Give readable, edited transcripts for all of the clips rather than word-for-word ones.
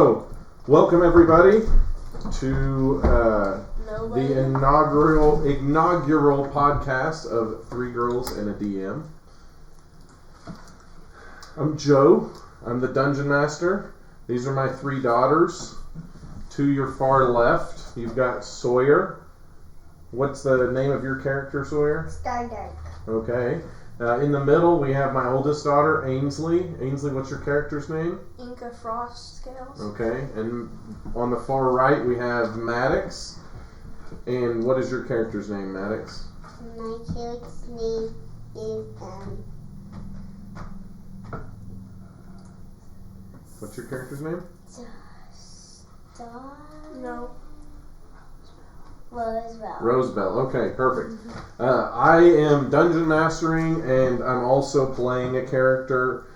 So, welcome everybody to the inaugural podcast of Three Girls and a DM. I'm Joe. I'm the Dungeon Master. These are my three daughters. To your far left, you've got Sawyer. What's the name of your character, Sawyer? Stardark. Okay. In the middle, we have my oldest daughter, Ainsley. Ainsley, what's your character's name? Inca Frost Scales. Okay. And on the far right, we have Maddox. And what is your character's name, Maddox? My character's name is What's your character's name? No. Rosebell. Rosebell. Okay, perfect. I am dungeon mastering, and I'm also playing a character.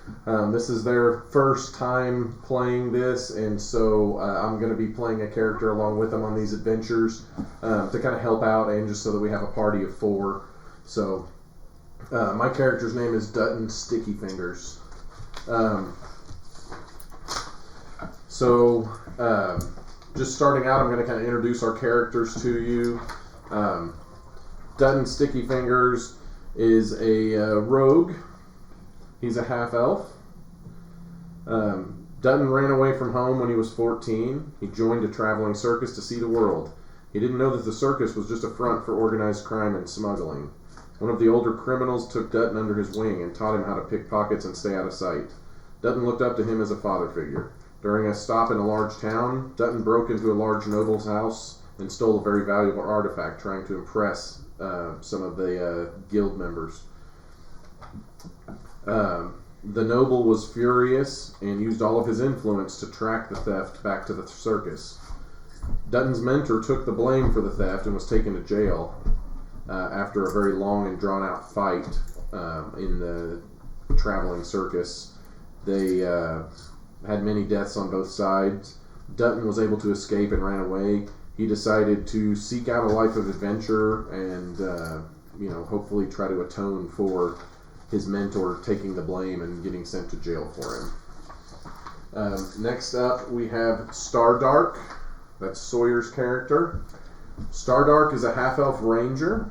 This is their first time playing this, and so I'm going to be playing a character along with them on these adventures to kind of help out, and just so that we have a party of four. So my character's name is Dutton Sticky Fingers. Just starting out, I'm going to kind of introduce our characters to you. Dutton Sticky Fingers is a rogue. He's a half-elf. Dutton ran away from home when he was 14. He joined a traveling circus to see the world. He didn't know that the circus was just a front for organized crime and smuggling. One of the older criminals took Dutton under his wing and taught him how to pick pockets and stay out of sight. Dutton looked up to him as a father figure. During a stop in a large town, Dutton broke into a large noble's house and stole a very valuable artifact, trying to impress some of the guild members. The noble was furious and used all of his influence to track the theft back to the circus. Dutton's mentor took the blame for the theft and was taken to jail after a very long and drawn-out fight in the traveling circus. They had many deaths on both sides. Dutton was able to escape and ran away. He decided to seek out a life of adventure and, hopefully try to atone for his mentor taking the blame and getting sent to jail for him. Next up, we have Stardark. That's Sawyer's character. Stardark is a half-elf ranger.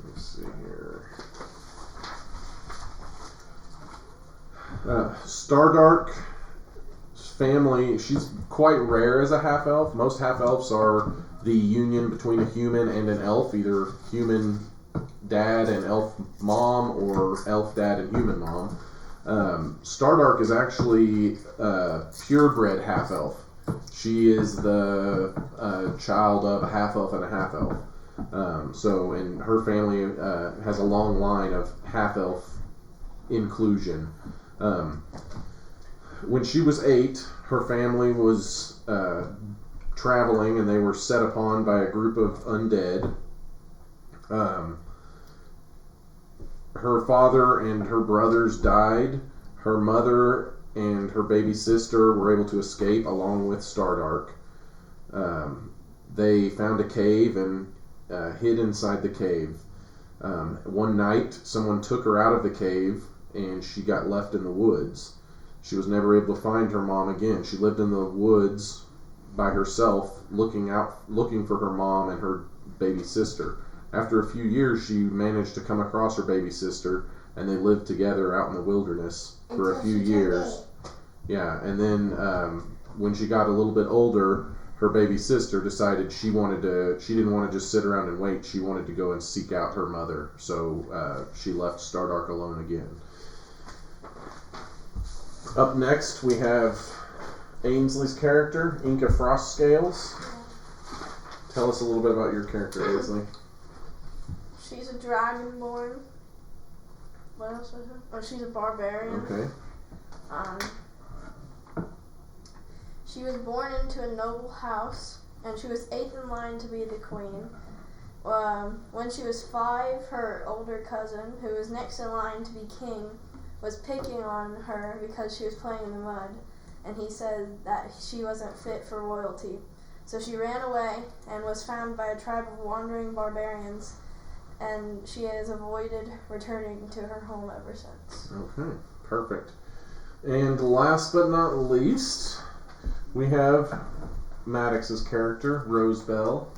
Let's see here. Stardark's family, she's quite rare as a half-elf. Most half-elves are the union between a human and an elf, either human dad and elf mom, or elf dad and human mom. Stardark is actually a purebred half-elf. She is the child of a half-elf and a half-elf. And her family has a long line of half-elf inclusion. When she was 8, her family was traveling, and they were set upon by a group of undead. Her father and her brothers died. Her mother and her baby sister were able to escape along with Stardark. They found a cave and hid inside the cave. One night, someone took her out of the cave, and she got left in the woods. She was never able to find her mom again. She lived in the woods by herself, looking for her mom and her baby sister. After a few years, she managed to come across her baby sister, and they lived together out in the wilderness for a few years. Yeah, and then when she got a little bit older, her baby sister decided she didn't want to just sit around and wait. She wanted to go and seek out her mother, so she left Stardark alone again. Up next, we have Ainsley's character, Inca Frost Scales. Tell us a little bit about your character, Ainsley. She's a dragonborn. What else was it? Oh, she's a barbarian. Okay. She was born into a noble house, and she was 8th in line to be the queen. When she was 5, her older cousin, who was next in line to be king, was picking on her because she was playing in the mud, and he said that she wasn't fit for royalty. So she ran away and was found by a tribe of wandering barbarians, and she has avoided returning to her home ever since. Okay, perfect. And last but not least, we have Maddox's character, Rose Bell.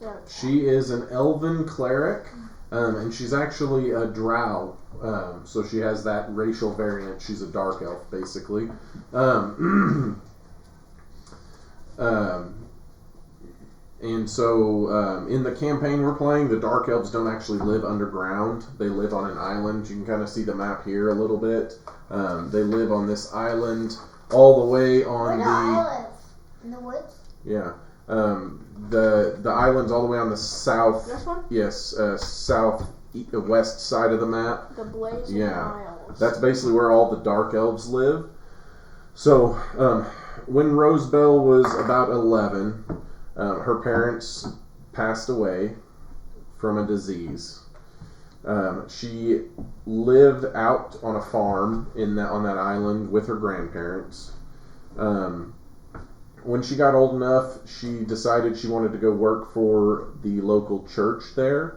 Yeah. She is an elven cleric, and she's actually a drow. So she has that racial variant. She's a dark elf, basically. And so in the campaign we're playing, the dark elves don't actually live underground. They live on an island. You can kind of see the map here a little bit. They live on this island all the way on Where do I live? In the woods? Yeah. The island's all the way on the south. This one? Yes, west side of the map. The Blazing Yeah. Isles. That's basically where all the dark elves live. So when Rose Bell was about 11, her parents passed away from a disease. She lived out on a farm on that island with her grandparents. When she got old enough, she decided she wanted to go work for the local church there.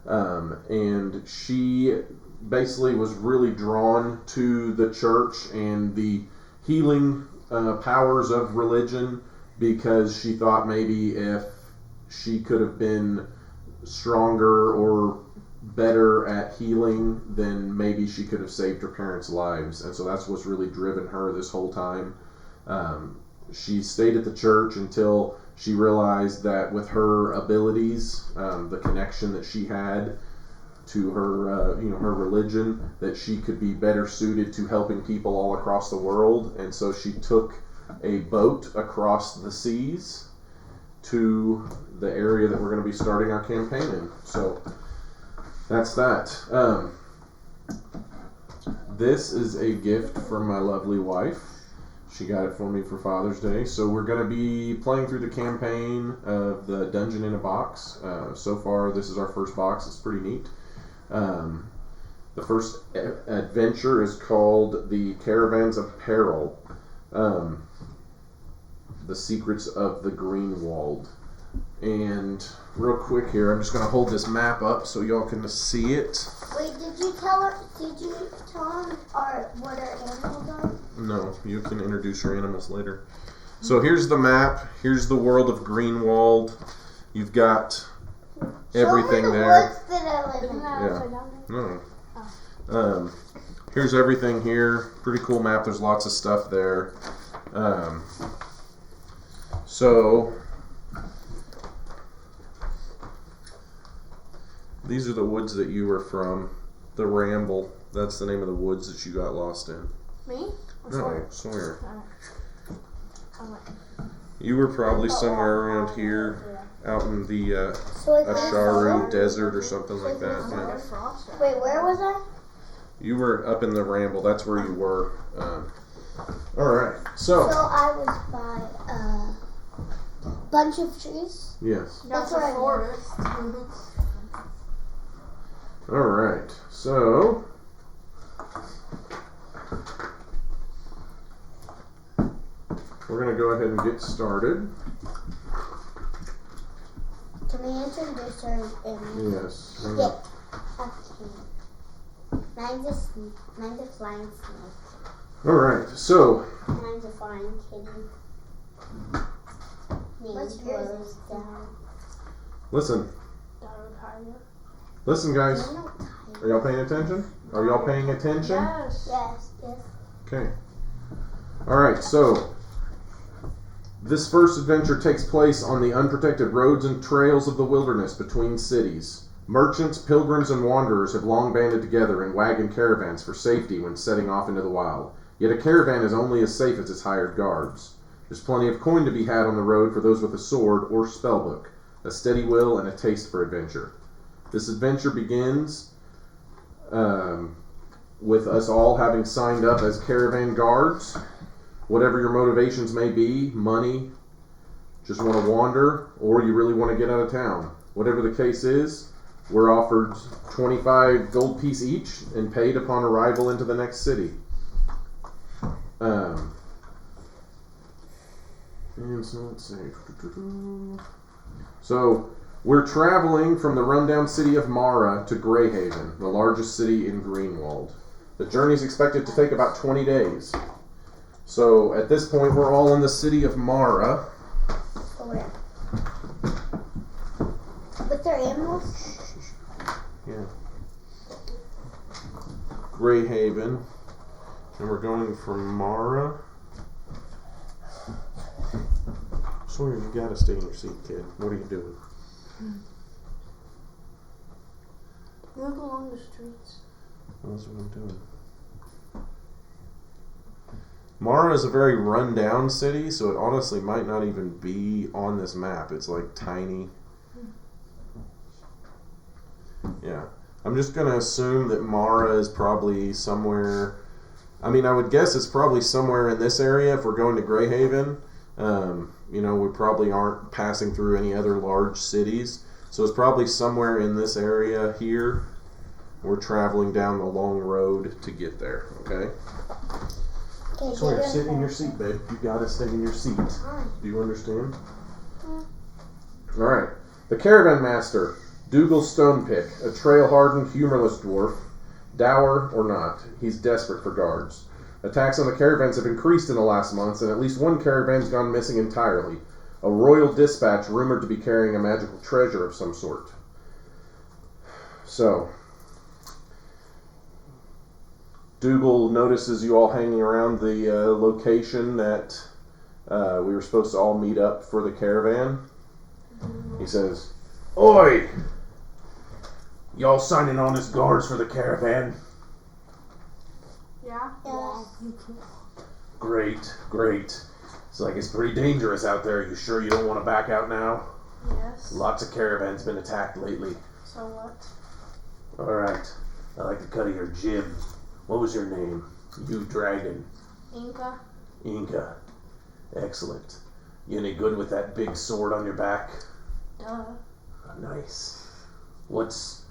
And she basically was really drawn to the church and the healing powers of religion, because she thought maybe if she could have been stronger or better at healing, then maybe she could have saved her parents' lives. And so that's what's really driven her this whole time. She stayed at the church until she realized that with her abilities, the connection that she had to her, her religion, that she could be better suited to helping people all across the world. And so she took a boat across the seas to the area that we're going to be starting our campaign in. So that's that. This is a gift from my lovely wife. She got it for me for Father's Day. So we're going to be playing through the campaign of the Dungeon in a Box. So far, this is our first box. It's pretty neat. The first adventure is called the Caravans of Peril. The Secrets of the Greenwold. And real quick here, I'm just going to hold this map up so y'all can see it. Wait, did you tell them what our animals are? No, you can introduce your animals later. So here's the map. Here's the world of Greenwold. You've got everything Show me the there. woods that I live in. Yeah. No. Here's everything here. Pretty cool map. There's lots of stuff there. So these are the woods that you were from. The Ramble. That's the name of the woods that you got lost in. Me? No, Sawyer. You were probably somewhere around here, out in the Asharu Desert or something like that. Yeah. Wait, where was I? You were up in the Ramble. That's where you were. All right. So I was by a bunch of trees. Yes. That's where I a live. forest. All right. So we're gonna go ahead and get started. Can we introduce her in? Yes. Yeah. Okay. Mine's a flying snake. All right. So Mine's a flying kitty. What's yours? listen, guys. Are y'all paying attention? Are y'all paying attention? Yes. Yes. Okay. All right. So this first adventure takes place on the unprotected roads and trails of the wilderness between cities. Merchants, pilgrims, and wanderers have long banded together in wagon caravans for safety when setting off into the wild. Yet a caravan is only as safe as its hired guards. There's plenty of coin to be had on the road for those with a sword or spellbook, a steady will, and a taste for adventure. This adventure begins with us all having signed up as caravan guards. Whatever your motivations may be, money, just want to wander, or you really want to get out of town. Whatever the case is, we're offered 25 gold piece each and paid upon arrival into the next city. And so let's see. So we're traveling from the rundown city of Mara to Greyhaven, the largest city in Greenwold. The journey is expected to take about 20 days. So at this point, we're all in the city of Mara. Over there. With their animals? Yeah. Greyhaven. And we're going from Mara. Sawyer, you gotta stay in your seat, kid. What are you doing? Look along the streets. Well, that's what I'm doing. Mara is a very run-down city, so it honestly might not even be on this map. It's like tiny. Yeah. I'm just going to assume that Mara is probably somewhere... I mean, I would guess it's probably somewhere in this area if we're going to Greyhaven. You know, we probably aren't passing through any other large cities. So it's probably somewhere in this area here. We're traveling down the long road to get there, okay? Okay, Sawyer, sit in your seat, babe. You gotta stay in your seat. Fine. Do you understand? Alright. The Caravan Master, Dougal Stonepick, a trail-hardened, humorless dwarf, dour or not, he's desperate for guards. Attacks on the caravans have increased in the last months, and at least one caravan's gone missing entirely. A royal dispatch rumored to be carrying a magical treasure of some sort. So, Dougal notices you all hanging around the location that we were supposed to all meet up for the caravan. He says, "Oi! Y'all signing on as guards for the caravan?" Yeah? Yes. Great, great. It's like it's pretty dangerous out there. You sure you don't want to back out now? Yes. Lots of caravans been attacked lately. So what? Alright. I like the cut of your jib. What was your name? You dragon. Inca? Inca. Excellent. You any good with that big sword on your back? Duh. Nice. What's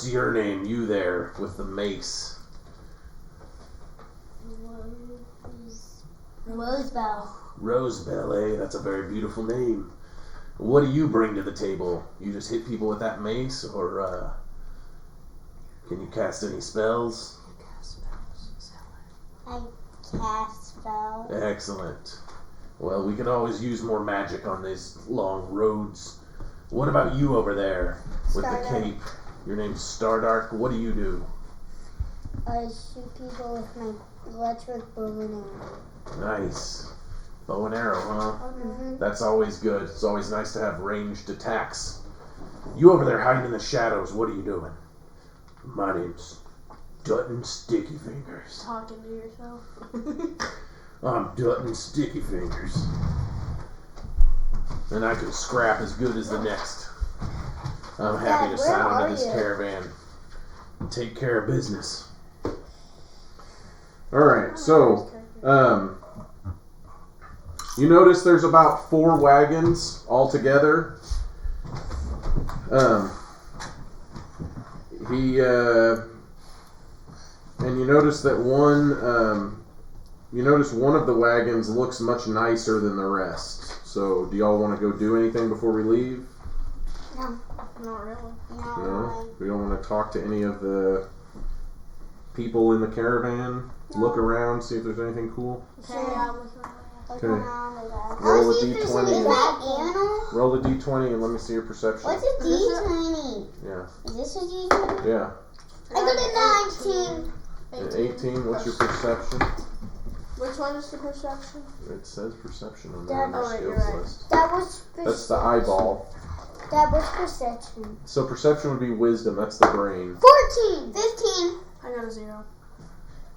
your name, you there, with the mace? Rosebell. Rosebell, eh? That's a very beautiful name. What do you bring to the table? You just hit people with that mace, or can you cast any spells? I cast spells. Excellent. Well, we could always use more magic on these long roads. What about you over there with the Stardark. cape? Your name's Stardark. What do you do? I shoot people with my electric bow and arrow. Nice. Bow and arrow, huh? Mm-hmm. That's always good. It's always nice to have ranged attacks. You over there hiding in the shadows, what are you doing? My name's Dutton Sticky Fingers. Talking to yourself. I'm Dutton Sticky Fingers. And I can scrap as good as the next. I'm happy Dad, to sign where onto are this you? caravan and take care of business. Alright, so, you notice there's about 4 wagons altogether. And you notice that one of the wagons looks much nicer than the rest. So, do y'all want to go do anything before we leave? No. Not really. No? We don't want to talk to any of the people in the caravan? No. Look around, see if there's anything cool? Okay, yeah, I'm looking Look Okay. around and go. Roll a see if there's D20. any bad animal. Roll a d20 and let me see your perception. What's a D20? Yeah. Is this a D20? Yeah. I got a 19. And 18, what's your perception? Which one is the perception? It says perception on That- the oh, wait, skills you're right. list. That was That's the eyeball. That was perception. So perception would be wisdom, that's the brain. 14. 15. I got a 0.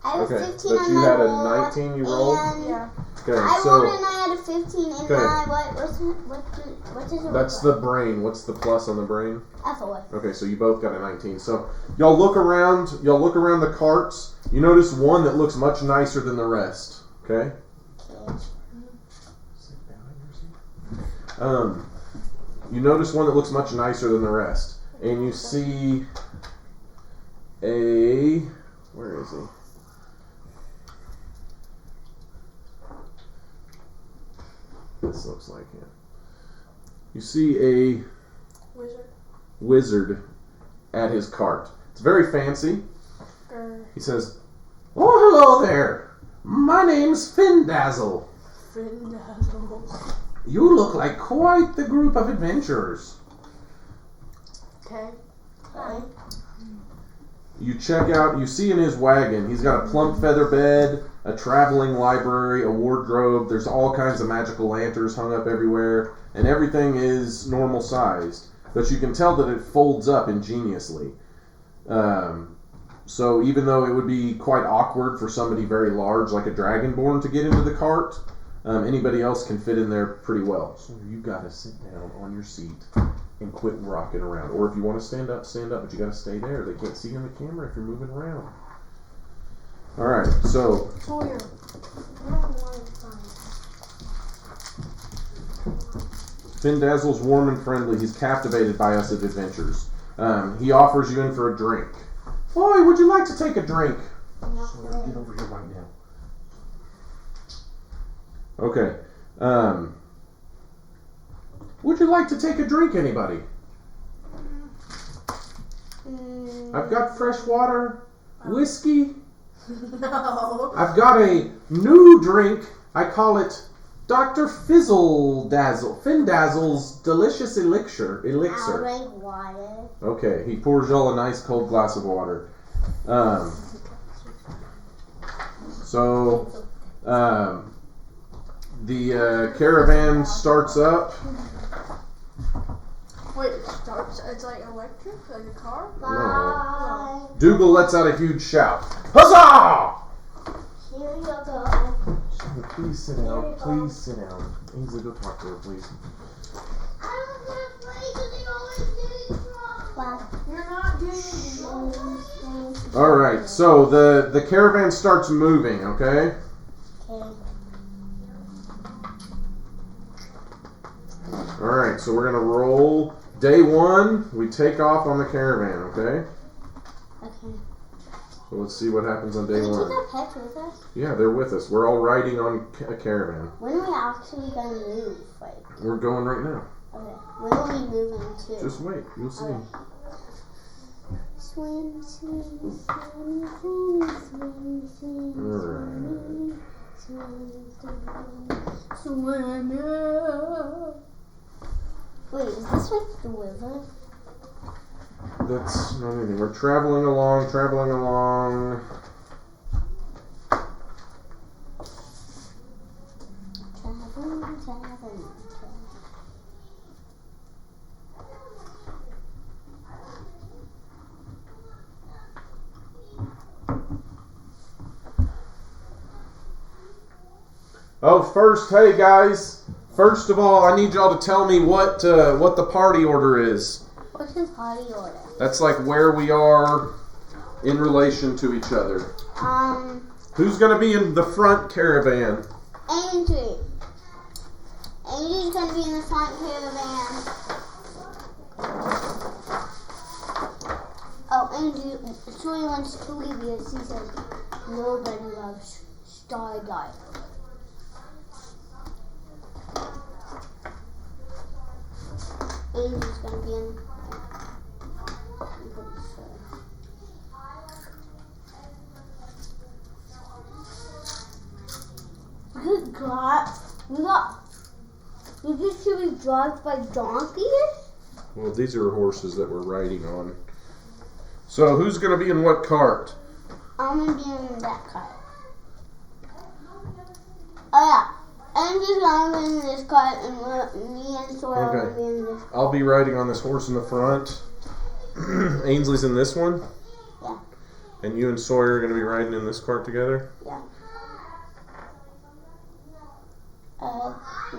I was Okay, 15 but on you my had a roll, 19 you rolled? and Yeah. Okay, I so rolled and I had a 15 and Okay. what does it that's look the brain. What's the plus on the brain? like? F1. Okay, so you both got a 19. So y'all look around the carts. You notice one that looks much nicer than the rest. Okay? You notice one that looks much nicer than the rest. And you see where is he? This looks like him. You see a Wizard. wizard at his cart. It's very fancy. Grr. He says, Hello there. My name's Findazzle. Findazzle. You look like quite the group of adventurers. Okay. Hi. You check out, you see in his wagon, he's got a plump feather bed, a traveling library, a wardrobe. There's all kinds of magical lanterns hung up everywhere, and everything is normal sized. But you can tell that it folds up ingeniously. So even though it would be quite awkward for somebody very large, like a dragonborn, to get into the cart, anybody else can fit in there pretty well. So you gotta sit down on your seat and quit rocking around. Or if you want to stand up, but you gotta stay there. They can't see you on the camera if you're moving around. Alright, so Sawyer. Findazzle's warm and friendly. He's captivated by us adventurers. He offers you in for a drink. Boy, would you like to take a drink? Sawyer, get over here right now. Okay. Would you like to take a drink, anybody? I've got fresh water, whiskey. No. I've got a new drink. I call it Dr. Findazzle's Delicious Elixir. I'll drink water. Okay, he pours y'all a nice cold glass of water. The caravan starts up. Wait, it starts. It's like electric, like a car. Bye. Dougal lets out a huge shout. Huzzah! Here you go. Shelly, please sit down. Please sit down. Ainsley, go talk to her, please. I don't want to play because they always get in trouble. You're not getting Alright, so the caravan starts moving, okay? Okay. Alright, so we're going to roll. Day 1, we take off on the caravan, okay? Okay. So let's see what happens on day Did we 1. keep our pets with us? Yeah, they're with us. We're all riding on a caravan. When are we actually going to move? Like, We're going right now. okay. When are we moving to? Just wait, you'll see. Okay. Swim, swim, swim, swim, swim, swim, Alright. swim. Wait, is this like the river? That's not anything. We're traveling along. Traveling, traveling. Oh, hey guys. First of all, I need y'all to tell me what the party order is. What's his party order? That's like where we are in relation to each other. Who's gonna be in the front caravan? Andrew. Andrew's gonna be in the front caravan. Oh, Andrew, Troy wants to leave because he says nobody loves Starlight. Andrew's gonna be in. I'm pretty sure. Good God, we just should be drugged by donkeys? Well, these are horses that we're riding on. So who's gonna be in what cart? I'm gonna be in that cart. Oh yeah. Andrew's gonna be in this cart and me and Sawyer will be in this cart. I'll be riding on this horse in the front. Ainsley's in this one? Yeah. And you and Sawyer are going to be riding in this cart together? Yeah.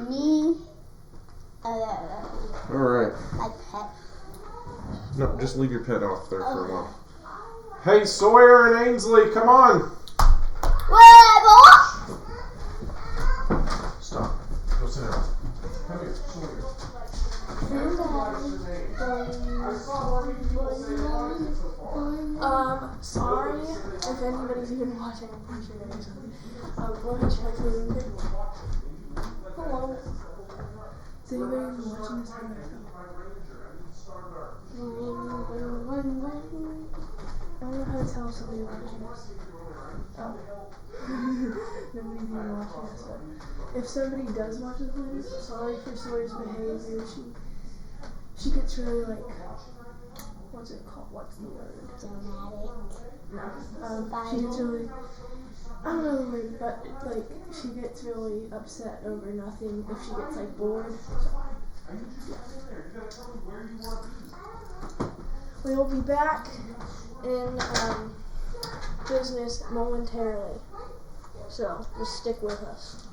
Me. Alright. My pet. No, just leave your pet off there for a while. Hey, Sawyer and Ainsley, come on! Whatever! Stop. Go sit down. Come here, Sawyer. Sorry if anybody's even watching. I'm pretty sure there is. Let me check really quick. Hello. Is anybody even watching this video? I don't know how to tell if somebody's watching this. Oh. Nobody's even watching us, but if somebody does watch the police, sorry for Sawyer's behavior. She gets really like, what's it called? What's the word? Dramatic. No. She gets really, I don't know the word, but like she gets really upset over nothing if she gets like bored. We will be back in business momentarily, so just stick with us.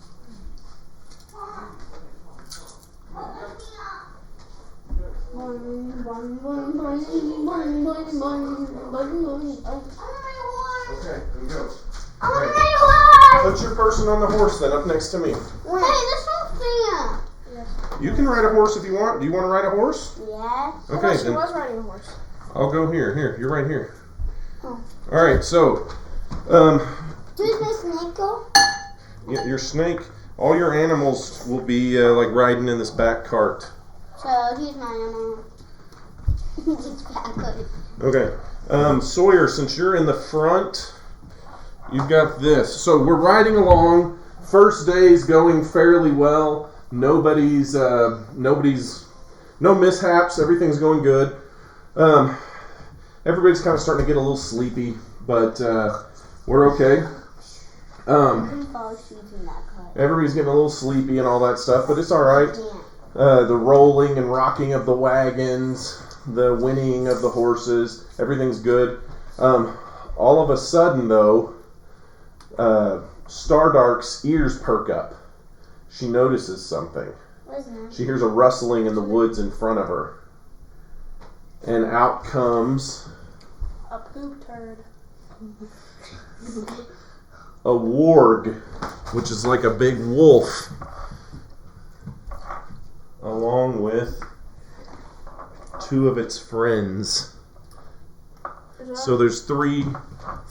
Okay, here we go. I want my horse! Put your person on the horse then, up next to me. Hey, this one's fair. You can ride a horse if you want. Do you want to ride a horse? Yes. Okay, She then was riding a horse. I'll go here. Here, you're right here. Oh. All right, so, Does my snake go? your snake, all your animals will be like riding in this back cart. So he's my animal. It's backwards. Okay, Sawyer, since you're in the front, you've got this. So we're riding along. First day's going fairly well. No mishaps. Everything's going good. Everybody's kind of starting to get a little sleepy, but we're okay. Fall asleep in that car. Everybody's getting a little sleepy and all that stuff, but it's all right. Yeah. The rolling and rocking of the wagons, the whinnying of the horses, everything's good. All of a sudden, though, Stardark's ears perk up. She notices something. What's that? She hears a rustling in the woods in front of her. And out comes A poop turd. a warg, which is like a big wolf, along with two of its friends. So there's three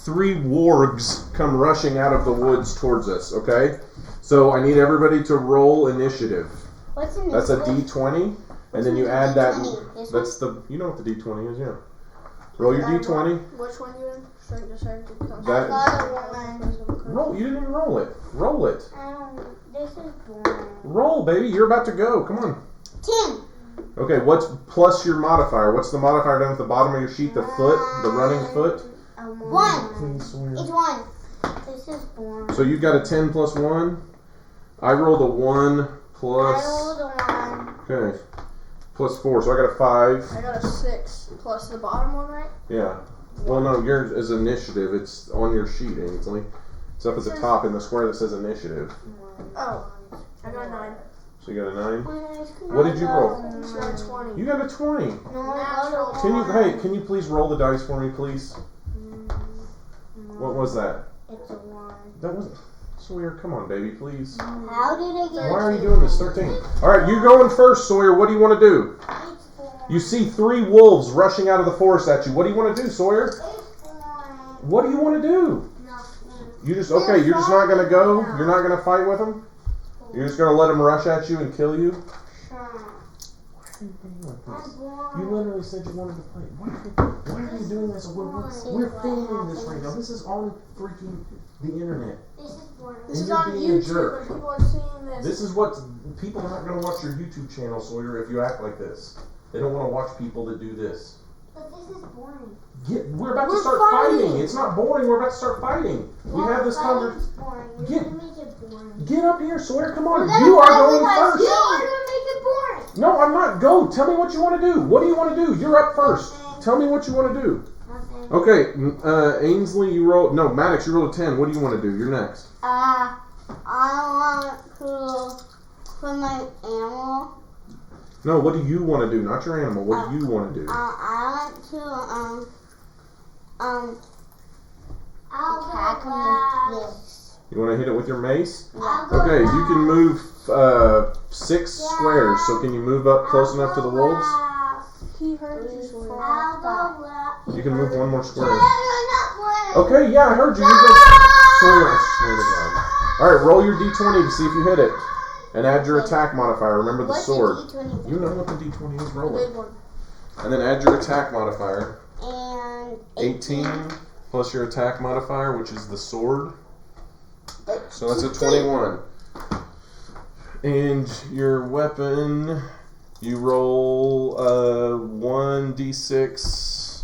wargs come rushing out of the woods towards us, okay? So I need everybody to roll initiative. What's in That's this a one? D20, and then you What's add in that. D20? This That's the, you know what the D20 is, yeah. Roll your D20. Which one you in? Straight to straight to come. That- Got Roll. You didn't even roll it. Roll it. This is boring. Roll, baby. You're about to go. Come on. 10. Okay, what's plus your modifier? What's the modifier down at the bottom of your sheet? The foot? The running foot? 1. Please swear. It's 1. This is boring. So you've got a 10 plus 1. I rolled a 1 plus. I rolled a 1. Okay. Plus 4. So I got a 5. I got a 6 plus the bottom one, right? Yeah. Well, no, yours is initiative. It's on your sheet, Ainsley. It's up at the top in the square that says initiative. Oh, I got a 9. So you got a 9. What did you roll? She got a 20. You got a 20. No, I got a Can you? 1. Hey, can you please roll the dice for me, please? What was that? It's a 1. That was. Sawyer, come on, baby, please. How did I get Why are you doing this? 13. All right, you're going first, Sawyer. What do you want to do? It's boring. You see 3 wolves rushing out of the forest at you. What do you want to do, Sawyer? It's boring. What do you want to do? Nothing. You just okay? You're just not gonna go? You're not gonna fight with them? You're just gonna let them rush at you and kill you? Sure. You literally said you wanted to play. Why are you doing this? We're filming this right now. This is on freaking the internet. This is boring. This And is you're on being a YouTube jerk. and people are seeing this. This is what people are not going to watch your YouTube channel, Sawyer, if you act like this. They don't want to watch people that do this. But this is boring. We're about to We're start fighting. fighting. It's not boring. We're about to start fighting. We have this conversation. It's boring. You're Get- gonna make it boring. Get up here, Sawyer. Come on. Then You are fight going with us. first. You are gonna make it boring. No, I'm not. Go. Tell me what you want to do. What do you want to do? You're up first. Nothing. Tell me what you want to do. Nothing. Okay, Ainsley, you rolled. No, Maddox, you rolled a 10. What do you want to do? You're next. I want to put my animal. No, what do you want to do? Not your animal. What do you want to do? I want to attack him with this. You want to hit it with your mace? Yeah. Okay, you can move 6 squares. So can you move up close enough to the wolves? He heard you, Sawyer. I'll go left. You can move 1 more square. Okay. Okay, yeah, I heard you. You go. Sawyer, I swear to God. All right, roll your d20 to see if you hit it, and add your attack modifier. Remember the What's sword. the D20? You know what the d20 is. The Roll it, big one. and then add your attack modifier. And 18 plus your attack modifier, which is the sword. So that's a 21. And your weapon, you roll 1d6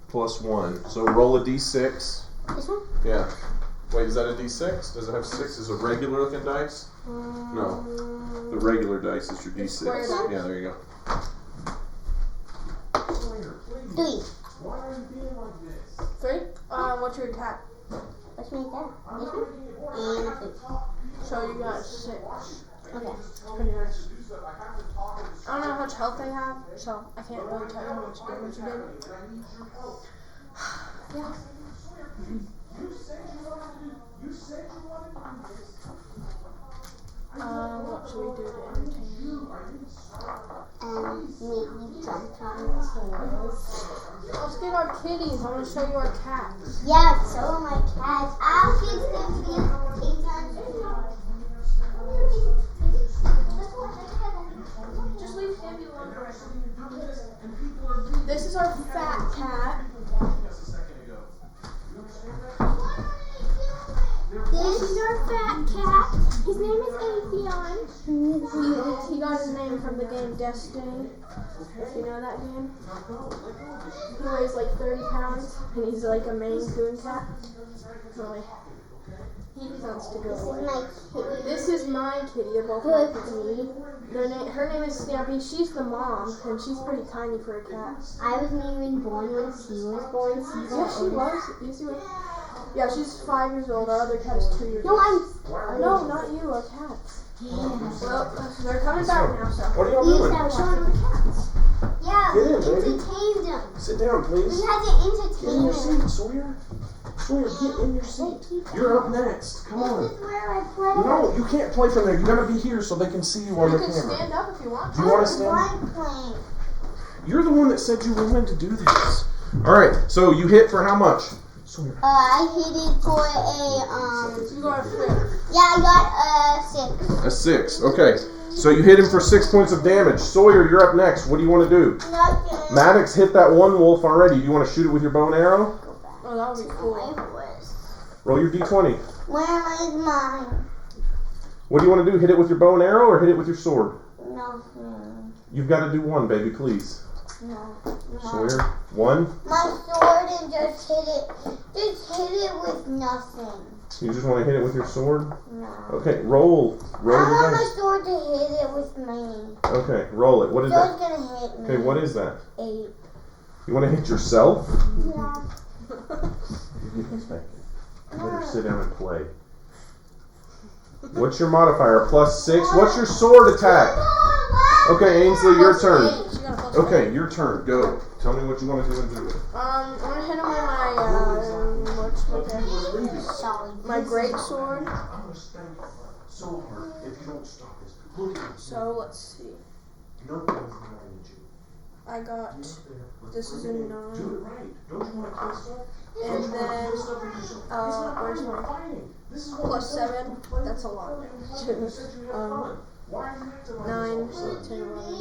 plus 1. So roll a d6. This one? Yeah. Wait, is that a d6? Does it have 6 as a regular looking dice? No. The regular dice is your d6. Yeah, there you go. 3. Why are you being like this? 3? What's your attack? What's my attack? This one? And a 6. So you got 6. Okay. Pretty nice. I don't know how much health I have, so I can't really tell you how much damage you did. Yeah. What should we do to entertain you? Maybe jump on the tails. Let's get our kitties. I want to show you our cats. Yeah, so are my cats. I'll give them to you 8 times. Just leave Sammy alone for a second. This is our fat cat. This is our fat cat. His name is ep1. He got his name from the game Destiny. If you know that game. He weighs like 30 pounds, and he's like a Maine Coon cat. Really. He wants to go away. This is my kitty. They're both my kitty. Her name is Stampy. She's the mom, and she's pretty tiny for a cat. I wasn't even born when she was born. Yeah, she was. Yes, you were. Yeah, she's 5 years old. Our other cat is 2 years No, old. No, not you. Our cats. Yeah. Well, they're coming back now, so. What are y'all You doing? said showing the cats. Yeah, Get we in, baby. entertained them. Sit down, please. We had to Get in entertain your them. seat, Sawyer. Sawyer, get in your seat. You're up next. Come This on. is where I play. No, you can't play from there. You gotta be here so they can see you on You the can camera. stand up if you want. Do you want to I stand? want playing. You're the one that said you wanted to do this. All right. So you hit for how much? Sawyer. I hit it for a You got a 6. Yeah, I got a 6. A 6. Okay. So you hit him for 6 points of damage. Sawyer, you're up next. What do you want to do? Nothing. Maddox hit that one wolf already. Do you want to shoot it with your bow and arrow? Oh, that would be cool. My horse. Roll your d20. Where is mine? What do you want to do? Hit it with your bow and arrow or hit it with your sword? Nothing. You've got to do one, baby, please. No. Sawyer, 1. My sword and just hit it. Just hit it with nothing. You just want to hit it with your sword? No. Okay, roll. Roll I the want my dice. sword to hit it with me. Okay, roll it. What is So that? it's gonna hit me. Okay, what is that? 8. You want to hit yourself? Yeah. You better sit down and play. What's your modifier? +6. What's your sword attack? Okay, Ainsley, your turn. She got a +8. Okay, your turn. Go. Tell me what you want to do and do it. I'm gonna hit him with my great sword. So hard if you don't stop this. So let's see. I got this is a 9, right. Don't you want to kill stuff? and then where's my +7? That's a lot. 9, 10, 11,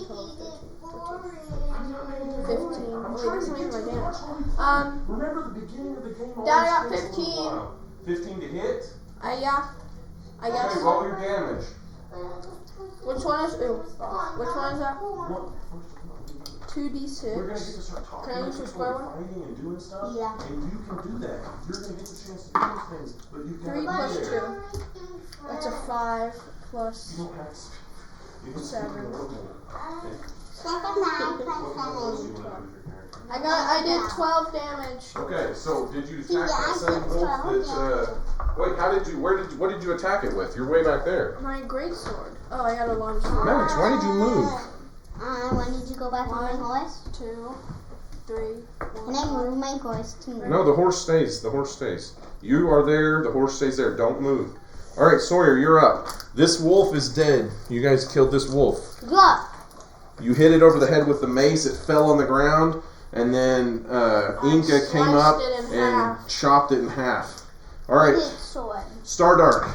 12, 13, 14, 15. Wait, that's not even my damage. Remember the beginning of the game? Dad, I got 15. 15 to hit? Yeah. I guess. Okay, roll your damage. Which one is? Which one is that? What? 2d6. We're gonna get to start talking Can I use your square one? fighting and doing stuff. Yeah. And you can do that. You're gonna get the chance to do those things, but you've got 3 to plus be there. 2. That's a 5 plus You don't have to speak. You can 7. I did 12 damage. Okay, so did you attack Yeah, that I same did wolf 12 that, wait, what did you attack it with? You're way back there. My great sword. Oh, I got a long sword. Max, why did you move? I wanted to go back on my horse. 2, 3, 4. And I moved my horse to move. No, the horse stays. You are there, the horse stays there. Don't move. Alright, Sawyer, you're up. This wolf is dead. You guys killed this wolf. Look. You hit it over the head with the mace, it fell on the ground, and then Inca came up and chopped it in half. Alright, Big sword. Stardark,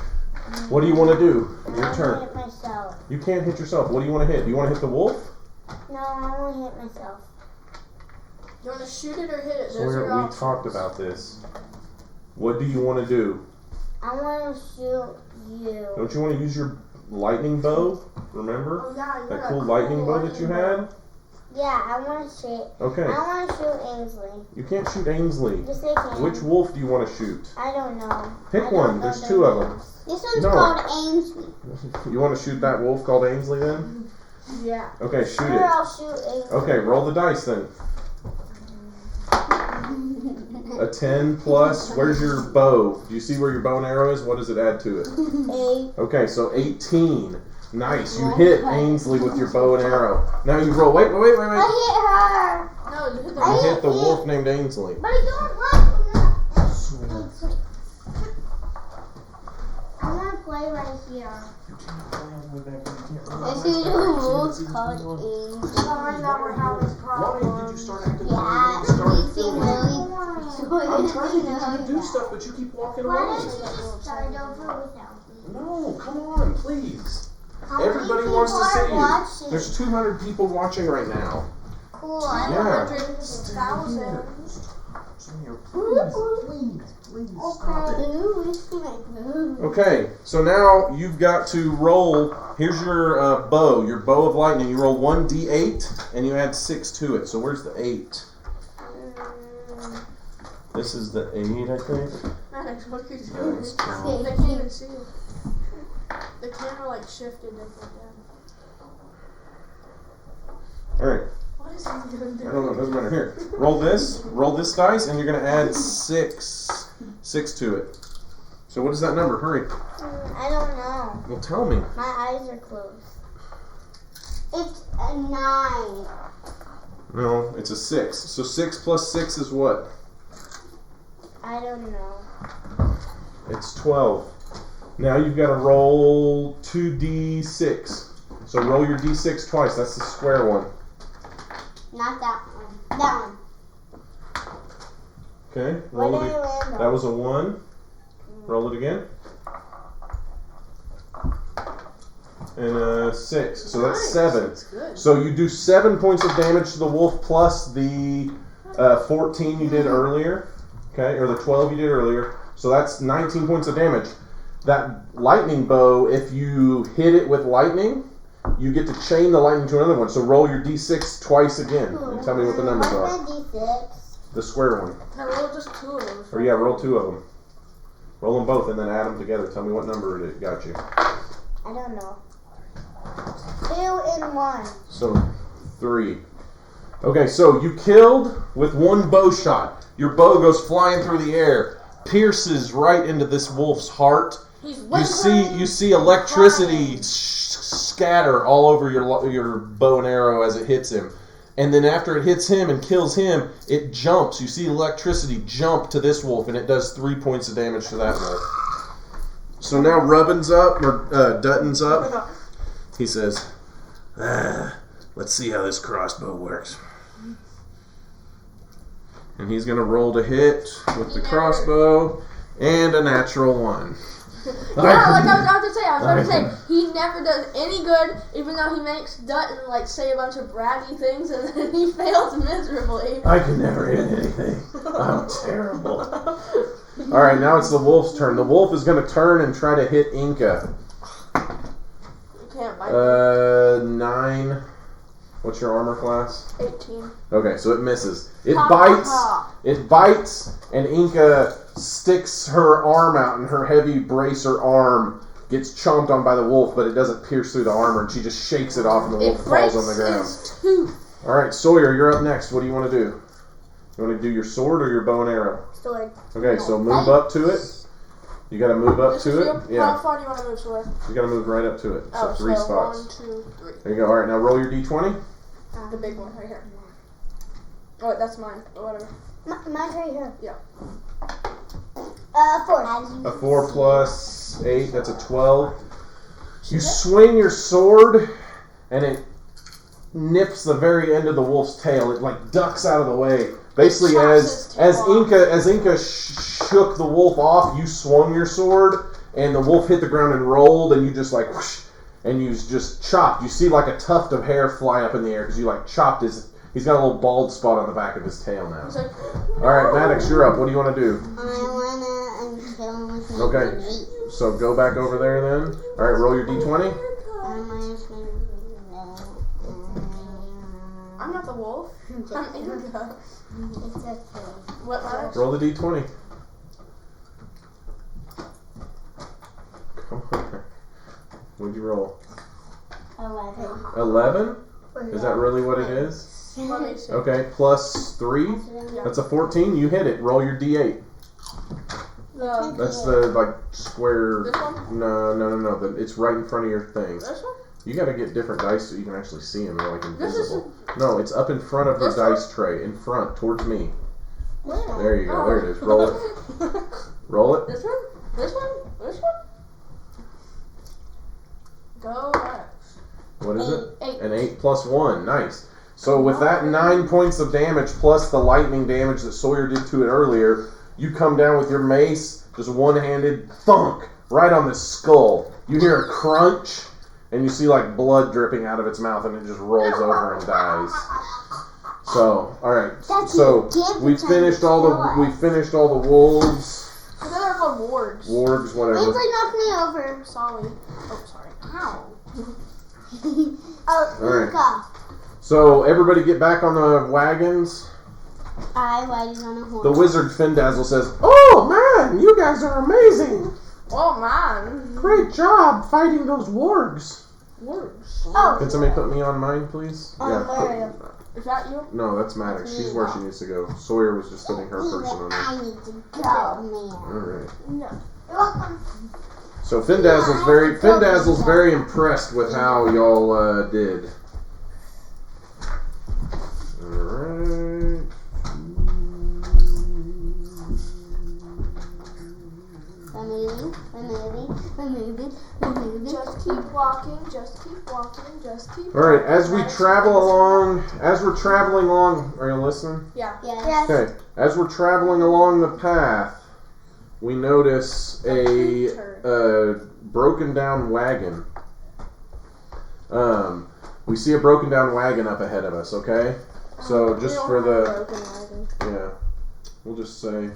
what do you want to do? Your I turn. hit myself. You can't hit yourself. What do you want to hit? Do you want to hit the wolf? No, I want to hit myself. You want to shoot it or hit it? Those Sawyer, are we options. talked about this. What do you want to do? I want to shoot you. Don't you want to use your lightning bow? Remember? Oh yeah, you're That cool lightning bow that you had? Yeah, I want to shoot. Okay. I want to shoot Ainsley. You can't shoot Ainsley. Yes, I can. Which wolf do you want to shoot? I don't know. Pick I don't one. know There's their 2 of them. names. This one's No. called Ainsley. You want to shoot that wolf called Ainsley then? Yeah. Okay, shoot Sure, it. I'll shoot Ainsley. Okay, roll the dice then. A 10 plus. Where's your bow? Do you see where your bow and arrow is? What does it add to it? 8. Okay, so 18. Nice. You hit Ainsley with your bow and arrow. Now you roll. Wait. I hit her. No, you hit the I You wolf. hit the wolf named Ainsley. But I don't want to. I want to play right here. This is the wolf called Ainsley. Sorry that we're having problems. Why did you start acting Yeah, like you started it's filming? really. I'm trying to get you to do stuff, but you keep walking Why away. don't you just start over without me? No, come on, please. How many Everybody people wants to are see you. watching? There's 200 people watching right now. Cool. Yeah. 200,000. Okay, so now you've got to roll. Here's your bow of lightning. You roll 1d8 and you add 6 to it. So where's the 8? This is the 8, I think. Alex, what are you doing? Nice. They can't even see you. The camera like shifted different. All right. What is he doing? I don't know. It doesn't matter. Here, roll this dice, and you're gonna add 6 to it. So what is that number? Hurry. I don't know. Well, tell me. My eyes are closed. It's a 9. No, it's a 6. So 6 plus 6 is what? I don't know. It's 12. Now you've got to roll 2d6. So roll your d6 twice. That's the square one. Not that one. That one. Okay. Where Roll did it. I land on? That was a 1. Roll it again. And a 6. So that's 7. That's good. So you do 7 points of damage to the wolf plus the 14 you did earlier. Okay, or the 12 you did earlier. So that's 19 points of damage. That lightning bow, if you hit it with lightning, you get to chain the lightning to another one. So roll your d6 twice again and tell me what the numbers What's are. my D6? The square one. I rolled just 2 of them. Or yeah, roll 2 of them. Roll them both and then add them together. Tell me what number it got you. I don't know. 2 and 1. So 3. Okay, so you killed with 1 bow shot. Your bow goes flying through the air, pierces right into this wolf's heart. He's You see electricity scatter all over your bow and arrow as it hits him. And then after it hits him and kills him, it jumps. You see electricity jump to this wolf, and it does 3 points of damage to that wolf. So now Dutton's up. He says, let's see how this crossbow works. And he's going to roll to hit with the crossbow, and a natural 1. Yeah, like I was about to say, he never does any good, even though he makes Dutton like say a bunch of braggy things, and then he fails miserably. I can never hit anything. I'm terrible. Alright, now it's the wolf's turn. The wolf is going to turn and try to hit Inca. You can't bite 9. What's your armor class? 18. Okay, so it misses. It Ha, bites. ha, It bites, and Inca sticks her arm out, and her heavy bracer arm gets chomped on by the wolf, but it doesn't pierce through the armor, and she just shakes it off, and the wolf falls on the ground. His tooth. All right, Sawyer, you're up next. What do you want to do? You want to do your sword or your bow and arrow? Sword. Okay, so move up to it. You got to move up This to is it. your, How Yeah, far do you want to move, Sawyer? you got to move right up to it. So 3 spots. 1, 2, 3. There you go. All right, now roll your d20. The big one right here. Oh, wait, that's mine. But whatever. Mine's right here. Yeah. 4. A 4 plus 8, that's a 12. You swing your sword, and it nips the very end of the wolf's tail. It like ducks out of the way. Basically, chops as his tail Inca shook the wolf off, you swung your sword, and the wolf hit the ground and rolled, and you just like whoosh, and you just chopped. You see like a tuft of hair fly up in the air because you like chopped his He's got a little bald spot on the back of his tail now. It's like, Alright, Maddox, you're up. What do you want to do? I wanna kill him with my Okay. feet. So go back over there then. Alright, roll your d20. I'm not the wolf. I'm Inca. It's okay. What matters? Roll the d20. Come on. What'd you roll? 11. 11? Is that really what it is? Let me see. Okay, plus 3. That's a 14. You hit it. Roll your d8. That's the square. This one? No. It's right in front of your thing. This one? You gotta get different dice so you can actually see them. They're like This is invisible. No, it's up in front of the This one? dice tray. In front, towards me. Where? There you go. There it is. Roll it. Roll it. This one? This one? This one? Go next. What is it? 8. An 8 plus 1. Nice. So with that 9 points of damage plus the lightning damage that Sawyer did to it earlier, you come down with your mace, just one-handed, thunk, right on the skull. You hear a crunch, and you see like blood dripping out of its mouth, and it just rolls over and dies. So, all right. So we finished all the wolves, I thought they were called wargs. wargs, whatever. Ainsley knocked me over. Sorry. Oh, sorry. Ow. Oh, Alright. Luca. So everybody get back on the wagons. I riding on a horse. The wizard Findazzle says, "Oh man, you guys are amazing! Oh, man. Great job fighting those wargs." Wargs. Oh, Can somebody put me on mine, please? Mario. Is that you? No, that's Maddox. She's where she needs to go. Sawyer was just putting her person on her. I need to go, man. Alright. No. So Findazzle's very impressed with how y'all did. Alright. I'm moving. Just keep walking. Just keep walking. Just keep walking. Alright, as we're traveling along, are you listening? Yeah. Yes. Okay, as we're traveling along the path, we notice a broken down wagon. We see a broken down wagon up ahead of us, okay? So just for the, yeah, we'll just say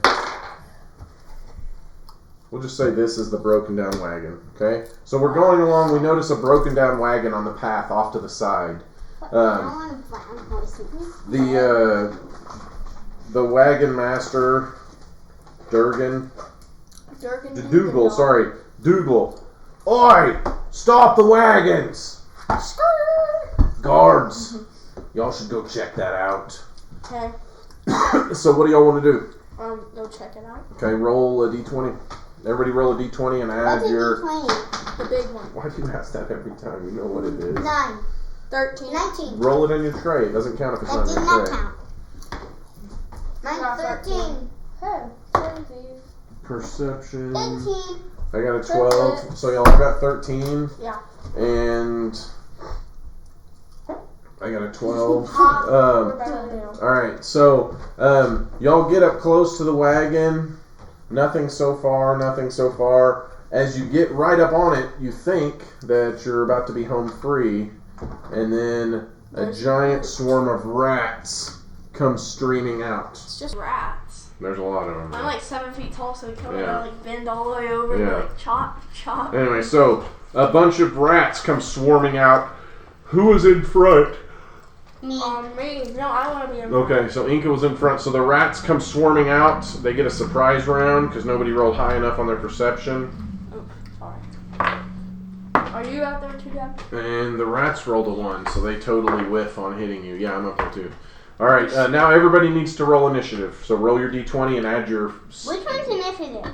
this is the broken down wagon, okay? So we're going along, we notice a broken down wagon on the path off to the side. The wagon master, Durgan, Dougal. Oi! Stop the wagons! Guards! Y'all should go check that out. Okay. So what do y'all want to do? Go check it out. Okay, roll a d20. Everybody roll a d20 and add your... The big one. Why do you ask that every time? You know what it is. 9. 13. 19. Roll it on your tray. It doesn't count if it's That on did your not tray. count. Got 13. Hey, crazy. Perception. 18. I got a 12. So y'all got 13. Yeah. And I got a 12. We're better than you. Alright, so y'all get up close to the wagon. Nothing so far. As you get right up on it, you think that you're about to be home free, and then a giant swarm of rats comes streaming out. It's just rats. There's a lot of them. I'm like 7 feet tall, so they come Yeah. out, like bend all the way over Yeah. and like chop. Anyway, so a bunch of rats come swarming out. Who is in front? Me. Me. No, I want to be in front. Okay, so Inca was in front. So the rats come swarming out. They get a surprise round because nobody rolled high enough on their perception. Oh, sorry. Are you out there too, Dad? And the rats rolled a 1, so they totally whiff on hitting you. Yeah, I'm up there too. Alright, now everybody needs to roll initiative. So roll your d20 and add your... Which one's initiative?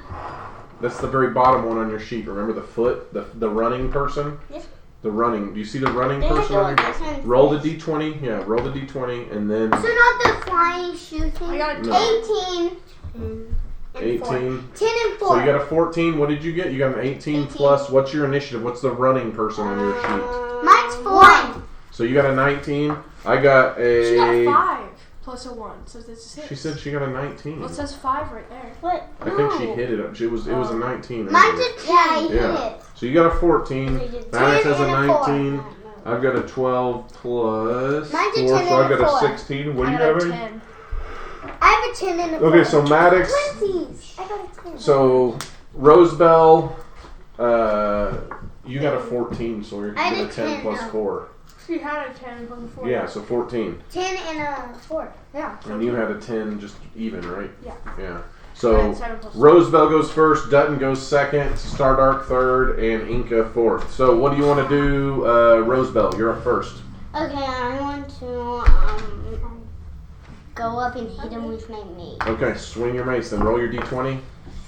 That's the very bottom one on your sheet. Remember the foot? The running person? Yes. The running. Do you see the running There's person a on your... this one. Roll the d20. Yeah, roll the d20 and then... So not the flying shoe thing? I got a No. 18. And 18. 4. 10 and 4. So you got a 14. What did you get? You got an 18 plus. What's your initiative? What's the running person on your sheet? Mine's 4. So you got a 19. I got a... She got a 5 plus a 1, so that's a 6. She said she got a 19. Well, it says 5 right there. What? I think she hit it. It was a 19. Mine's a 10. Yeah, I hit Yeah. it. So you got a 14. Maddox has a 19. I've got a 12 plus Mine's a 4, 10 so I've and a got a 4. 16. What do I you got have? a Eddie? 10. I have a 10 and a 4. Okay, so Maddox. Twinsies. I got a 10. So Rosebell, you got a 14, so you're I going had to a 10 10 plus now. 4. She had a 10 plus a 4. Yeah, so 14. 10 and a 4. Yeah. And you had a 10 just even, right? Yeah. Yeah. I So had 7 plus 4. Rosebell goes first, Dutton goes second, Stardark third, and Inca fourth. So what do you want to do, Rosebell? You're up first. Okay, I want to go up and hit him with my mace. Okay, swing your mace, then roll your d20.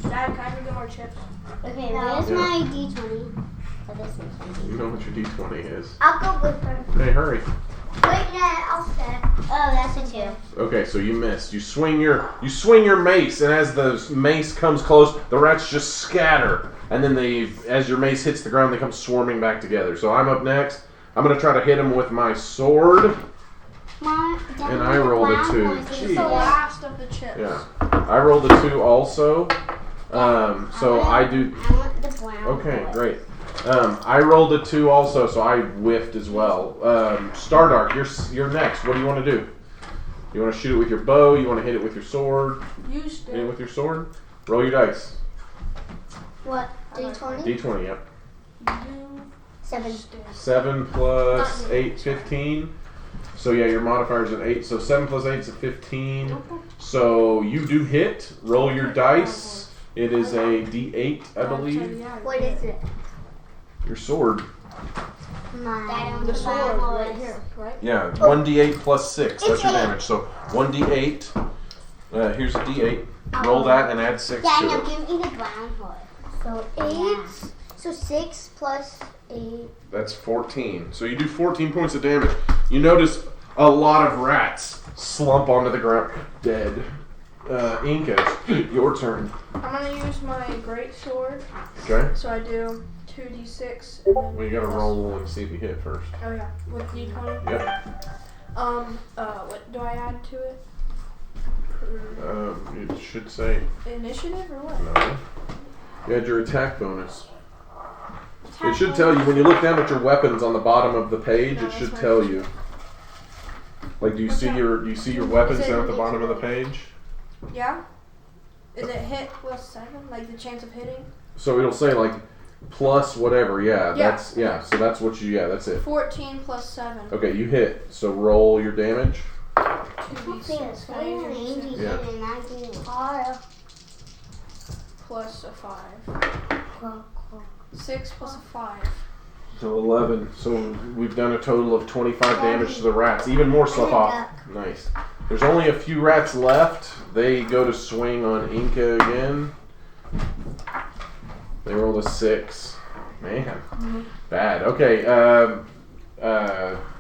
Dad, can I get more chips? Okay, where's Yeah. my d20? Oh, this is my You d20. know what your d20 is. I'll go with her. Hey, hurry. Wait, Dad, I'll step. Oh, that's a 2. Okay, so you missed. You swing your mace, and as the mace comes close, the rats just scatter, and then as your mace hits the ground, they come swarming back together. So I'm up next. I'm gonna try to hit him with my sword. Mom, And I rolled a 2. It's Jeez. the last of the chips. Yeah, I rolled a 2 also. So I do. I want the brown. Okay, boy. great. I rolled a 2 also, so I whiffed as well. Stardark, you're next. What do you want to do? You want to shoot it with your bow? You want to hit it with your sword? Used Hit it it. with your sword? Roll your dice. What? D20? D20, yep. 7. 7 plus 8, 15. So yeah, your modifier is an 8. So 7 plus 8 is a 15. So you do hit. Roll your dice. It is a D8, I believe. What is it? Your sword. Mine. The sword right here, right? Yeah, 1d8 plus 6. That's your It's 8. damage. So 1d8. Here's a d8. Roll that and add 6 Yeah, to now it. give me the brown horse. So 8. So 6 plus 8. That's 14. So you do 14 points of damage. You notice a lot of rats slump onto the ground dead. Inca, your turn. I'm gonna use my great sword. Okay? So I do 2d6 and then Well, you gotta roll and see if you hit first. Oh yeah, with d20. Yep. What do I add to it? It should say Initiative or what? no. You had your attack bonus. It should tell you when you look down at your weapons on the bottom of the page. No, It should that's tell right. you. Like, do you see your weapons down at the bottom of the page? Yeah. Is it hit plus 7? Like the chance of hitting? So it'll say like plus whatever. Yeah, Yeah. that's yeah. So that's what you. Yeah, that's it. 14 plus 7. Okay, you hit. So roll your damage. 2d6. Can I use your six? Yeah. Plus a 5. 6 plus a 5. So 11. So we've done a total of 25 damage to the rats. Even more stuff off. Nice. There's only a few rats left. They go to swing on Inca again. They rolled a 6. Man, bad. Okay,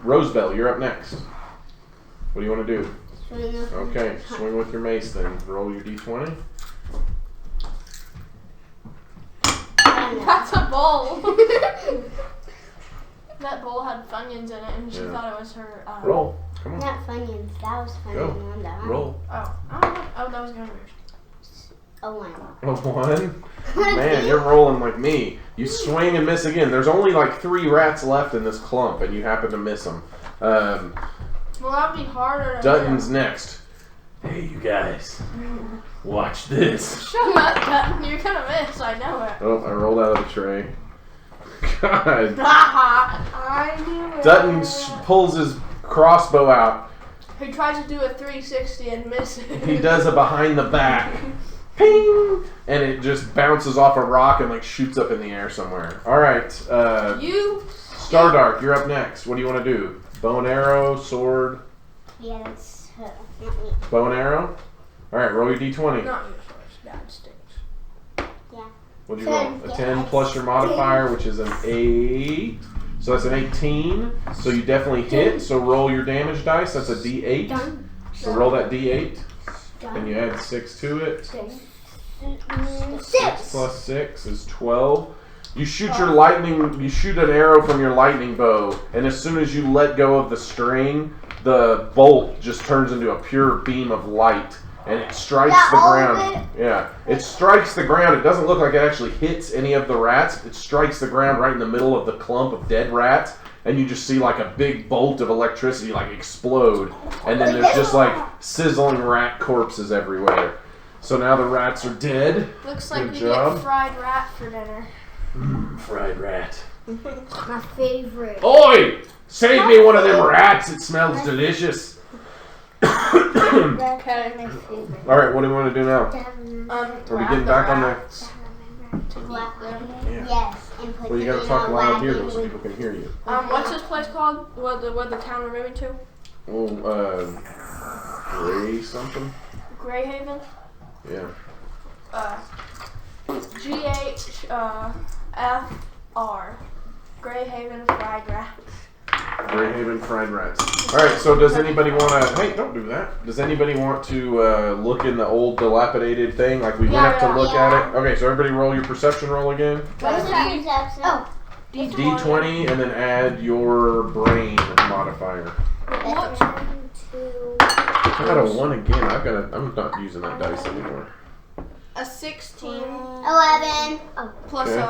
Rosebell, you're up next. What do you want to do? Okay, swing with your mace then. Roll your d20. That's a bowl. That bowl had Funyuns in it, and she Yeah. thought it was her. Roll. Come on. Not Funyuns. That was Funyuns. Go. On that one. Roll. Oh, I don't know. Oh, that was gonna be. A 1. A 1? Man, you're rolling like me. You swing and miss again. There's only like 3 rats left in this clump, and you happen to miss them. Well, that'd be harder to Dutton's next. Hey, you guys. Watch this. Shut up, Dutton. You're gonna miss. I know it. Oh, I rolled out of the tray. God. I knew it. Dutton pulls his crossbow out. He tries to do a 360 and misses. He does a behind the back. Ping! And it just bounces off a rock and like shoots up in the air somewhere. Alright, You. Stardark, you're up next. What do you want to do? Bow and arrow, sword, Yeah, that's her. Not me. bow and arrow? Alright, roll your d20. Not yours first. Dad stinks. What'd you roll? A 10 plus your modifier, which is an 8. So that's an 18. So you definitely hit. So roll your damage dice. That's a d8. Done. So roll that d8. Done. And you add 6 to it. 6 plus 6 is 12. You shoot your lightning. You shoot an arrow from your lightning bow, and as soon as you let go of the string, the bolt just turns into a pure beam of light, and it strikes That the all ground. of it? Yeah, it strikes the ground. It doesn't look like it actually hits any of the rats. It strikes the ground right in the middle of the clump of dead rats, and you just see like a big bolt of electricity like explode, and then there's just like sizzling rat corpses everywhere. So now the rats are dead. Looks like Good we job. get fried rat for dinner. Fried rat. My favorite. Oi! Save me one of them rats. It smells delicious. Okay. My favorite. All right, what do we want to do now? Are we getting back on the? Yeah. Yes, and put Well, you it gotta in talk a loud here wagon so with- people can hear you. What's this place called? What the town we're moving to? Well, Gray something. Greyhaven. Yeah. GHFR. Greyhaven fried rats. Greyhaven fried rats. All right. So does anybody want to? Hey, don't do that. Does anybody want to look in the old dilapidated thing? Like we went up to look at it. Okay. So everybody roll your perception roll again. What is that perception? Oh, D20 and then add your brain modifier. that's 2. I got a 1 again. I'm not using that dice anymore. A 16 11. Oh, plus Okay.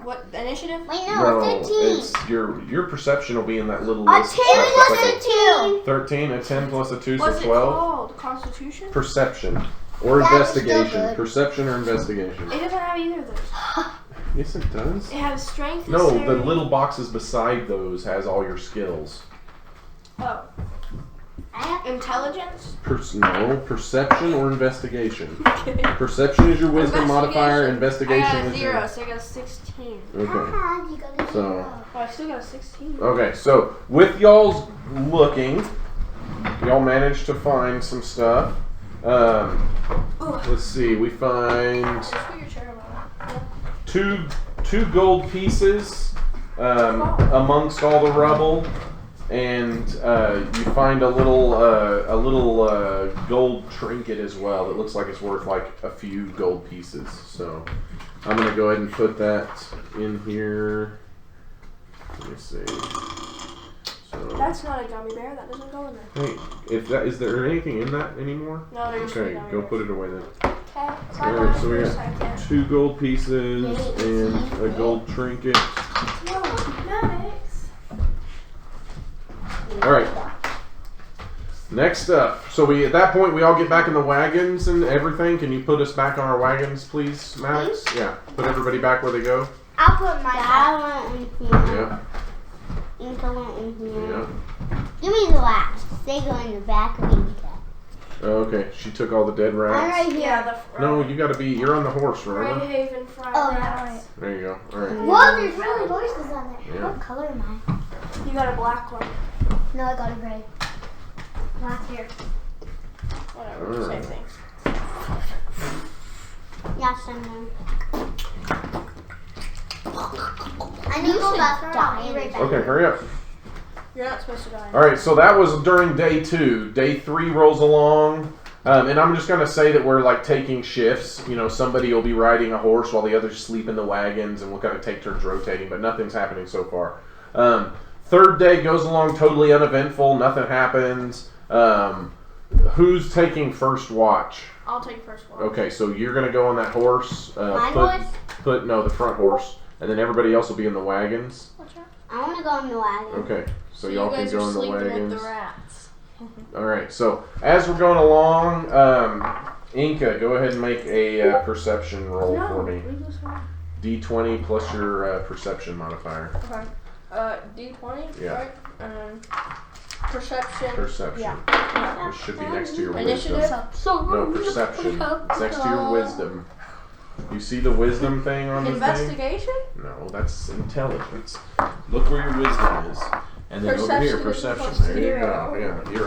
what initiative? wait, No, no, 13. it's your perception will be in that little A list. 10 It's like plus a a 2. 13, a 10 plus a 2, so What's it 12. called? Constitution? Perception. Or That was so investigation. good. Perception or investigation. It doesn't have either of those. Yes, it does. It has strength. No, the dexterity- little boxes beside those has all your skills. Oh. Intelligence? No, perception or investigation. Perception is your wisdom modifier. I Investigation got a is 0, your... so I got a 16. Okay. Haha, you got a So- 0. Oh, I still got a 16. Okay, so with y'all's looking, y'all managed to find some stuff. Let's see, we find Just put your chair over two gold pieces amongst all the rubble, and you find a little gold trinket as well. That looks like it's worth like a few gold pieces. So I'm gonna go ahead and put that in here. Let me see. So That's not a gummy bear. That doesn't go in there. hey, is there anything in that anymore? No, there's Okay, go put it away then. Okay. Alright, so we got 2 gold pieces and a gold trinket. Alright. Next up. So at that point we all get back in the wagons and everything. Can you put us back on our wagons, please, Max? Yeah. Put everybody back where they go. I'll put my dad one in here. Yeah. Inca went in here. Yeah. Give me the last. They go in the back of Inca. Oh, okay. She took all the dead I'm rats. right here. Yeah, the No, you gotta be, you're on the horse, remember? Greyhaven fried Oh, rats. There you go. Alright. Whoa, there's really voices on there. Yeah. What color am I? You got a black one. No, I got a gray. Black hair. Whatever, Alright. same thing. Yeah, same I need to go back to die. Okay, hurry up. You're not supposed to die. Alright, so that was during day 2. Day 3 rolls along. And I'm just going to say that we're like taking shifts. You know, somebody will be riding a horse while the others sleep in the wagons, and we'll kind of take turns rotating, but nothing's happening so far. Third day goes along totally uneventful. Nothing happens. Who's taking first watch? I'll take first one. Okay, so you're going to go on that horse. My horse? No, the front horse. And then everybody else will be in the wagons. What's that? I want to go in the wagon. Okay, so you y'all can guys go are in the sleeping wagons. with the rats. Alright, so as we're going along, Inca, go ahead and make a perception roll for me. leave this one. D20 plus your perception modifier. Okay. D20, Yeah. right? Perception. Perception. Yeah. Which should be next to your Initiative. wisdom. No, perception. It's next to your wisdom. You see the wisdom thing on the thing? Investigation? No, that's intelligence. Look where your wisdom is. And then over here, Perception perception. is There you plus go.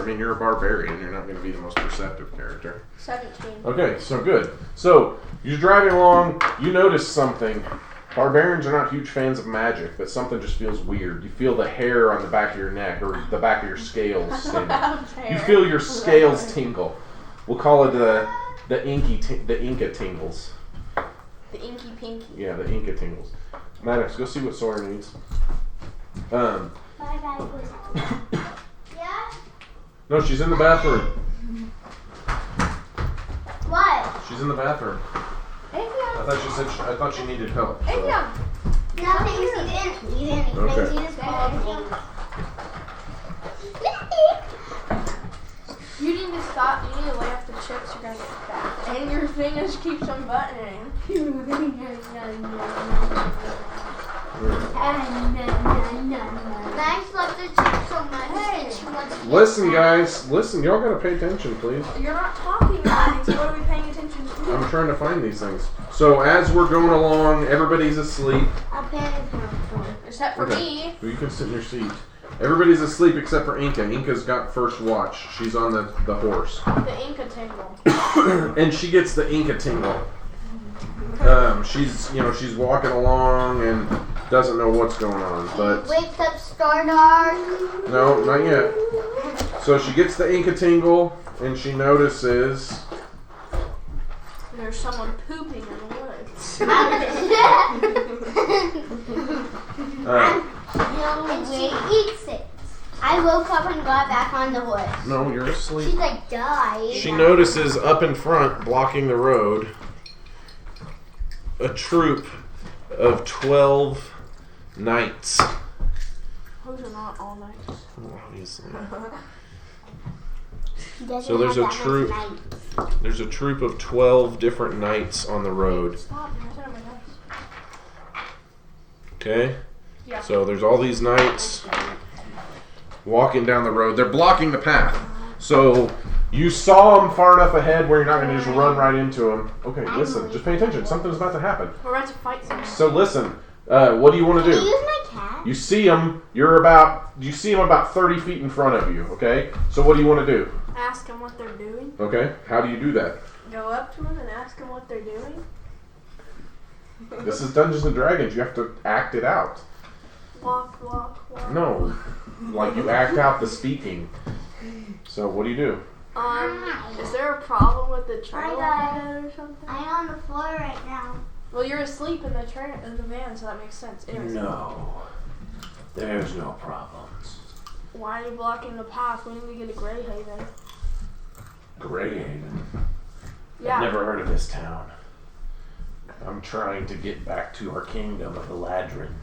Yeah, you're a barbarian. You're not going to be the most perceptive character. 17. Okay, so good. So, you're driving along, you notice something. Barbarians are not huge fans of magic, but something just feels weird. You feel the hair on the back of your neck, or the back of your scales. You feel your scales tingle. We'll call it the Inca tingles. The inky pinky. Yeah, the Inca tingles. Maddox, go see what Sawyer needs. Bye bye. Yeah? No, she's in the bathroom. She's in the bathroom. I thought she needed help. So. Nothing. You didn't. Okay. She just called me. You need to stop. You need to lay off the chips. You're gonna get fat. And your fingers keeps unbuttoning. Max loves the chips so much that she wants to Listen, guys. Listen, y'all gotta pay attention, please. You're not talking about it, so what are we paying attention to? I'm trying to find these things. So as we're going along, everybody's asleep. I'll pay it. Except for me. You can sit in your seat. Everybody's asleep except for Inca. Inca's got first watch. She's on the horse. The Inca tingle. And she gets the Inca tingle. She's walking along and doesn't know what's going on, but Wakes up Stardark. no, not yet. So she gets the Inca tingle and she notices There's someone pooping in the woods. And she eats it. I woke up and got back on the horse. no, you're asleep. She's like, died. She notices up in front, blocking the road, a troop of 12 knights. Those are not all nights. Obviously. She doesn't So there's have a that much troop. night. There's a troop of 12 different knights on the road. Stop. You're sitting on my desk. Okay? Yeah. So there's all these knights walking down the road. They're blocking the path. So you saw them far enough ahead where you're not going to just run right into them. Okay, listen. Just pay attention. Something's about to happen. We're about to fight someone. So listen. What do you want to Can you do? use my cat? You see them. You see them about 30 feet in front of you. Okay? So what do you want to do? Ask them what they're doing. Okay? How do you do that? Go up to them and ask them what they're doing. This is Dungeons and Dragons. You have to act it out. Walk, walk, walk. No. Like you act out the speaking. So what do you do? Is there a problem with the trail Hi, guys. ahead or something? I'm on the floor right now. Well, you're asleep in the van, so that makes sense. Anyways, No, there's no problems. why are you blocking the path? We need to get to Greyhaven. Greyhaven. Yeah. I've never heard of this town. I'm trying to get back to our kingdom of Eladrin.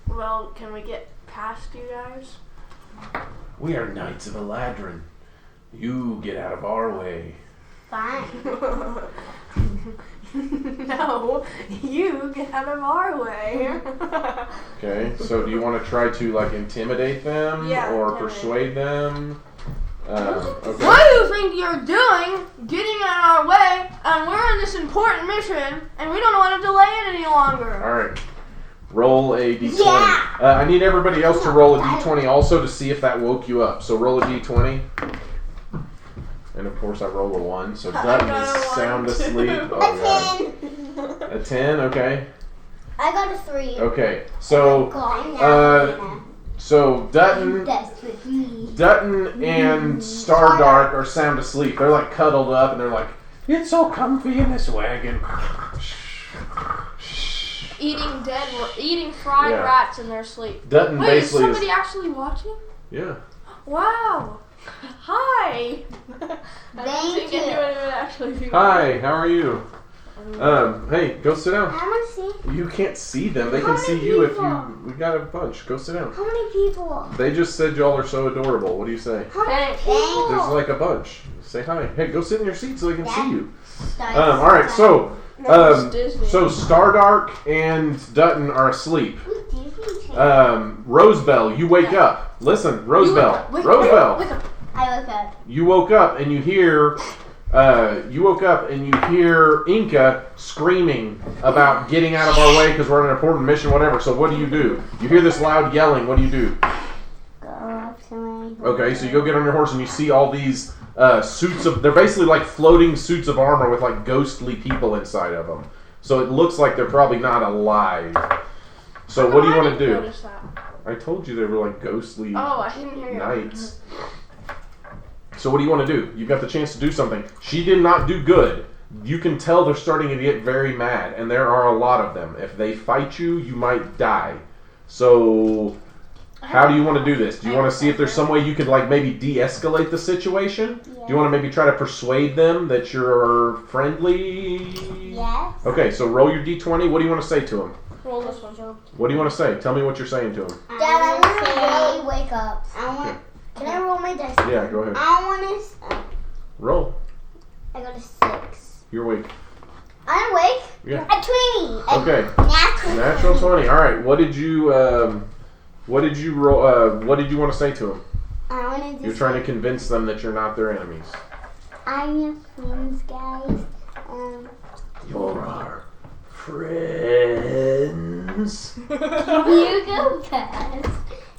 Well, can we get past you guys? We are knights of Eladrin. You get out of our way. Fine. No, you get out of our way. Okay, so do you want to try to like intimidate them Yeah, or intimidate. persuade them? Okay. What do you think you're doing? Getting out of our way, and we're on this important mission, and we don't want to delay it any longer. All right. Roll a d20. Yeah. I need everybody else to roll a d20 also to see if that woke you up. So roll a d20. And of course I roll a 1, so Dutton got a is 1 sound too. asleep. A Oh 10. god. A 10, okay. I got a 3. Okay. So God, so Dutton that's with me. Dutton and Stardark are sound asleep. They're like cuddled up and they're like, it's so comfy in this wagon. Eating fried Yeah. rats in their sleep. Dutton Wait, is basically somebody actually watching? yeah. Wow. Hi. Thank you. Actually Hi, how are you? Hey, go sit down. I want to see. You can't see them. They How can many see you if people? you. We got a bunch. Go sit down. How many people? They just said y'all are so adorable. What do you say? How many Thanks. people? There's like a bunch. Say hi. Hey, go sit in your seat so they can Yeah. see you. Starts All right, so Disney. so Stardark and Dutton are asleep. Who's Disney Channel? Rosebell, you wake up. Listen, Rosebell. Wake Rosebell. up. I woke up. You woke up and you hear. Inca screaming about getting out of our way because we're on an important mission, whatever. So what do? You hear this loud yelling. What do you do? Go up to my. Okay, so you go get on your horse and you see all these suits of. They're basically like floating suits of armor with like ghostly people inside of them. So it looks like they're probably not alive. So what do you want to do? Notice that. I told you they were like ghostly Oh, I didn't hear you. knights. So what do you want to do? You've got the chance to do something. She did not do good. You can tell they're starting to get very mad, and there are a lot of them. If they fight you, you might die. So How do you want to do this? Do you want to see if there's some way you could like maybe de-escalate the situation? Yeah. Do you want to maybe try to persuade them that you're friendly? Yes. Okay, so roll your d20. What do you want to say to them? Roll this one. What do you want to say? Tell me what you're saying to them. Dad, I want to really wake up. Can I roll my dice? Yeah, go ahead. I want to. Roll. I got a 6. You're awake. I'm awake. Yeah. A 20. Okay. Natural 20. All right. What did you roll? What did you want to say to them? I want to. You're trying to convince them that you're not their enemies. I'm your friends, guys. You're our friends. Can you go past?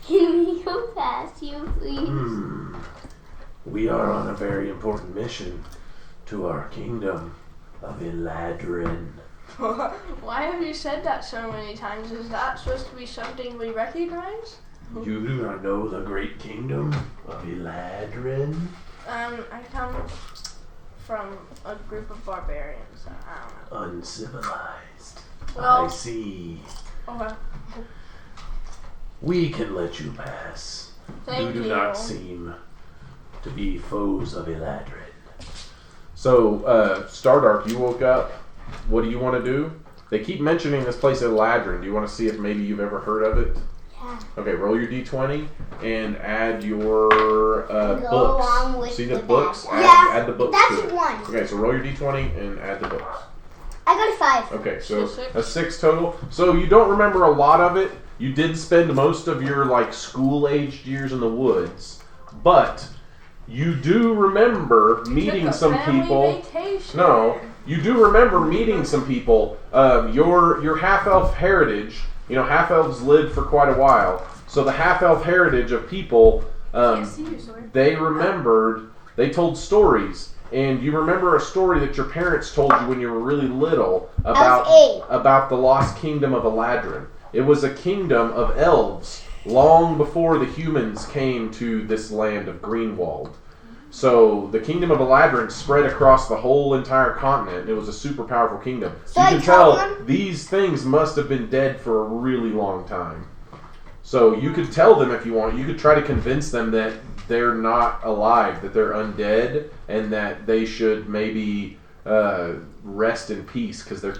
Can we go past you, please? We are on a very important mission to our kingdom of Eladrin. Why have you said that so many times? Is that supposed to be something we recognize? You do not know the great kingdom of Eladrin? I come from a group of barbarians. I don't know. Uncivilized. Well- I see. Okay. We can let you pass. Thank you do you. not seem to be foes of Eladrin. So, Stardark, you woke up. What do you want to do? They keep mentioning this place at Ladrin. Do you want to see if maybe you've ever heard of it? Yeah. Okay, roll your d20 and add your Go books. along with See the the books? map. Yeah, Add the books that's to it. 1. Okay, so roll your d20 and add the books. I got a 5. Okay, so So 6. a 6 total. So you don't remember a lot of it. You did spend most of your like school-aged years in the woods, but you do remember meeting Took a some family people. Vacation. No, you do remember meeting some people. Your half-elf heritage. You know, half-elves lived for quite a while, so the half-elf heritage of people. Can't see you, sorry. They remembered. They told stories. And you remember a story that your parents told you when you were really little I was 8. about the lost kingdom of Eladrin. It was a kingdom of elves long before the humans came to this land of Greenwold. So the kingdom of Eladrin spread across the whole entire continent. It was a super powerful kingdom. So So you I can tell told them- these things must have been dead for a really long time. So you could tell them if you want. You could try to convince them that they're not alive, that they're undead, and that they should maybe rest in peace because their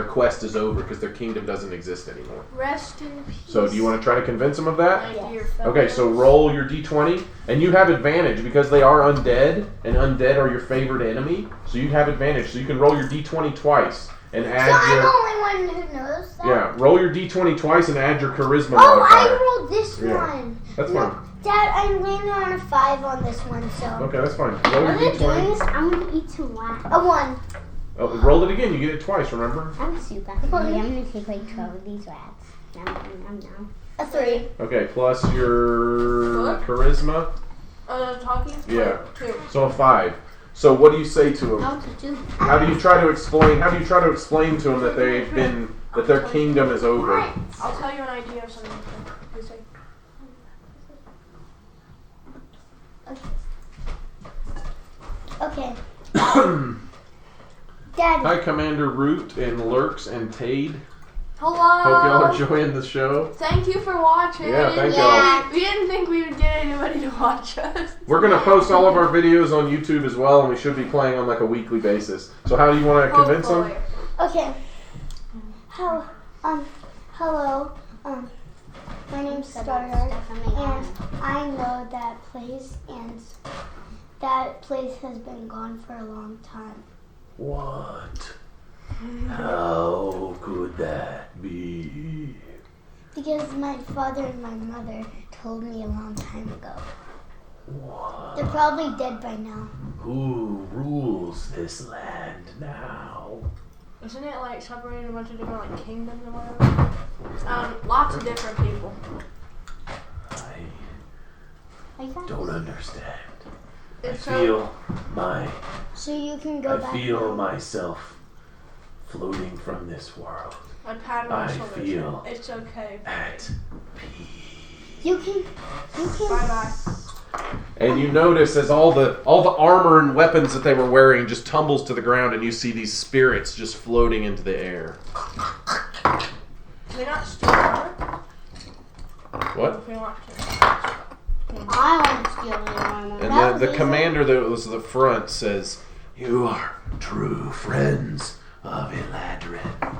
quest is over because their kingdom doesn't exist anymore. Rest in peace. So do you want to try to convince them of that? My dear Okay, so fellows. roll your d20, and you have advantage because they are undead, and undead are your favorite enemy. So you have advantage. So you can roll your d20 twice and So add I'm your the only one who knows that? yeah. Roll your d20 twice and add your charisma Oh, modifier. I rolled this Yeah. one. That's No, fine. Dad, I'm landing on a 5 on this one, so. Okay, that's fine. Roll What your am I doing d20. this? I'm gonna eat some wax. A 1. Oh, roll it again. You get it twice. Remember? I'm super hungry. I'm gonna take like 12 of these rats. Nom, nom, nom, nom. A 3. Okay, plus your What? charisma. Talking? Yeah. 2. So a 5. So what do you say to them? I want to do. How do you try to explain to them that that their kingdom is over? I'll tell you an idea of something. You say. Okay. Dad. Hi, Commander Root and Lurks and Tade. Hello. Hope y'all are enjoying the show. Thank you for watching. Yeah, thank y'all. We didn't think we would get anybody to watch us. We're gonna post all of our videos on YouTube as well, and we should be playing on like a weekly basis. So how do you want to convince them? Hopefully. Okay. Hello. My name's Starlight, and I know that place, and that place has been gone for a long time. What? How could that be? Because my father and my mother told me a long time ago. What? They're probably dead by now. Who rules this land now? Isn't it like separating a bunch of different like kingdoms or whatever? Lots of different people. I don't understand. It's I feel So you can go back. now. myself floating from this world I pat my I shoulder. feel It's okay. at peace. You can. Bye bye. And you notice as all the armor and weapons that they were wearing just tumbles to the ground, and you see these spirits just floating into the air. They're not stupid. What? If we want to. I want to steal the armor. And That the was commander that was at the front says, You are true friends of Eladrin.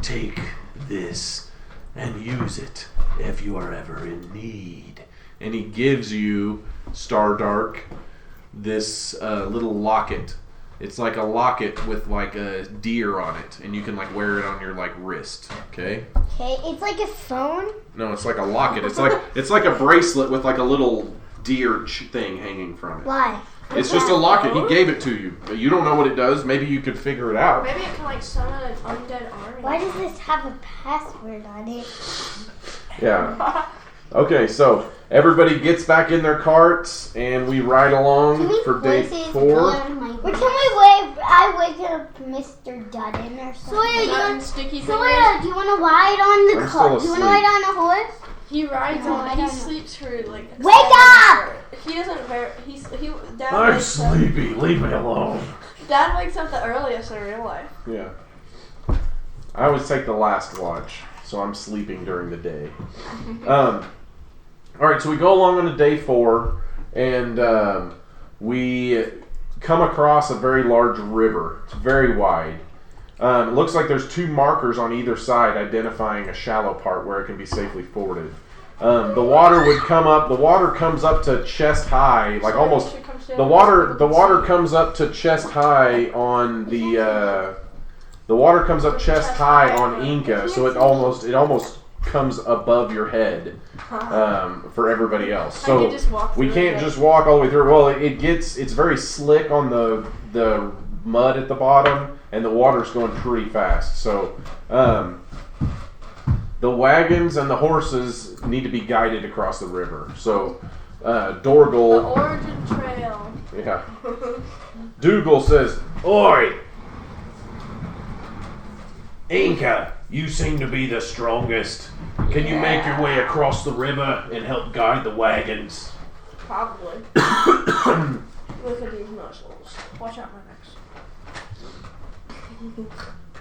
Take this and use it if you are ever in need. and he gives you, Stardark, this little locket. It's like a locket with like a deer on it, and you can like wear it on your like wrist. Okay. Okay, it's like a phone. No, it's like a locket. It's like a bracelet with like a little deer thing hanging from it. Why? It's just a locket. He gave it to you, but you don't know what it does. Maybe you could figure it out. Maybe it can like summon an undead army. Why does this have a password on it? Yeah. Okay, so everybody gets back in their carts, and we ride along for day 4. Or can I wake up Mr. Dudden or something? Dutton, sticky Sawyer, do you want to ride on the I'm car? still Do you want to ride on a horse? He rides No, on. I He don't know. sleeps for like. Wake up! He doesn't. Dad I'm wakes up. sleepy. Leave me alone. Dad wakes up the earliest in real life. Yeah. I always take the last watch, so I'm sleeping during the day. All right, so we go along on to day 4, and we come across a very large river. It's very wide. It looks like there's 2 markers on either side identifying a shallow part where it can be safely forded. The water would come up. The water comes up to chest high, like almost. The water comes up to chest high on the. The water comes up chest high on Inca, so it almost comes above your head for everybody else. So we can't just walk all the way through. Well, it's very slick on the mud at the bottom, and the water's going pretty fast. So the wagons and the horses need to be guided across the river. So Dorgal, The origin trail. yeah, Dougal says, Oi! Inca, you seem to be the strongest. Can you make your way across the river and help guide the wagons? Probably. Look at these muscles. Watch out, my necks.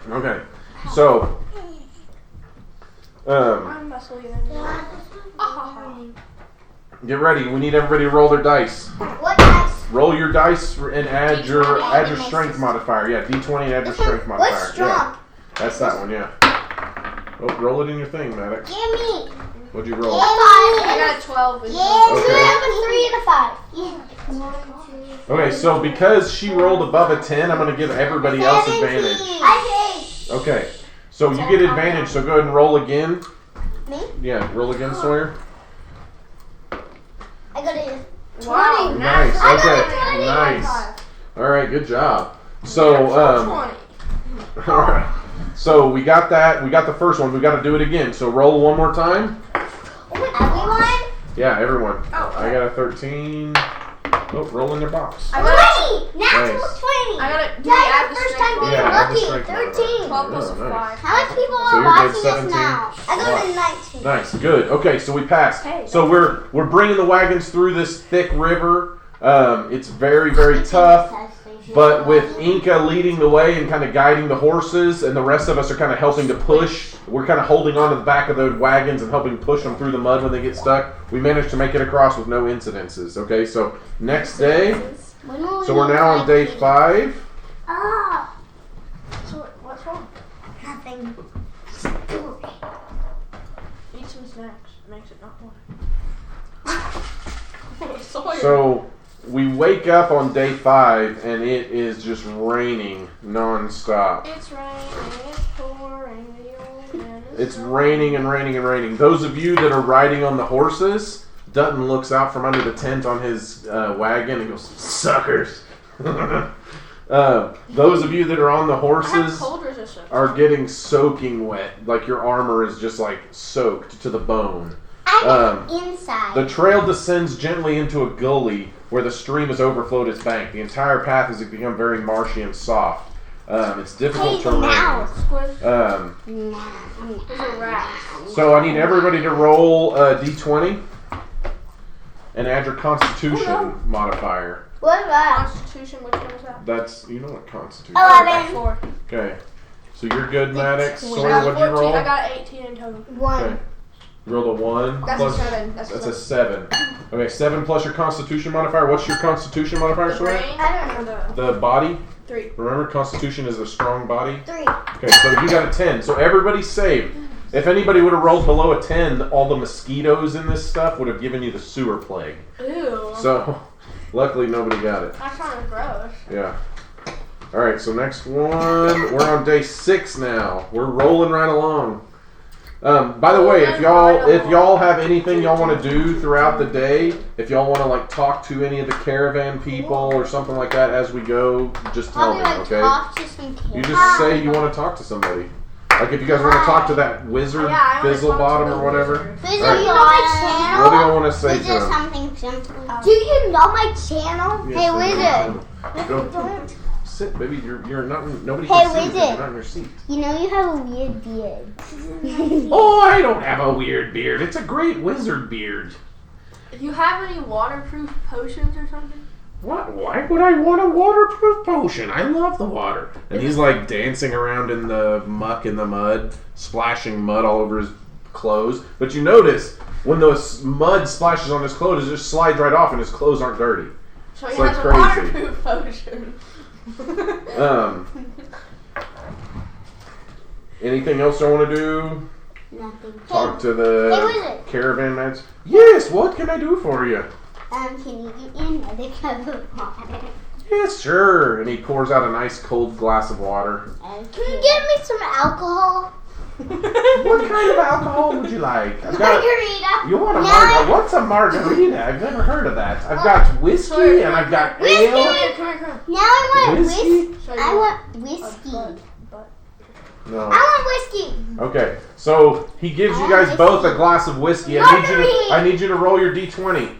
okay, so I'm muscly get ready. We need everybody to roll their dice. What dice? Roll your dice and add your strength modifier. Yeah, D20 and add your strength modifier. What's strong? Yeah, that's that one. Yeah. Oh, roll it in your thing, Maddox. Give me. What'd you roll? I got a 12. Yeah, Okay. I have a 3 and a 5. Okay, so because she rolled above a 10, I'm going to give everybody else advantage. Okay, so you get advantage, so go ahead and roll again. Me? Yeah, roll again, Sawyer. I got a 20. Wow, Nice, I got okay, a 20. nice. Alright, good job. So, 20. alright. So we got that, we got the first one, we got to do it again. So roll one more time. Everyone? Yeah, everyone. Oh, I got a 13. Oh, roll in your box. I got 20! Natural Nice. 20! I got it. That's my first time being Yeah, add the lucky. strength 13. 12 plus Oh, nice. 5. How much people So are you're watching good, this 17? now? I got a 19. Nice, good. Okay, so we passed. Hey, So we're bringing the wagons through this thick river. It's very, very tough. But with Inca leading the way and kind of guiding the horses, and the rest of us are kind of helping to push, we're kind of holding on to the back of the wagons and helping push them through the mud when they get stuck. We managed to make it across with no incidences. Okay, so next day, so we're now on day 5. Ah, So what's wrong? nothing. Eat some snacks. Makes it not one. Sawyer. So we wake up on day 5, and it is just raining nonstop. It's raining. It's pouring. The old man is It's gone. raining and raining and raining. Those of you that are riding on the horses, Dutton looks out from under the tent on his wagon and goes, "Suckers!" Those of you that are on the I have horses cold resistance. are getting soaking wet. Like your armor is just like soaked to the bone. I'm inside. The trail descends gently into a gully where the stream has overflowed its bank. The entire path has become very marshy and soft. It's difficult Hey, terrain. now. Squish. Um, There's a rat. So I need everybody to roll a d20 and add your Constitution modifier. What about? Constitution, which one was that? That's, you know what Constitution. 11. 4. Okay. So you're good, Maddox. It's Sawyer, what'd you 14. roll? I got 18 in total. 1. Okay. You rolled a 1. That's plus, a 7. That's a 7. Okay, 7 plus your Constitution modifier. What's your Constitution modifier, The Sawyer? brain? I don't know. The body? 3. Remember, Constitution is a strong body. 3. Okay, so you got a 10. So everybody's saved. If anybody would have rolled below a 10, all the mosquitoes in this stuff would have given you the sewer plague. Ew. So, luckily nobody got it. That sounds gross. Yeah. Alright, so next one. We're on day 6 now. We're rolling right along. By the way, if y'all have anything y'all want to do throughout the day, if y'all want to like talk to any of the caravan people or something like that as we go, just tell me, okay? You just say you want to talk to somebody. Like if you guys want to talk to that wizard, Fizzlebottom or whatever. Fizzle, you know my channel? What do y'all want to say to Fizzle him? something simple. Do you know my channel? Yes, Hey, I wizard. do. Go. Sit, baby. You're not. Nobody Hey, can see you because wizard. you're not in your seat. You know you have a weird beard. Oh, I don't have a weird beard. It's a great wizard beard. If you have any waterproof potions or something? What? Why would I want a waterproof potion? I love the water. And he's like dancing around in the muck and the mud, splashing mud all over his clothes. But you notice when the mud splashes on his clothes, it just slides right off and his clothes aren't dirty. So It's he like has crazy. a waterproof potion. Anything else I want to do? Nothing. Talk to Hey, the wizard. caravan mats? Yes, what can I do for you? Can you give me another cup of water? Yes, sure. And he pours out a nice cold glass of water. Can you give me some alcohol? What kind of alcohol would you like? I've got, Margarita. you want a No. margarita? What's a margarita? I've never heard of that. I've got whiskey and I've got Whiskey. ale. Come here. Now I want Whiskey? whiskey. I want whiskey. No. I want whiskey. Okay, so he gives you guys both a glass of whiskey. I need you to roll your d20.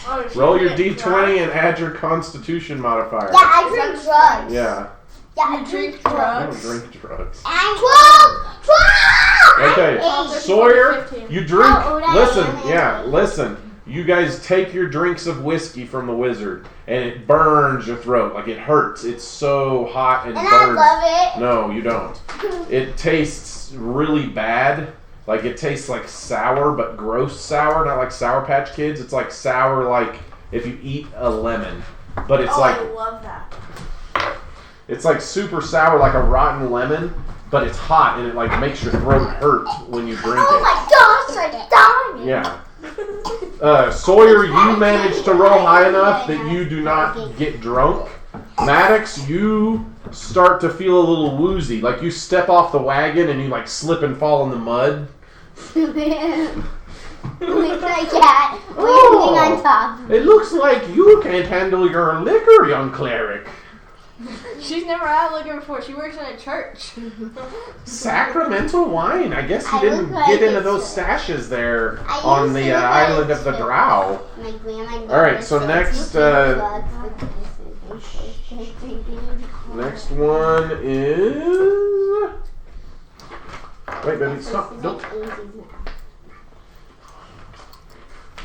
Oh, Roll your d20 and add your Constitution modifier. Yeah, I drink drugs. Yeah. Yeah, I You drink drink I drugs. don't drink drugs. I'm 12! Okay, Eight. Sawyer, you drink. How old I Listen, am. yeah, listen. You guys take your drinks of whiskey from the wizard, and it burns your throat. Like, it hurts. It's so hot and And burns. I love it. No, you don't. It tastes really bad. Like, it tastes like sour, but gross sour. Not like Sour Patch Kids. It's like sour like if you eat a lemon. But it's I like love that. it's like super sour like a rotten lemon, but it's hot and it like makes your throat hurt when you drink Oh it. my gosh, I'm dying. Yeah. Sawyer, you managed to roll high enough that you do not get drunk. Maddox, you start to feel a little woozy. Like you step off the wagon and you like slip and fall in the mud. With my cat waiting on top. It looks like you can't handle your liquor, young cleric. She's never had liquor before. She works in a church. Sacramental wine. I guess you I didn't look like get into it's those stashes there I on used the to look like island of it's the true. Drow. My grandma All right, so next, Next one is... Wait, baby, stop. Don't.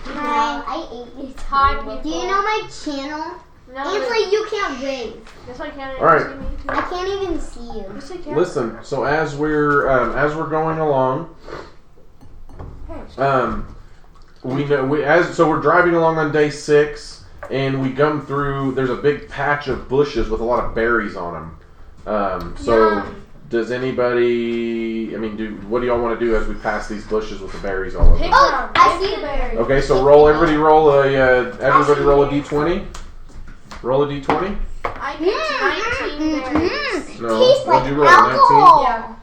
I ate this. Hi, Do you know my channel? No, It's like you can't wave. yes, I can't All right. see me too. I can't even see you. Yes, I can. Listen, so as we're going along, we're driving along on day 6, and we come through. There's a big patch of bushes with a lot of berries on them. Does anybody? I mean, what do y'all want to do as we pass these bushes with the berries all over? Pick them? Oh, them. I Pick see the the berry. Okay, so everybody roll a d20. Roll a d20. I picked 19 berries. No, Tastes what'd like you roll? alcohol. Yeah.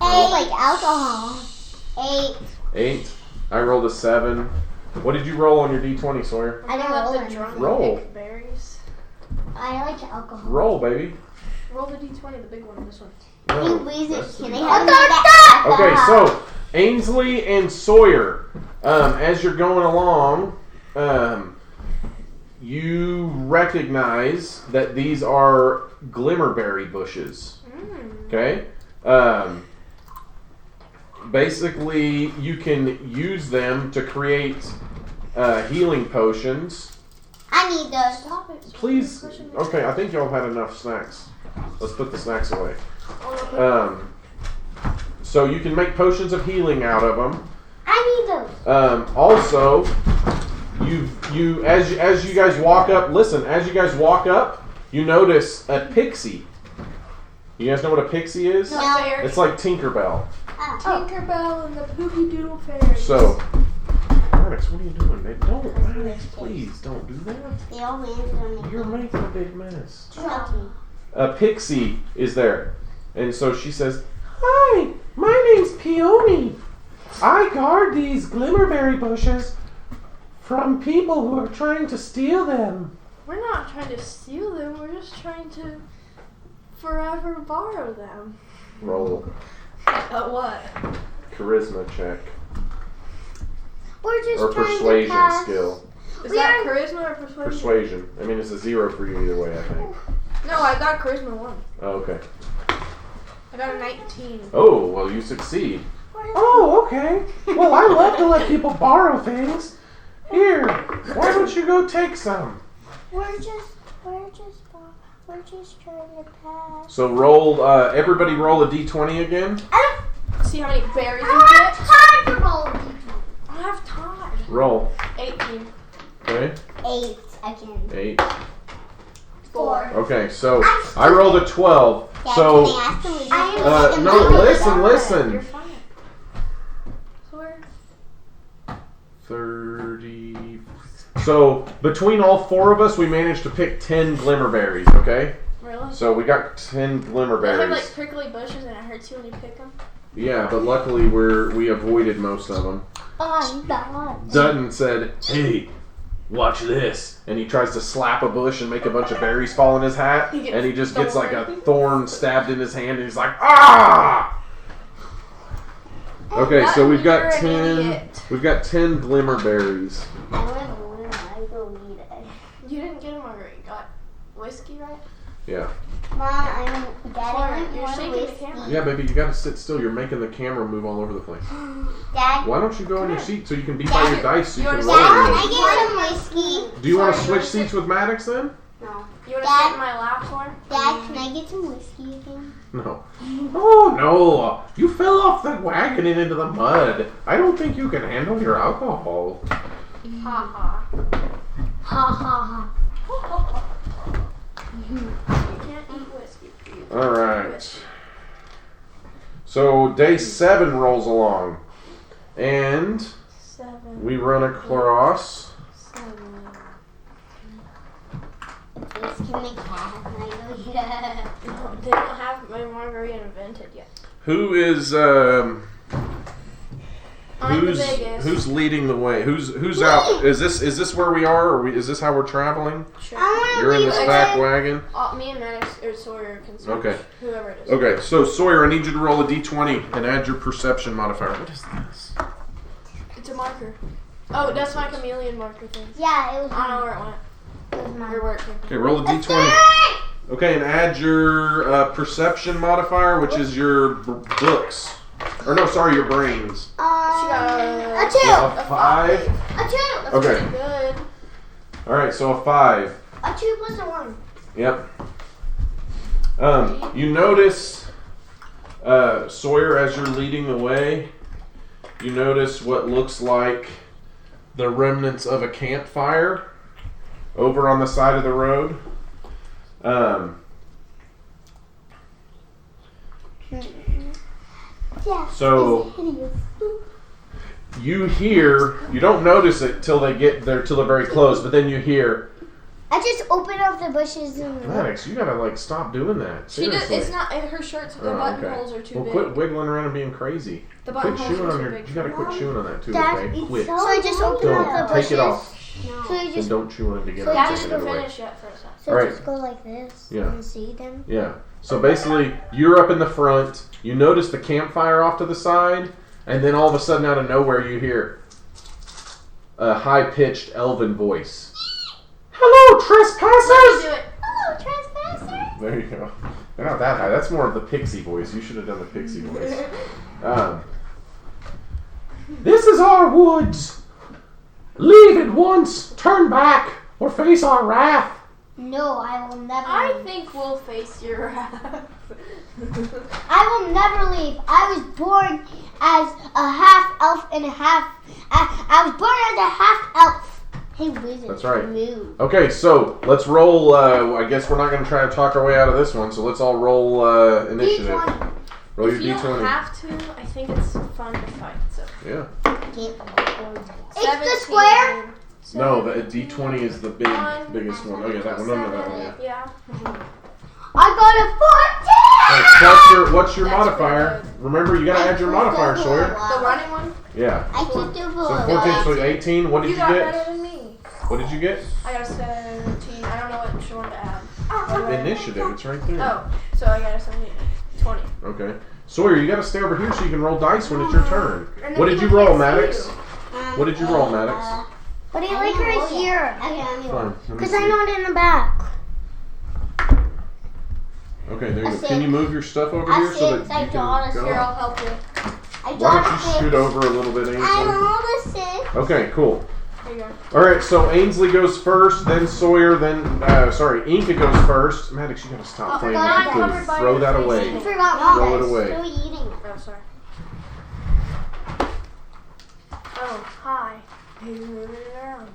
Tastes like alcohol. 8. 8. I rolled a 7. What did you roll on your d20, Sawyer? I didn't Let roll the anything. drunk Roll. pick berries. I like alcohol. Roll, baby. Roll the d20, the big one, this one. No, You wizard, that's the can I d20. have that? Okay, so Ainsley and Sawyer, as you're going along, you recognize that these are glimmerberry bushes. Okay? Basically, you can use them to create healing potions. I need those. Stop it. Please. Okay, I think y'all had enough snacks. Let's put the snacks away. So you can make potions of healing out of them. I need Also, as you guys walk up, listen. As you guys walk up, you notice a pixie. You guys know what a pixie is? No. It's like Tinkerbell. Tinkerbell and the Poopy Doodle Fairy. So, Maddox, what are you doing, babe? Don't, Maddox, please don't do that. They all landed on me. You're making a big mess. Chucky. A pixie is there, and so she says, "Hi, my name's Peony. I guard these glimmerberry bushes from people who are trying to steal them." We're not trying to steal them. We're just trying to forever borrow them. Roll What? charisma check We're just or trying persuasion to pass. skill. Is that charisma or persuasion? Persuasion. I mean, it's a 0 for you either way, I think. No, I got charisma 1. Oh, okay. I got a 19. Oh, well, you succeed. Oh, okay. Well, I love to let people borrow things. Here, why don't you go take some? We're just trying to pass. So roll, everybody roll a d20 again. See how many berries I you don't get? have time to roll. I don't have time. Roll. 18. Okay. 8 again. 8. 4. Okay, so I rolled a 12. So, no, listen. You're fine. So we're 30. So, between all 4 of us, we managed to pick 10 glimmerberries, okay? really? So, we got 10 They have glimmerberries. like prickly bushes and it hurts you when you pick them. Yeah, but luckily we avoided most of them. Oh, God. Dutton said, "Hey, watch this," and he tries to slap a bush and make a bunch of berries fall in his hat, and he just gets like a thorn stabbed in his hand, and he's like, "Ah!" Okay, so we've got You're an 10. idiot. We've got 10 glimmerberries. I went one. I go need it. You didn't get them already. You got whiskey, right? Yeah. Mom, I'm Sorry, Daddy. you're One shaking the whiskey. camera. Yeah, baby, you gotta sit still. You're making the camera move all over the place. Dad. Why don't you go in your seat so you can beat by Dad, your dice so you you can wanna roll? sit? Dad, it? can I get some whiskey? Do you want to Sorry, switch you wanna seats with Maddox then? No. You want to Dad. sit in my lap for? Dad, can I get some whiskey again? No. Oh no! You fell off the wagon and into the mud. I don't think you can handle your alcohol. Ha ha. Ha ha ha. You can't eat whiskey. All right. So day 7 rolls along, and 7. we run across. 7. Whiskey make half. And I go, yeah. They don't have my margarita invented yet. Who is I'm the biggest. who's leading the way? Who's out? Is this where we are? Or is this how we're traveling? Sure. I want to You're in leave this it. back wagon. Me and Maddox or Sawyer can switch. Okay. Whoever it is. Okay, so Sawyer, I need you to roll a d20 and add your perception modifier. What is this? It's a marker. Oh, that's my chameleon marker thing. Yeah, it was I don't know mine. where it went. It was mine. Or where it came Okay, roll a d20. Okay, and add your perception modifier, which is your books. Or no, sorry, your brains. She got a 2. A 5. A 2. That's Okay. pretty good. All right, so a 5. A 2 plus a 1. Yep. You notice, Sawyer, as you're leading the way, you notice what looks like the remnants of a campfire over on the side of the road. Yeah. So you don't notice it till they get there, till they're very close, but then you hear, I just open up the bushes and Maddox, you gotta like stop doing that. She does, Seriously. it's not her shirts. The Oh, buttonholes okay. are too Well, big. quit wiggling around and being crazy. The Quit buttonholes chewing are on too your. big. You gotta quit chewing on that too. Dad, Okay, it's quit. so I just open up the Don't bushes. take it off. So you And just don't chew on it again. So Dad I'll just take go it away. finish yet for a second. so Alright. just go like this Yeah. and see them. Yeah. So basically, you're up in the front. You notice the campfire off to the side, and then all of a sudden, out of nowhere, you hear a high-pitched elven voice. Hello, trespassers! Do it. Hello, trespasser. There you go. They're not that high. That's more of the pixie voice. You should have done the pixie voice. This is our woods. Leave at once, turn back, or face our wrath. No, I will never I leave. think we'll face your wrath. I will never leave. I was born as a half elf and a half. I was born as a half elf. Hey, wizard. That's right. Move. Okay, so let's roll. I guess we're not going to try to talk our way out of this one, so let's all roll initiative. D20. Roll If your you don't D20. have to, I think it's fun to fight. So. Yeah. It's the square. No, the D20 is the biggest one. Oh, yeah, that one. No, that one, yeah. Yeah. I got a 14! Alright, plus what's your That's modifier? good. Remember, you got to add your modifier, Sawyer. The running one? Yeah. I took the So bullet. 14, so 18. What did you got get? better than me. What did you get? I got a 17. I don't know what one to add. Initiative, it's right there. Oh, so I got a 17. 20. Okay. Sawyer, you got to stay over here so you can roll dice when it's your turn. And then What did you people roll, can't see Maddox? What did you roll, Maddox? But I like right here. Fine. Because I'm not in the back. Okay, there you A go. Can you move your stuff over here so that I you draw can a Here, go? I'll help you. I Why got don't a you 6. scoot over a little bit, I Ainsley? rolled a 6. Okay, cool. Here you go. Alright, so Ainsley goes first, then Sawyer, then, Inca goes first. Maddox, you gotta stop Oh, playing forgot with I your covered food. by Throw your that face. away. I forgot Throw mine. it away. Oh, sorry. Oh, hi. He's moving it around.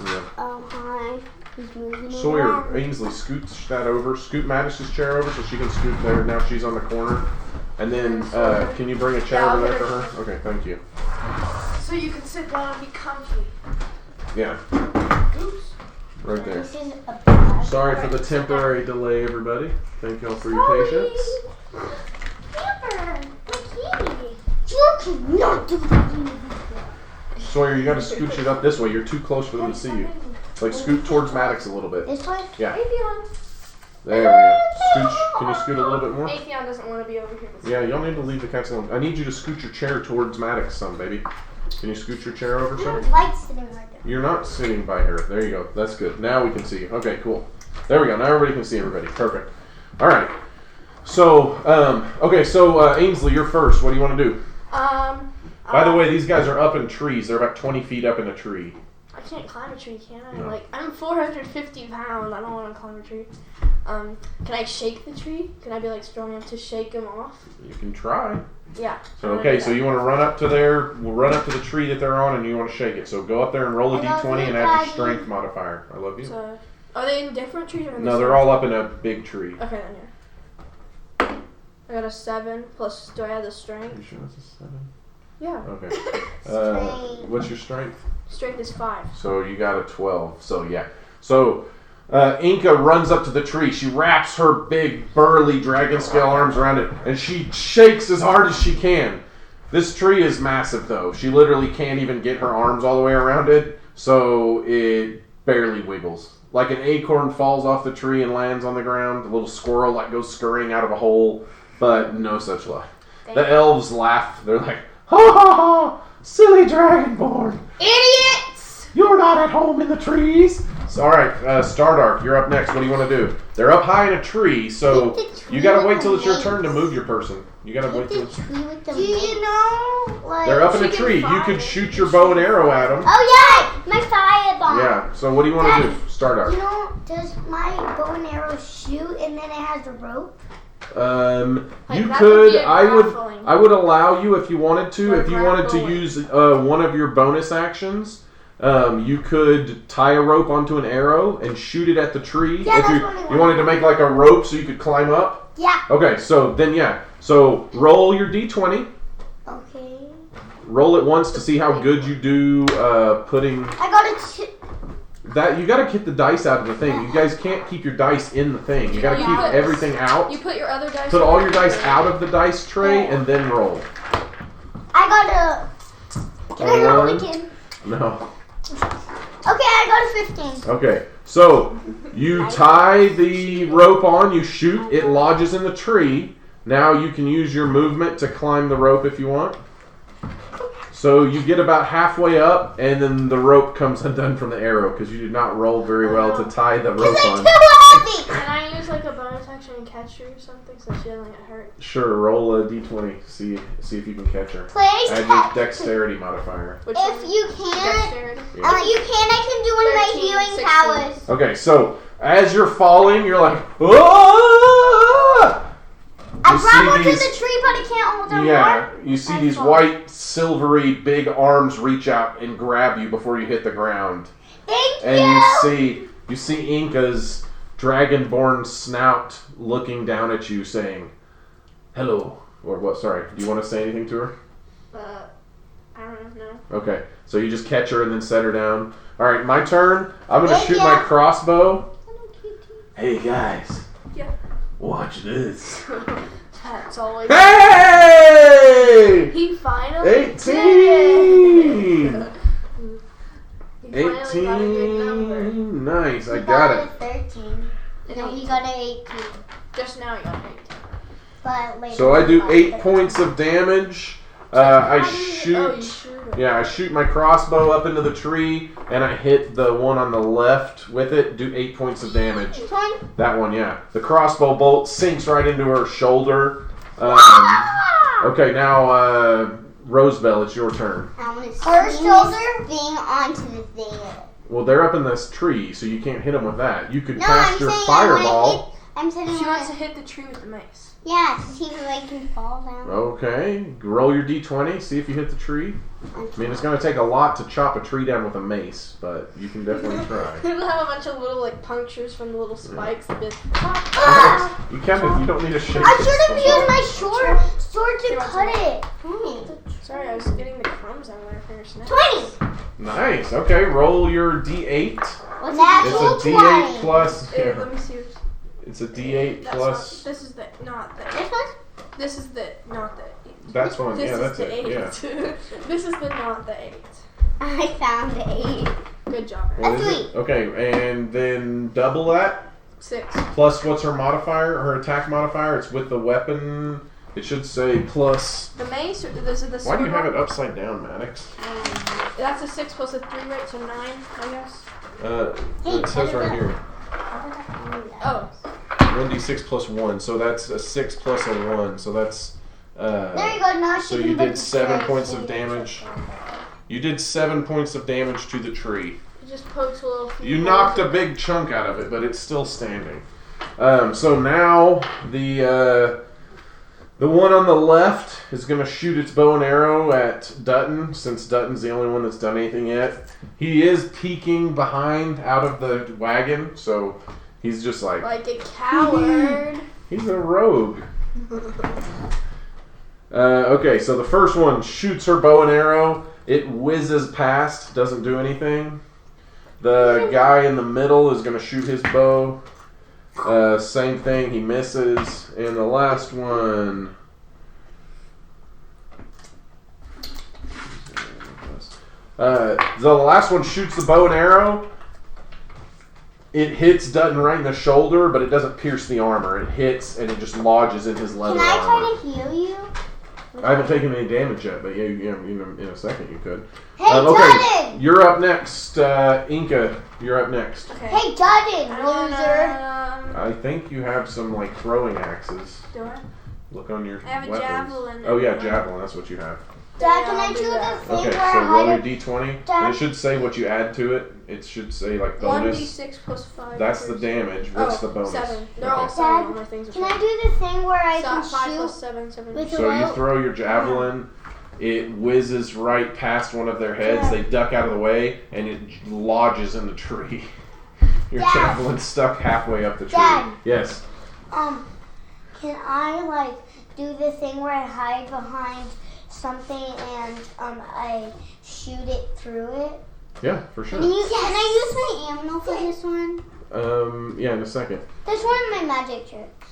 Yeah. Oh, hi. He's moving Sawyer, around. Ainsley, scoot that over. Scoot Maddox's chair over so she can scoot there. Now she's on the corner. And then, can you bring a chair Yeah, over I'll there get for a her? Okay, thank you. So you can sit down and be comfy. Yeah, Oops. right there. This is a bag. Sorry for the temporary delay, everybody. Thank y'all for your patience. Amber, the key. You cannot do that. Sawyer, you gotta scooch it up this way. You're too close for them to see you. Like, scoot towards Maddox a little bit. This way? Yeah, Atheon. there we go. Scooch. Can you scoot a little bit more? Atheon doesn't want to be over here. Yeah, y'all need to leave the cats alone. I need you to scoot your chair towards Maddox some, baby. Can you scoot your chair over I some? don't like sitting right there. You're not sitting by her. There you go. That's good. Now we can see you. Okay, cool. There we go. Now everybody can see everybody. Perfect. All right. So, Ainsley, you're first. What do you want to do? By the way, these guys are up in trees. They're about 20 feet up in a tree. I can't climb a tree, can I? No. Like, I'm 450 pounds. I don't want to climb a tree. Can I shake the tree? Can I be like strong enough to shake him off? You can try. Yeah. So, okay, so you want to run up to there. We'll run up to the tree that they're on, and you want to shake it. So go up there and roll a I love d20 you, and add your Daddy. strength modifier. I love you. So, are they in different trees or in the No, same they're all tree? up in a big tree. Okay, then yeah. I got a 7 plus. Do I have the You strength? sure that's a 7? Yeah. Okay. Strength. What's your strength? Strength is 5. So you got a 12. So yeah. So Inca runs up to the tree. She wraps her big burly dragon scale arms around it, and she shakes as hard as she can. This tree is massive, though. She literally can't even get her arms all the way around it, so it barely wiggles. Like an acorn falls off the tree and lands on the ground. A little squirrel like goes scurrying out of a hole, but no such luck. The elves laugh. They're like, "Ha ha ha! Silly dragonborn! Idiots! You're not at home in the trees." So, all right, Stardark, you're up next. What do you want to do? They're up high in a tree, so you gotta wait till it's your turn to move your person. You gotta wait till. The tree with the Do you know? Like, They're up in a She can tree. You fly could it. shoot your bow and arrow at them. Oh yeah, my fireball. Yeah. So what do you want to do, Stardark? You know, does my bow and arrow shoot and then it has a rope? Like, You that would could. be a grappling. I would allow you if you wanted to. Or If you wanted to grappling. use one of your bonus actions. You could tie a rope onto an arrow and shoot it at the tree. Yeah, if that's what I you wanted to make like a rope so you could climb up. Yeah. Okay, so then yeah. So roll your d20. Okay. Roll it once to see how good you do putting I got a 2. that. You got to get the dice out of the thing. You guys can't keep your dice in the thing. You got to You keep put- everything out. You put your other dice. Put in all the your dice tray. out of the dice tray and then roll. I got a. Can I roll again? No. Okay, I got a 15. Okay, so you tie the rope on, you shoot, it lodges in the tree. Now you can use your movement to climb the rope if you want. So you get about halfway up, and then the rope comes undone from the arrow because you did not roll very well to tie the rope It's on. too heavy. Can I use like a bonus action and catch her or something so she doesn't get hurt? Sure, roll a d20. See if you can catch her. Please Add your catch. dexterity modifier. Which If one? you can't, Dexterity. Yeah. you can. I can do one of my 13, healing 16. powers. Okay, so As you're falling, you're like, "Ah!" I You grab onto see these- the tree, but I can't hold on Yeah, more. you see I these fall. white, silvery, big arms reach out and grab you before you hit the ground. Thank And you. you see Inca's dragonborn snout looking down at you, saying, "Hello," or what? Sorry, do you want to say anything to her? I don't know. Okay, so you just catch her and then set her down. All right, my turn. I'm gonna Thank shoot you. my crossbow. Hello, cutie. Hey guys. Yeah. Watch this. That's always. Hey! He finally 18! did it. He finally got a good number. 18. Nice, I He got it. a 13. No, he got an 18. Just now he got an 18. But later So I he do got 8 13. points of damage. I Oh, you shoot. shoot him. Yeah, I shoot my crossbow up into the tree, and I hit the one on the left with it. Do 8 points of damage. Which one? That one, yeah. The crossbow bolt sinks right into her shoulder. Okay, now Rosebell, it's your turn. Her shoulder being onto the thing. Well, they're up in this tree, so you can't hit them with that. You could No, cast I'm your saying fireball. I'm saying She wants to hit the tree with the mace. yeah, to see if I can fall down. Okay, roll your d20, see if you hit the tree. I mean, it's going to take a lot to chop a tree down with a mace, but you can definitely try. It'll have a bunch of little like punctures from the little spikes that just. You you don't need a shake. I should have used my sword to cut it. Sorry, I was getting the crumbs out of my finger snaps. 20. Nice. Okay, roll your d8. What's It's a d8 plus. Let me see. It's a d8 That's plus. Not, this is the not the. This one? This is the not the. That's one. This Yeah, is that's the it. 8. Yeah. This is the not the 8. I found 8. Good job. What is That's it? Okay, and then double that. 6. Plus, what's her modifier? Her attack modifier? It's with the weapon. It should say plus. The mace or this is the. Why do you have sword? it upside down, Maddox? That's a 6 plus a 3, right? So 9, I guess. It says right here. Oh. 1d6 plus 1, so that's a 6 plus a 1, so that's. There you go. Now So she you can did 7 points of damage. You did 7 points of damage to the tree. It just pokes a little. You knocked a big chunk out of it, but it's still standing. So now the one on the left is going to shoot its bow and arrow at Dutton, since Dutton's the only one that's done anything yet. He is peeking behind out of the wagon, so he's just like a coward. he's a rogue. Okay, so the first one shoots her bow and arrow. It whizzes past, doesn't do anything. The guy in the middle is going to shoot his bow. Same thing, he misses. And the last one... the last one shoots the bow and arrow. It hits Dutton right in the shoulder, but it doesn't pierce the armor. It hits and it just lodges in his leather Can I armor. try to heal you? I haven't taken any damage yet, but yeah, in a second you could. Hey, Dutton! You're up next. Inca, you're up next. Okay. Hey, Dutton, loser! I think you have some like throwing axes. Do I? Look on your I have a weapons. javelin. Oh yeah, javelin. That's what you have. Dad, can Yeah, I I'll do do that. the thing Okay, where so I roll your hide a... d20. Dad- And it should say what you add to it. It should say like bonus. 1d6 plus 5. That's the damage. What's the bonus? 7. They're all Okay. 7. Dad, All my things are Can I 7. do the thing where I can 5 plus shoot 7, 7. with the So you rope? throw your javelin. It whizzes right past one of their heads. They duck out of the way, and it lodges in the tree. Your Dad. javelin's stuck halfway up the tree. Dad. Yes. Can I like do the thing where I hide behind something and I shoot it through it? Yeah, for sure. Can I use my ammo for this one? Yeah, in a second. That's one of my magic tricks.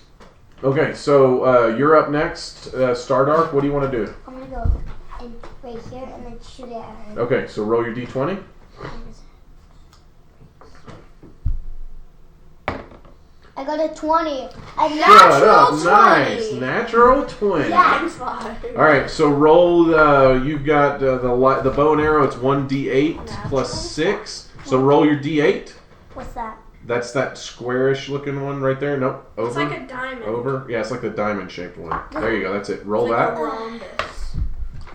Okay, so you're up next, Stardark. What do you want to do? I'm gonna go in right here and then shoot it at her. Okay, so roll your d20. I got a 20. A Shut natural up. 20. Nice. Natural 20. Yeah. 5. All right, so roll. You've got the bow and arrow. It's 1d8 plus 6. So roll your d8. What's that? That's that squarish looking one right there. Nope. Over. It's like a diamond. Over. Yeah, it's like the diamond shaped one. There you go. That's it. Roll It's like that. a rhombus.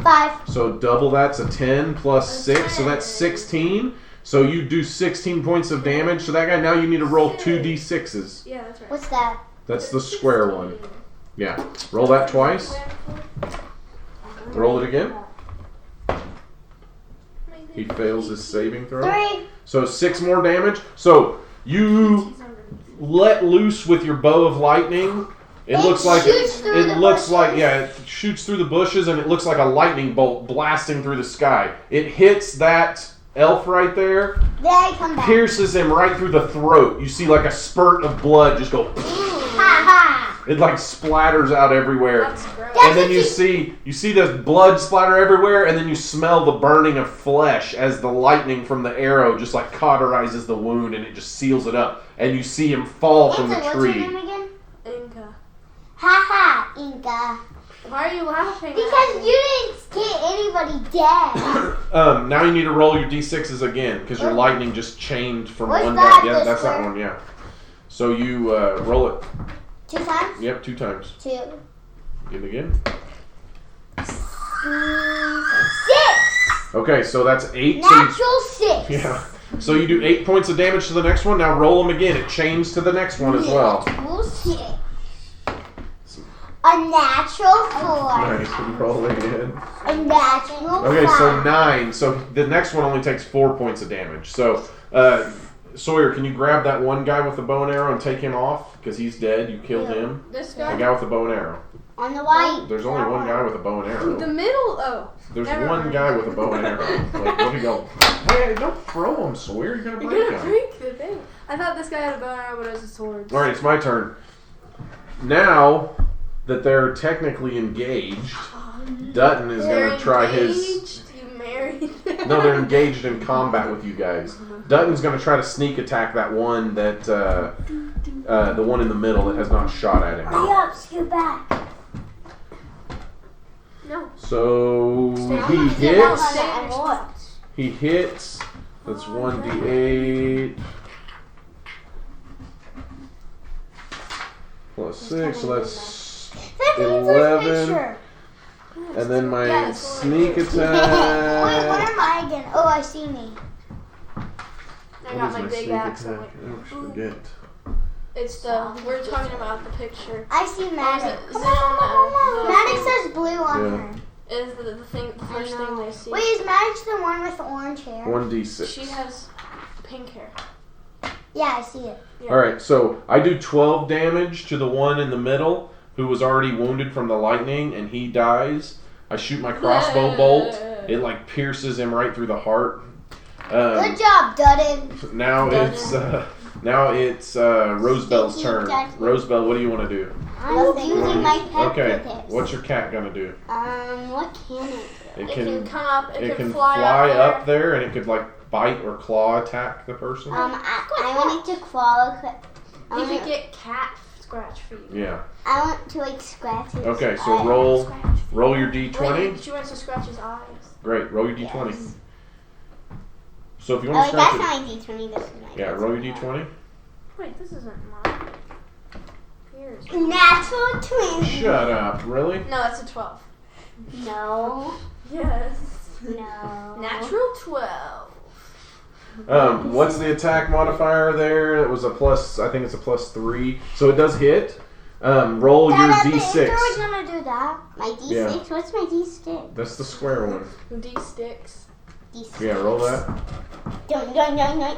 5. So double that's a 10 plus 6. So 10. that's 16. So you do 16 points of damage to that guy. Now you need to roll 2d6s. Yeah, that's right. What's that? That's the square one. Yeah. Roll that twice. Roll it again. He fails his saving throw. 3. So 6 more damage. So you let loose with your bow of lightning. It looks like it shoots through the bushes, and it looks like a lightning bolt blasting through the sky. It hits that elf right there, Then I come back. pierces him right through the throat. You see like a spurt of blood just go. Ha It like splatters out everywhere. That's gross. And then you see the blood splatter everywhere, and then you smell the burning of flesh as the lightning from the arrow just like cauterizes the wound, and it just seals it up. And you see him fall from the What's tree. your name again? Inca. Ha Inca. Why are you laughing? Because you didn't get anybody dead. Now you need to roll your d6s again because your lightning just chained from What's one that, guy. Yeah, the that's that square? one. Yeah. So you roll it. 2 times? Yep, 2 times. 2. Get it again. 6. Okay, so that's 8. Natural 6. Yeah. So you do 8 points of damage to the next one. Now roll them again. It chains to the next one as well. Natural 6. A natural 4. Nice. Roll again. A natural 5. Okay, so 9. So the next one only takes 4 points of damage. So, Sawyer, can you grab that one guy with the bow and arrow and take him off? Because he's dead. You killed him. This The guy? guy with the bow and arrow. On the white. There's only one guy with a bow and The arrow. middle? Oh. There's never one mind. guy with a bow and arrow. Like, let me go. Hey, don't throw him, Sawyer. You're going to You're break gonna him. break the thing. I thought this guy had a bow and arrow, but it was a sword. Alright, it's my turn. Now that they're technically engaged, Dutton is going to try his... You married? No, they're engaged in combat with you guys. Dutton's going to try to sneak attack that one that, the one in the middle that has not shot at him. Hurry up, scoot back. No. So he hits. He hits. That's 1d8 plus 6. So that's 11. And then my sneak Wait, what attack. am I again? Oh, I see me. I What got is my my big sneak axe. I'm attack? like, I always forget. it's the, we're talking about the picture. I see Maddox. Is it on the Maddox says blue on Yeah. her. is the thing, the first thing they see? Wait, is Maddox the one with the orange hair? 1d6. She has pink hair. Yeah, I see it. Yeah. Alright, so I do 12 damage to the one in the middle who was already wounded from the lightning, and he dies. I shoot my crossbow bolt. It like pierces him right through the heart. Good job, Dutton. Now it's Rosebell's turn. Rosebell, what do you want to do? I'm using my pet Okay, tips. what's your cat gonna do? What can it do? It can come up, it can fly fly up up there, and it could like bite or claw attack the person. I want it to crawl. You could get cat scratch for you. Yeah. I want to like scratch it. Okay, so roll your Wait, d20. she wants to scratch his eyes. Great, roll your d20. Yes. So if you want Oh, to that's scratch not D20. This is my yeah, roll your d20. Wait, this isn't mine. Here's Natural 20. Shut up, really? No, that's a 12. No. Yes. No. Natural 12. What's the attack modifier there? It was a plus, I think it's a +3. So it does hit. Roll your Dad, d6. Are we gonna do that? My D6? Yeah. What's my D6? That's the square one. D-sticks. D6. Yeah, roll that. Dun, dun, dun, dun.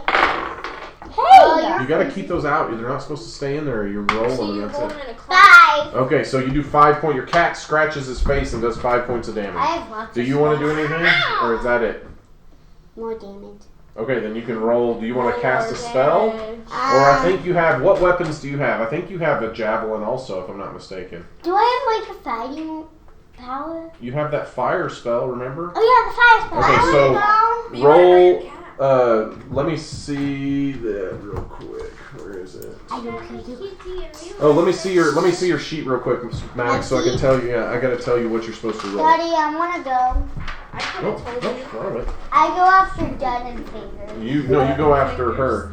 Oh, Hey! You gotta keep those out. They're not supposed to stay in there. You roll So them you and roll that's them it. in a cloud. 5. Okay, so you do 5 points. Your cat scratches his face and does 5 points of I damage. have lots Do of you want to do anything? Or is that it? more damage. Okay, then you can roll. Do you want to cast a spell? Or I think you have, what weapons do you have? I think you have a javelin also, if I'm not mistaken. Do I have like a fighting power? You have that fire spell, remember? Oh yeah, the fire spell. Okay, I so- wanna You wanna hurt your Roll, cat. let me see that real quick. Where is it? go. I don't do. Oh, let me see your sheet real quick, Maddox, so I can tell you. Yeah, I gotta tell you what you're supposed to roll. Daddy, I wanna go. I could Nope, have told don't you. throw it. I go after Dun and Fingers. You go after her.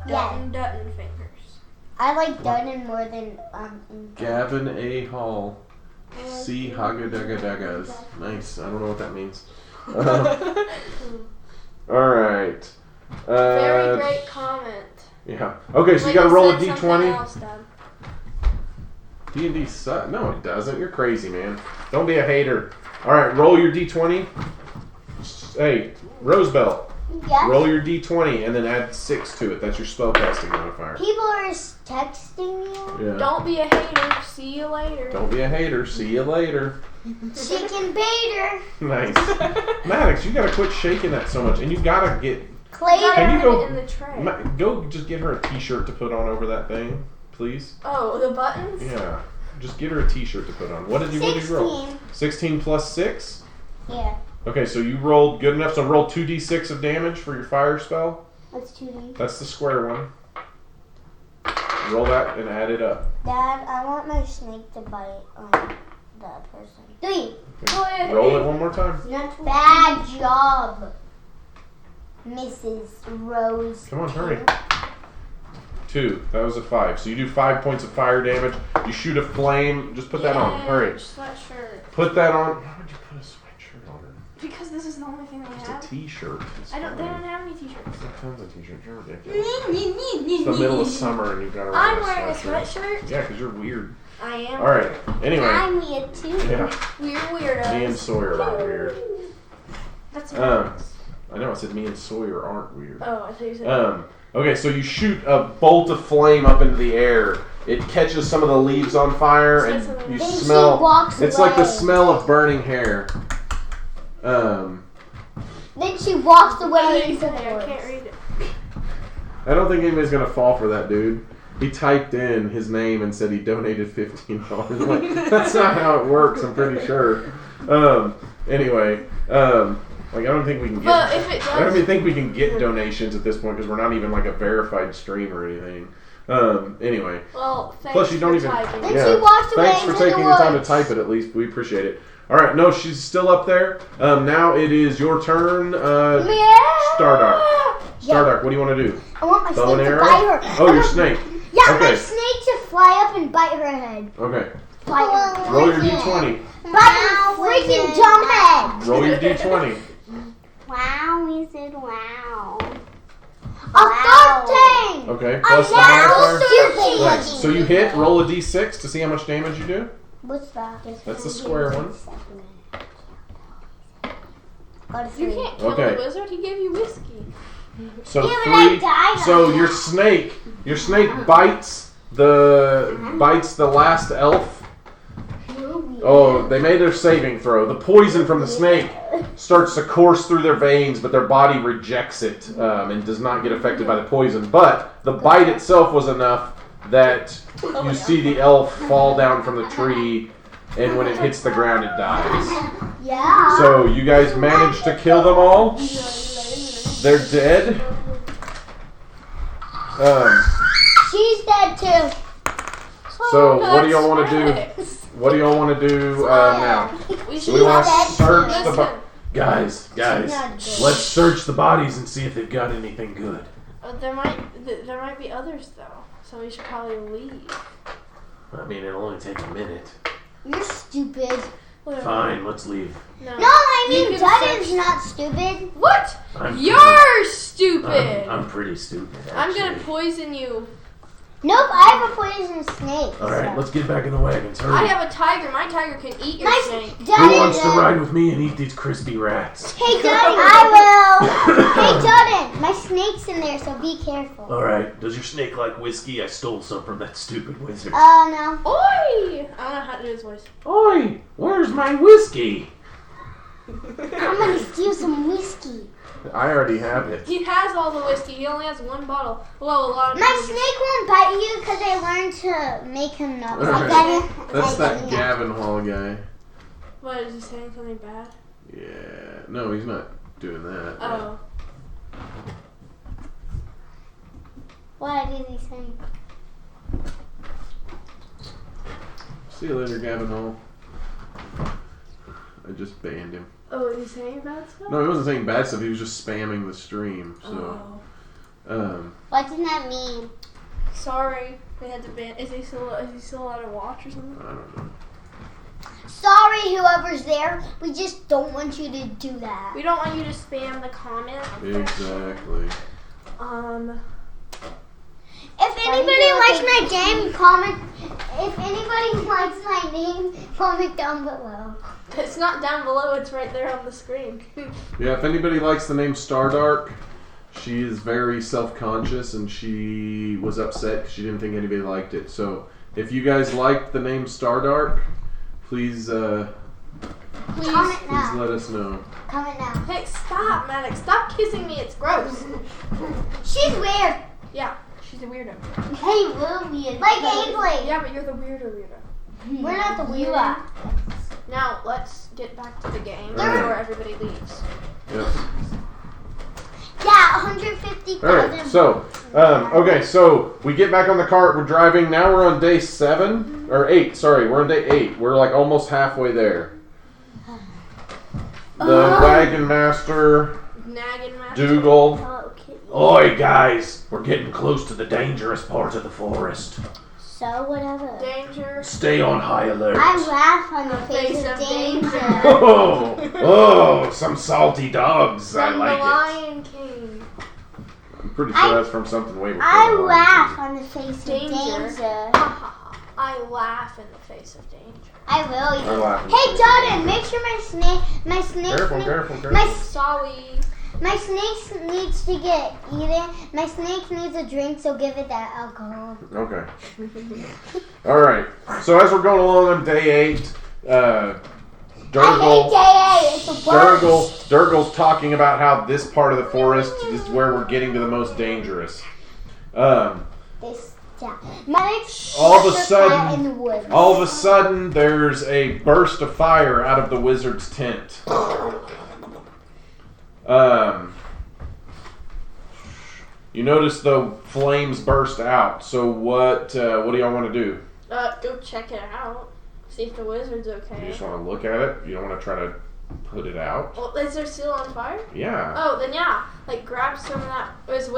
Yeah, Dutton fingers. I like Dun more than Gavin A. Hall. C. Hagadagadagas. Nice. I don't know what that means. Alright. Very great comment. Yeah. Okay, so Wait, you gotta roll a said something d20. else, Dad. D&D sucks. No, it doesn't. You're crazy, man. Don't be a hater. Alright, roll your d20. Hey, Rosebell. Yes? Roll your d20 and then add 6 to it. That's your spellcasting modifier. People are texting you. Yeah. Don't be a hater. See you later. Don't be a hater. See you later. Chicken baiter. Nice. Maddox, you gotta quit shaking that so much. And you gotta get... Clay. Can you go... Put it in the tray. Go just get her a t-shirt to put on over that thing, please. Oh, the buttons? Yeah. Just get her a t-shirt to put on. What did you roll? 16. 16 plus 6? Yeah. Okay, so you rolled good enough. So roll 2d6 of damage for your fire spell. That's 2D. That's the square one. Roll that and add it up. Dad, I want my snake to bite on that person. 3. Okay. Roll it one more time. Bad job, Mrs. Rose. Come on, hurry. 2. That was a 5. So you do 5 points of fire damage. You shoot a flame. Just put that on. Hurry. Sweatshirt. Put that on. Why would you put a sweatshirt on it? Because this is the only thing that we It's have. a t-shirt. It's They fine. don't have any t-shirts. There's tons of t-shirts. You're ridiculous. It's the middle of summer and you've got to wear I'm a wearing a sweatshirt. sweatshirt. Yeah, because you're weird. I am. All right. Anyway. I'm weird too. Yeah. We're weirdos. Me and Sawyer aren't weird. That's I know. I said me and Sawyer aren't weird. Oh, I thought you said Okay, so you shoot a bolt of flame up into the air. It catches some of the leaves on fire, and you Then smell. she walks It's away. like the smell of burning hair. Then she walks away I into the can't woods. read it. I don't think anybody's gonna fall for that, dude. He typed in his name and said he donated $15. Like, that's not how it works. I'm pretty sure. Anyway, like I don't think we can get. But if it I don't does, even think we can get donations at this point because we're not even like a verified stream or anything. Anyway. well, thanks Plus, you don't for even. typing. Then she walks away Thanks for into taking the the time to woods. type it. At least we appreciate it. All right, no, she's still up there. Now it is your turn. Stardark. Stardark, what do you want to do? I want my Bow snake and to arrow? bite her. Oh, your snake. Yeah, my Okay. snake to fly up and bite her head. Okay. Bite her. Roll your d20. Bite her freaking dumb head. Roll your d20. Wow, we said wow. Wow. A 13. Okay. Plus the I'm modifier. stupid. Right, so you hit. Roll a d6 to see how much damage you do. What's that? That's the square one. Got a You 3. can't kill Okay. the wizard. He gave you whiskey. So Yeah, but I 3. died So on your that. snake bites the last elf. Oh, they made their saving throw. The poison from the snake starts to course through their veins, but their body rejects it and does not get affected by the poison. But the bite itself was enough that you see the elf fall down from the tree, and when it hits the ground, it dies. Yeah. So you guys managed to kill them all. They're dead. She's dead too. So what do y'all want to do? What do y'all want to do now? We So we want to dead. search the Listen. guys. not dead. Let's search the bodies and see if they've got anything good. There might be others though, so we should probably leave. I mean, it'll only take a minute. You're stupid. Fine, let's leave. No. No, I You mean can Dutton's search- not stupid. What? I'm You're stupid. I'm pretty stupid. I'm gonna actually. poison you. Nope, I have a poison snake. All right, so. let's get back in the wagons. Hurry. I have a tiger. My tiger can eat your My snake. Who Dutton. wants to ride with me and eat these crispy rats? Hey Dutton, I will. Hey Dutton, my snake's in there, so be careful. All right. Does your snake like whiskey? I stole some from that stupid wizard. No. Oi! I don't know how to do his voice. Oi, where's my whiskey? I'm gonna steal some whiskey. I already have it. He has all the whiskey. He only has one bottle. Well, a lot of My people snake won't bite you because I learned to make him not bite. Alright. Like That's that yeah. Gavin Hall guy. What, is he saying something bad? Yeah. No, he's not doing that. Oh. What did he say? See you later, Gavin Hall. I just banned him. Oh, is he saying bad stuff? No, he wasn't saying bad stuff. He was just spamming the stream. So, Oh. What does that mean? Sorry. They had to ban. Is he still allowed to watch or something? I don't know. Sorry, whoever's there. We just don't want you to do that. We don't want you to spam the comment. Exactly. If anybody likes my game, comment. If anybody likes my name, comment down below. It's not down below, it's right there on the screen. Yeah, if anybody likes the name Stardark, she is very self-conscious and she was upset because she didn't think anybody liked it. So if you guys liked the name Stardark, please Comment now. let us know. Comment now. Hey, stop, Maddox. Stop kissing me. It's gross. She's weird. Yeah, she's a weirdo. Hey, we're weird. Like Ainsley. Yeah, but you're the weirdo. We're not the weirdo. Now, let's get back to the game Alright. before everybody leaves. Yep. Yeah, 150,000. Alright, so, okay, so we get back on the cart, we're driving, now we're on day 7, or 8, sorry, we're on day 8. We're like almost halfway there. The wagon master, Nagging master. Dougal. Okay. Oi, guys, we're getting close to the dangerous part of the forest. So, whatever. Danger. Stay on high alert. I laugh on the face of danger. Oh, some salty dogs. I From like the it. Lion King. I'm pretty sure that's from something way before. I the Lion laugh King. on the face of Danger. danger. Ha ha ha. I laugh in the face of danger. I will. I laugh in the Hey, face of Jordan, danger. make sure my snake, Careful. my snake needs to get eaten. My snake needs a drink, so give it that alcohol. Okay. Alright, so as we're going along on day 8, I Durgal, hate day 8. It's the worst. Durgal's talking about how this part of the forest is where we're getting to the most dangerous. All of a sudden, there's a burst of fire out of the wizard's tent. You notice the flames burst out. So what do y'all want to do? Go check it out. See if the wizard's okay. You just want to look at it? You don't want to try to put it out? Well, is there still on fire? Yeah. Oh, then yeah. Like, grab some of that. It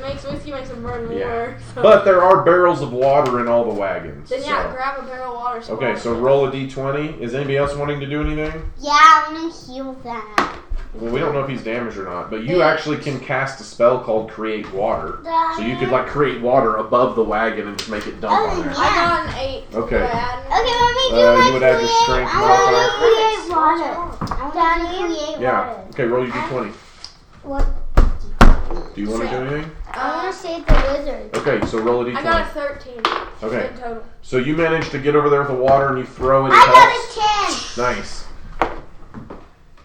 makes whiskey makes them burn more. Yeah. So. But there are barrels of water in all the wagons. Then yeah, so. grab a barrel of water. Okay, so roll a d20. Is anybody else wanting to do anything? Yeah, I want to heal that. Well, we don't know if he's damaged or not, but you actually can cast a spell called Create Water. So you could, like, create water above the wagon and just make it dump on there. yeah. I got an 8. Okay. Okay, let me do You my would add your create. strength I want to create water. I want to create Yeah. water. Okay, roll your d20. What? Do you want to do anything? I want to save the wizard. Okay, so roll a d20. I got a 13. Okay. In total. So you managed to get over there with the water and you throw it. I got a 10. Nice.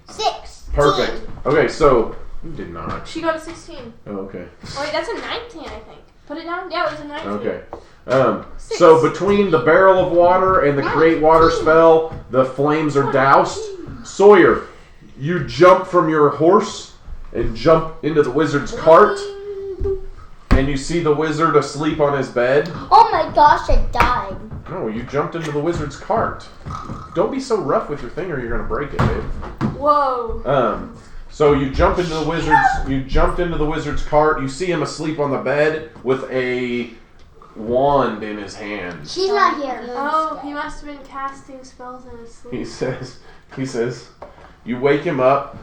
6. Perfect. Okay, so you did not. She got a 16. Oh, okay. Oh, wait, that's a 19, I think. Put it down? Yeah, it was a 19. Okay. So between the barrel of water and the create water spell, the flames are doused. Sawyer, you jump from your horse and jump into the wizard's cart, and you see the wizard asleep on his bed. Oh my gosh, I died. No, you jumped into the wizard's cart. Don't be so rough with your thing or you're gonna break it, babe. Whoa. So you jump into the wizard's. You jumped into the wizard's cart. You see him asleep on the bed with a wand in his hand. She's not here. Oh, he must have been casting spells in his sleep. He says, you wake him up.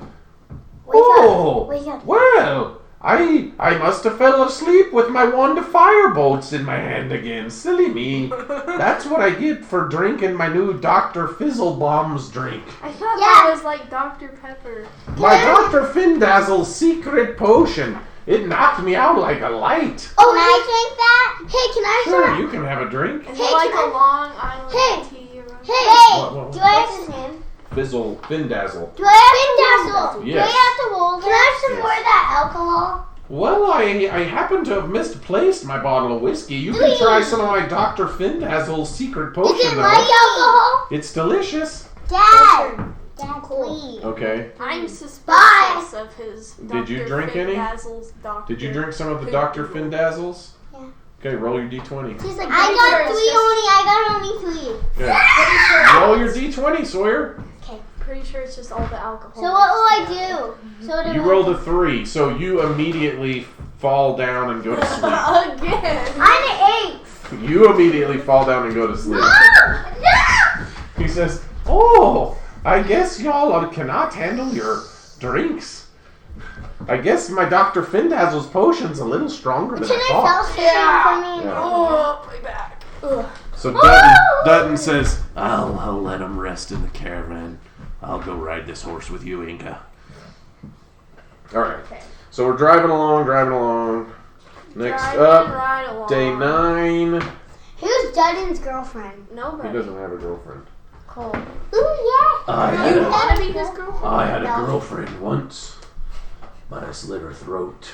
Wake Oh, up. Wake up. well, I must have fell asleep with my wand of firebolts in my hand again. Silly me. That's what I get for drinking my new Dr. Fizzlebomb's drink. I thought that was like Dr. Pepper. My Dr. Findazzle's secret potion. It knocked me out like a light. Oh, can I drink that? Hey, can I Sure, drink? you can have a drink. Is Hey, it like can a Long Island Hey. tea? Or Hey, What? do I have his name? Findazzle. Do I have to Yes. Do I have to hold Can I have some more of that alcohol? Well, I happen to have misplaced my bottle of whiskey. You can try some of my Dr. Findazzle's secret potion, Is it though. like alcohol? It's delicious. Dad, please. Okay. I'm suspicious Bye. of his Did you Dr. drink any? Findazzle's Doctor. Did you drink some of the Dr. Findazzles? Yeah. Okay, roll your d20. He's like, I got three only. I got only 3. Yeah. Roll your d20, Sawyer. Pretty sure it's just all the alcohol. So what will I do? So You rolled a 3, so you immediately fall down and go to sleep. Again. I'm an 8. You immediately fall down and go to sleep. No! He says, Oh, I guess y'all cannot handle your drinks. I guess my Dr. Findazzle's potion's a little stronger than I thought. Can I for me? Yeah. Oh, my back. Ugh. So Dutton says, I'll let him rest in the caravan. I'll go ride this horse with you, Inca. all right. Okay. So we're driving along. Next Driving up, right along. day 9. Who's Dutton's girlfriend? Nobody. He doesn't have a girlfriend. Cole. Ooh, yeah. I You had a, want to be his girlfriend? I had a girlfriend once, but I slit her throat.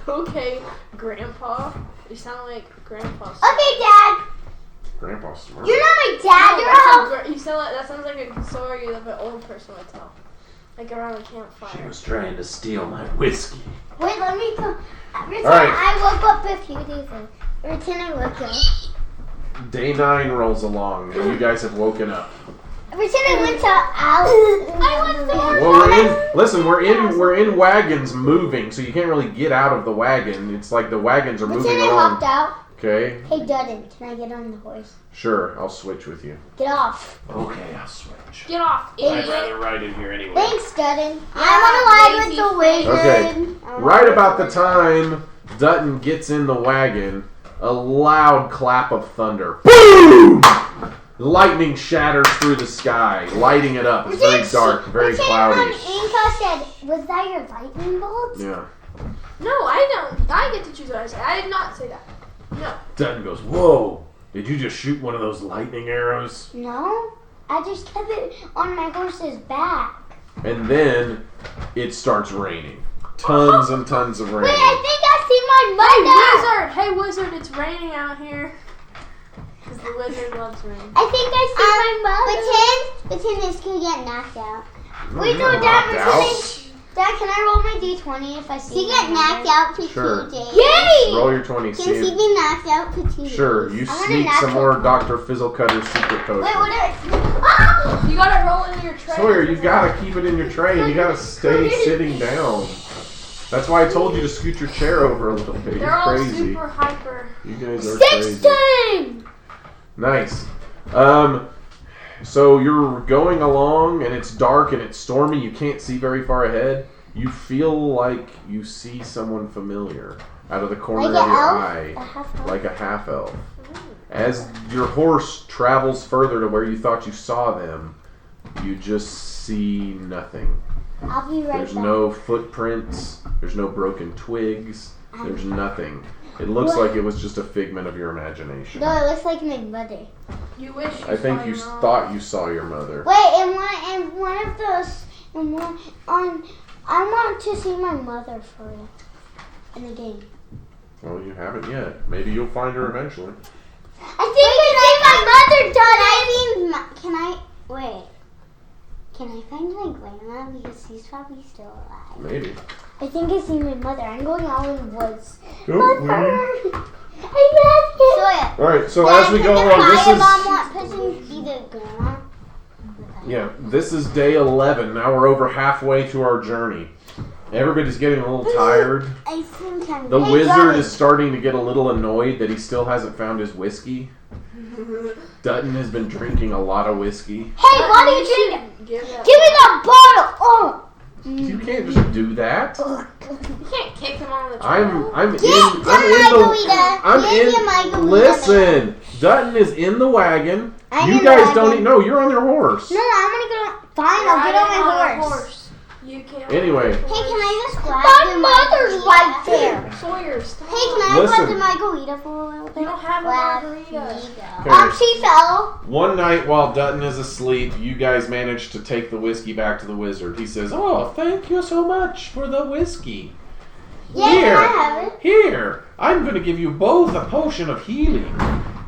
Okay, Grandpa. You sound like Grandpa. Okay, Dad. Grandpa's smart. You're not my dad. You're a help. You sound like that sounds like a story that an old person would tell, like around a campfire. She was trying to steal my whiskey. Wait, let me go. Pretend right. I woke up a few days ago. Pretend I woke up. Day 9 rolls along, and you guys have woken up. Pretend I went to Alice. I went to Well, we're in wagons moving, so you can't really get out of the wagon. It's like the wagons are moving Pretend I along. hopped out. Okay, Hey, Dutton, can I get on the horse? sure, I'll switch with you. Get off. Okay, I'll switch. Get off, I'd idiot. rather ride in here anyway. Thanks, Dutton. I want to ride with the wizard. Okay, I wanna right ride about with the time Dutton gets in the wagon, a loud clap of thunder. Boom! Lightning shatters through the sky, lighting it up. It's very dark, very cloudy. Inca said, was that your lightning bolts? Yeah. No, I don't. I get to choose what I say. I did not say that. No. Dutton goes, whoa, did you just shoot one of those lightning arrows? No, I just kept it on my horse's back. And then it starts raining. Tons and tons of rain. Wait, I think I see my mother. Hey, wizard, it's raining out here. Because the wizard loves rain. I think I see my mother. Pretend this could get knocked out. Wait, no, Knocked Dad, out? Dad, can I roll my d20 if I see She get knocked out for Sure. 2 days. Yay! Roll your 20. Can See she if- be knocked out for 2 days? Sure, you I want a sneak some natural more 20. Dr. Fizzlecutter's secret potion. Wait, what are... Ah! You gotta roll into your tray. Sawyer, you gotta keep it in your tray and you gotta stay sitting down. That's why I told you to scoot your chair over a little bit. They're You're all crazy. super hyper. You guys are crazy. 16! Nice. So you're going along and it's dark and it's stormy. You can't see very far ahead. You feel like you see someone familiar out of the corner Like of your an elf? eye. A half-elf? Like a half elf. As your horse travels further to where you thought you saw them, you just see nothing. I'll be right There's back. no footprints. There's no broken twigs. There's nothing. It looks What? like it was just a figment of your imagination. No, it looks like my mother. You wish you I think saw you your mom. thought you saw your mother. Wait, and one of those, and one on. I want to see my mother for real in the game. Well, you haven't yet. Maybe you'll find her eventually. I think I see my mother, Dad. Can I wait? Can I find my grandma because she's probably still alive? Maybe. I think I see my mother. I'm going out in the woods. Oh, Mother, I love you. All right. So as we go along, this is day 11. Now we're over halfway to our journey. Everybody's getting a little tired. I think I'm. The Hey, wizard Johnny. is starting to get a little annoyed that he still hasn't found his whiskey. Dutton has been drinking a lot of whiskey. Hey, what are you drinking? Give that. Give me that bottle. Oh. You can't just do that. You can't kick him on the trail. I'm in Get the margarita. Listen, Dutton is in the wagon. I'm You in guys the don't wagon. No, you're on your horse. No, I'm gonna go. Fine, I'll get on my horse. You can't. Anyway. Hey, can I just grab the mother's right there. Sawyer, stop. Hey, can I Listen. grab the margarita for a little bit? You don't have a margarita. Okay. She fell. One night while Dutton is asleep, you guys manage to take the whiskey back to the wizard. He says, "Oh, thank you so much for the whiskey. Yeah, Here. can I have it? Here, I'm going to give you both a potion of healing."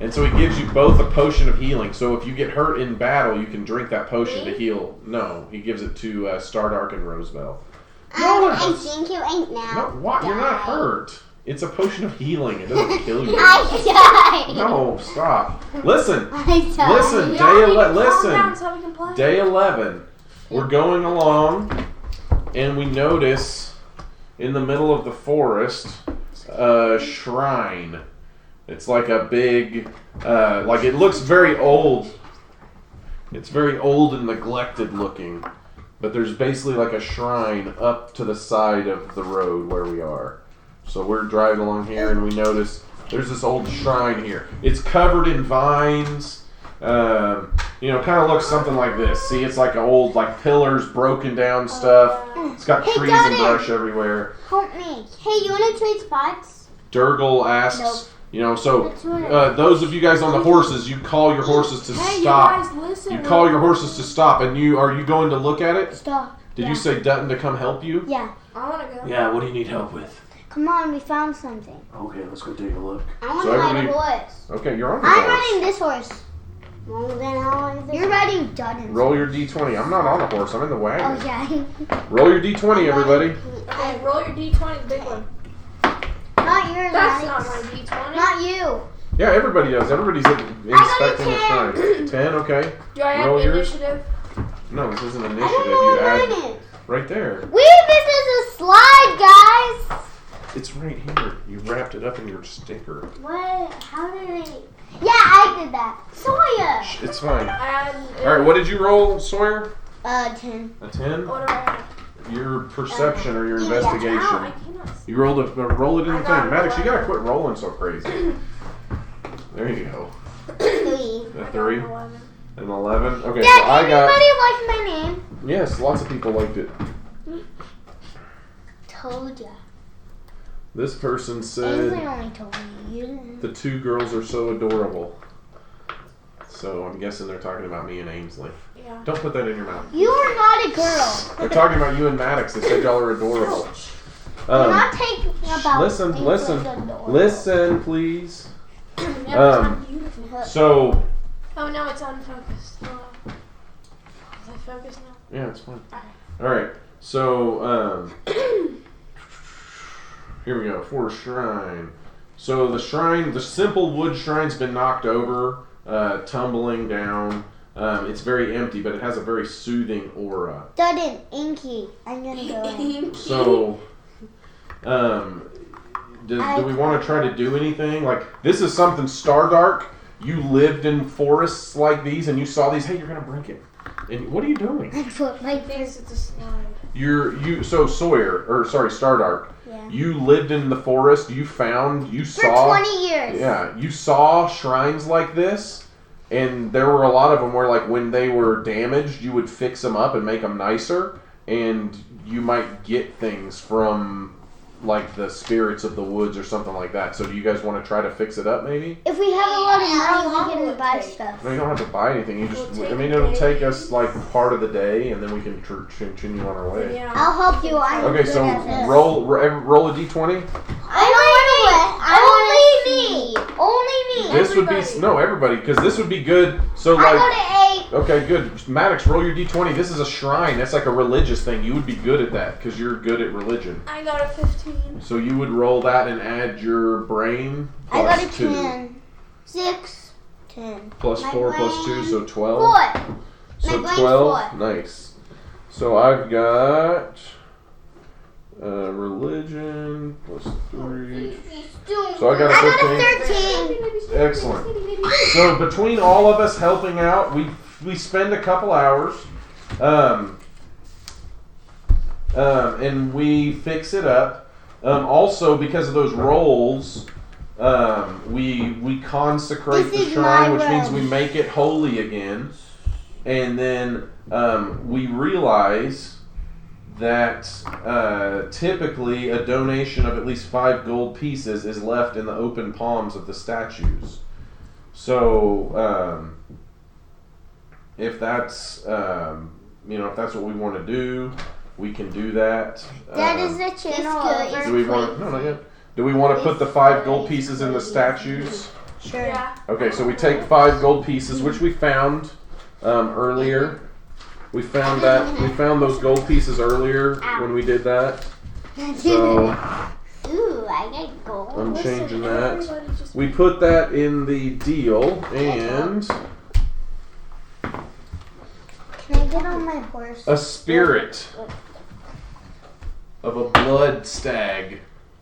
And so he gives you both a potion of healing. So if you get hurt in battle, you can drink that potion to heal. No, he gives it to Stardark and Rosebell. No, I think you ain't now. no, what? You're not hurt. It's a potion of healing. It doesn't kill you. I died. No, stop. Listen. I died. Listen, Y'all need to calm down listen. so we can play. Day 11. We're going along, and we notice in the middle of the forest a shrine It's like a big, like it looks very old. It's very old and neglected looking. But there's basically like a shrine up to the side of the road where we are. So we're driving along here and we notice there's this old shrine here. It's covered in vines. Kind of looks something like this. See, it's like old, like pillars, broken down stuff. It's got trees and brush everywhere. Help me. Hey, you want to trade spots? Durgle asks, those of you guys on the horses, you call your horses to stop. You guys, listen. You call your horses to stop, and are you going to look at it? Stop. Did you say Dutton to come help you? Yeah. I want to go. Yeah, what do you need help with? Come on, we found something. Okay, let's go take a look. I want So to ride a everybody- horse. Okay, you're on the I'm horse. riding this horse. Well, then how long is this? You're riding Dutton's. Roll your D20. I'm not on the horse. I'm in the wagon. Oh, yeah. Roll your D20, everybody. Okay, roll your D20, the big one. Not yours, That's Alex. not my D20. Not you. Yeah, everybody does. Everybody's inspecting the shrine. 10, okay. Do I have Roll yours. initiative? No, this isn't I initiative. don't know You what add mine is. right there. This is a slide, guys. It's right here. You wrapped it up in your sticker. What? How did I? Yeah, I did that. Sawyer. It's fine. I All right, what did you roll, Sawyer? 10. A 10? What do I have? Your perception or your Yeah. Ow, I investigation. cannot see. You roll it in the I got thing. Maddox, you gotta 11. quit rolling so crazy. There you go. 3. A I 3, got 11. an 11. Okay, Dad, so I got. anybody like my name? Yes, lots of people liked it. Told ya. This person Ainsley said only told me. You didn't. the two girls are so adorable. So I'm guessing they're talking about me and Ainsley. Yeah. Don't put that in your mouth. You are not a girl. They're talking about you and Maddox. They said y'all are adorable. We're not taking about. Listen, Ainsley's listen, adorable. listen, please. Yeah, but it's not Um, beautiful. So Oh no, it's unfocused. Is it focused now? yeah, it's fine. All right. So here we go for a shrine. So the shrine, the simple wood shrine's been knocked over, tumbling down. It's very empty, but it has a very soothing aura. Dutton, Inky. I'm gonna go in. So, do we want to try to do anything? Like, this is something Stardark. You lived in forests like these, and you saw these. Hey, you're gonna break it. And what are you doing? I put my Thinks it's a slide. So Stardark. Yeah. You lived in the forest. You For saw 20 years. Yeah, you saw shrines like this, and there were a lot of them where, like, when they were damaged, you would fix them up and make them nicer, and you might get things from, like, the spirits of the woods or something like that. So do you guys want to try to fix it up, maybe? If we have a lot of How long money, we will can it buy take? stuff. No, you don't have to buy anything. You just, It'll I mean, take it'll days. take us, like, part of the day, and then we can continue on our way. Yeah. I'll help you. I'm Okay, good so at this. roll a d20. Only me. Only me. This would be everybody, because this would be good. So I like, got an 8. okay, good. Maddox, roll your d20. This is a shrine. That's like a religious thing. You would be good at that because you're good at religion. I got a 15. So you would roll that and add your brain. I got a plus 2. 10. 6. 10. Plus My 4 plus 2, brain- so 12. 4. So My brain's 12. 4. Nice. So I've got religion plus 3. So I got a 15. 13. Excellent. So between all of us helping out, we spend a couple hours, and we fix it up. Also, because of those rolls, we consecrate This the is shrine, my which means room. we make it holy again. And then we realize that typically a donation of at least 5 gold pieces is left in the open palms of the statues. So if that's if that's what we want to do, we can do that. That is the channel. Do we want? No, not yet. Do we want to put the 5 gold pieces in the statues? Sure. Yeah. Okay, so we take 5 gold pieces, which we found earlier. We found those gold pieces earlier when we did that. So Ooh, I got gold. I'm changing that. Everybody just We put that in the deal, and Can I get on my horse? a spirit of a blood stag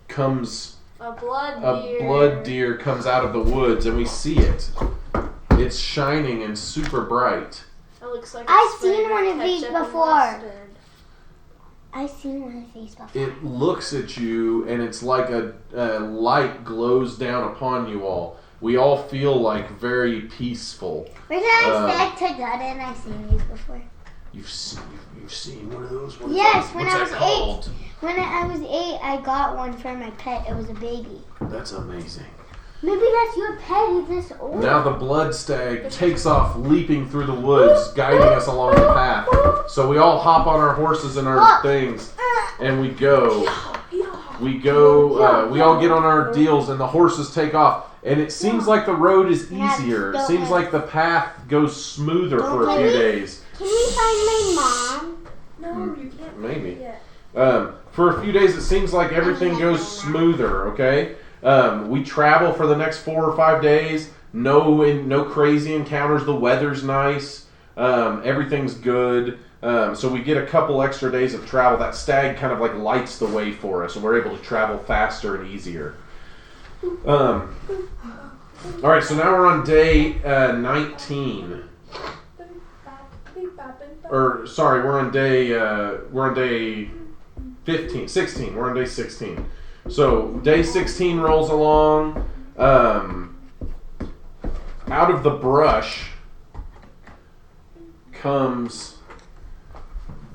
comes A blood a deer. blood deer comes out of the woods, and we see it. It's shining and super bright. It looks like I've it's sprayed seen one with of these ketchup and before. mustard. I've seen one of these before. It looks at you, and it's like a light glows down upon you all. We all feel like very peaceful. Where's that stag to gut in? I've seen these before. You've seen one of those? What is Yes, that? when What's I that was called? 8. When I was 8, I got one for my pet. It was a baby. That's amazing. Maybe that's your pet. He's this old. Now the blood stag takes off, leaping through the woods, guiding us along the path. So we all hop on our horses and our things, and we go. We all get on our deals, and the horses take off. And it seems like the road is easier. It seems like the path goes smoother for a few days. Can we find my mom? No, you can't. Maybe. Yeah. For a few days, it seems like everything goes smoother, okay? We travel for the next 4 or 5 days. No crazy encounters. The weather's nice. Everything's good. So we get a couple extra days of travel. That stag kind of like lights the way for us, and we're able to travel faster and easier. All right, so now we're on day 19. Or sorry, we're on day 15, 16. We're on day 16. So day 16 rolls along. Out of the brush comes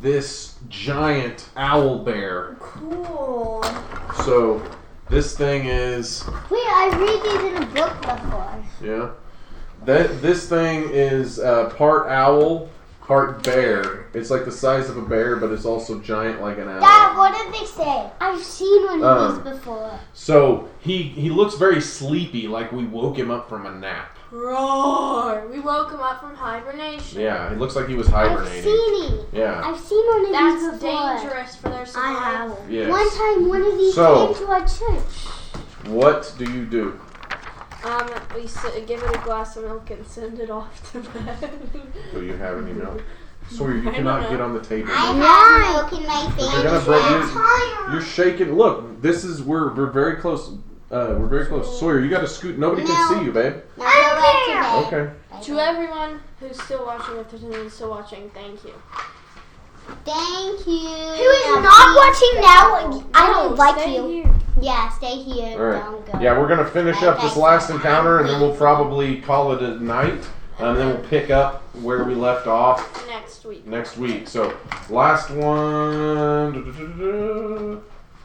this giant owl bear. Cool. So this thing is, Wait, I read these in a book before. yeah, this thing is part owl, part bear. It's like the size of a bear, but it's also giant like an owl. Dad, what did they say? I've seen one of these before. So he looks very sleepy, like we woke him up from a nap. Roar! We woke him up from hibernation. Yeah, it looks like he was I've hibernating. seen it. Yeah. I've seen one of That's these before. dangerous for their I survival. have. Yes. One time, one of these So- came to our church. What do you do? We give it a glass of milk and send it off to bed. Do you have any milk? Sawyer, you I cannot don't get know. on the table. I have milk in my You're gonna break. You're shaking. Look, this is we're very close. We're very close. Sawyer, you got to scoot. Nobody can see you, babe. Now go back to bed. Okay. To everyone who's still watching, if there's anyone still watching, thank you. Thank you. Who is not watching now? I don't like stay you. Here. Yeah, stay here. All right. Don't go. Yeah, we're gonna finish up this last encounter, and then we'll probably call it a night. And then we'll pick up where we left off Next week. So last one.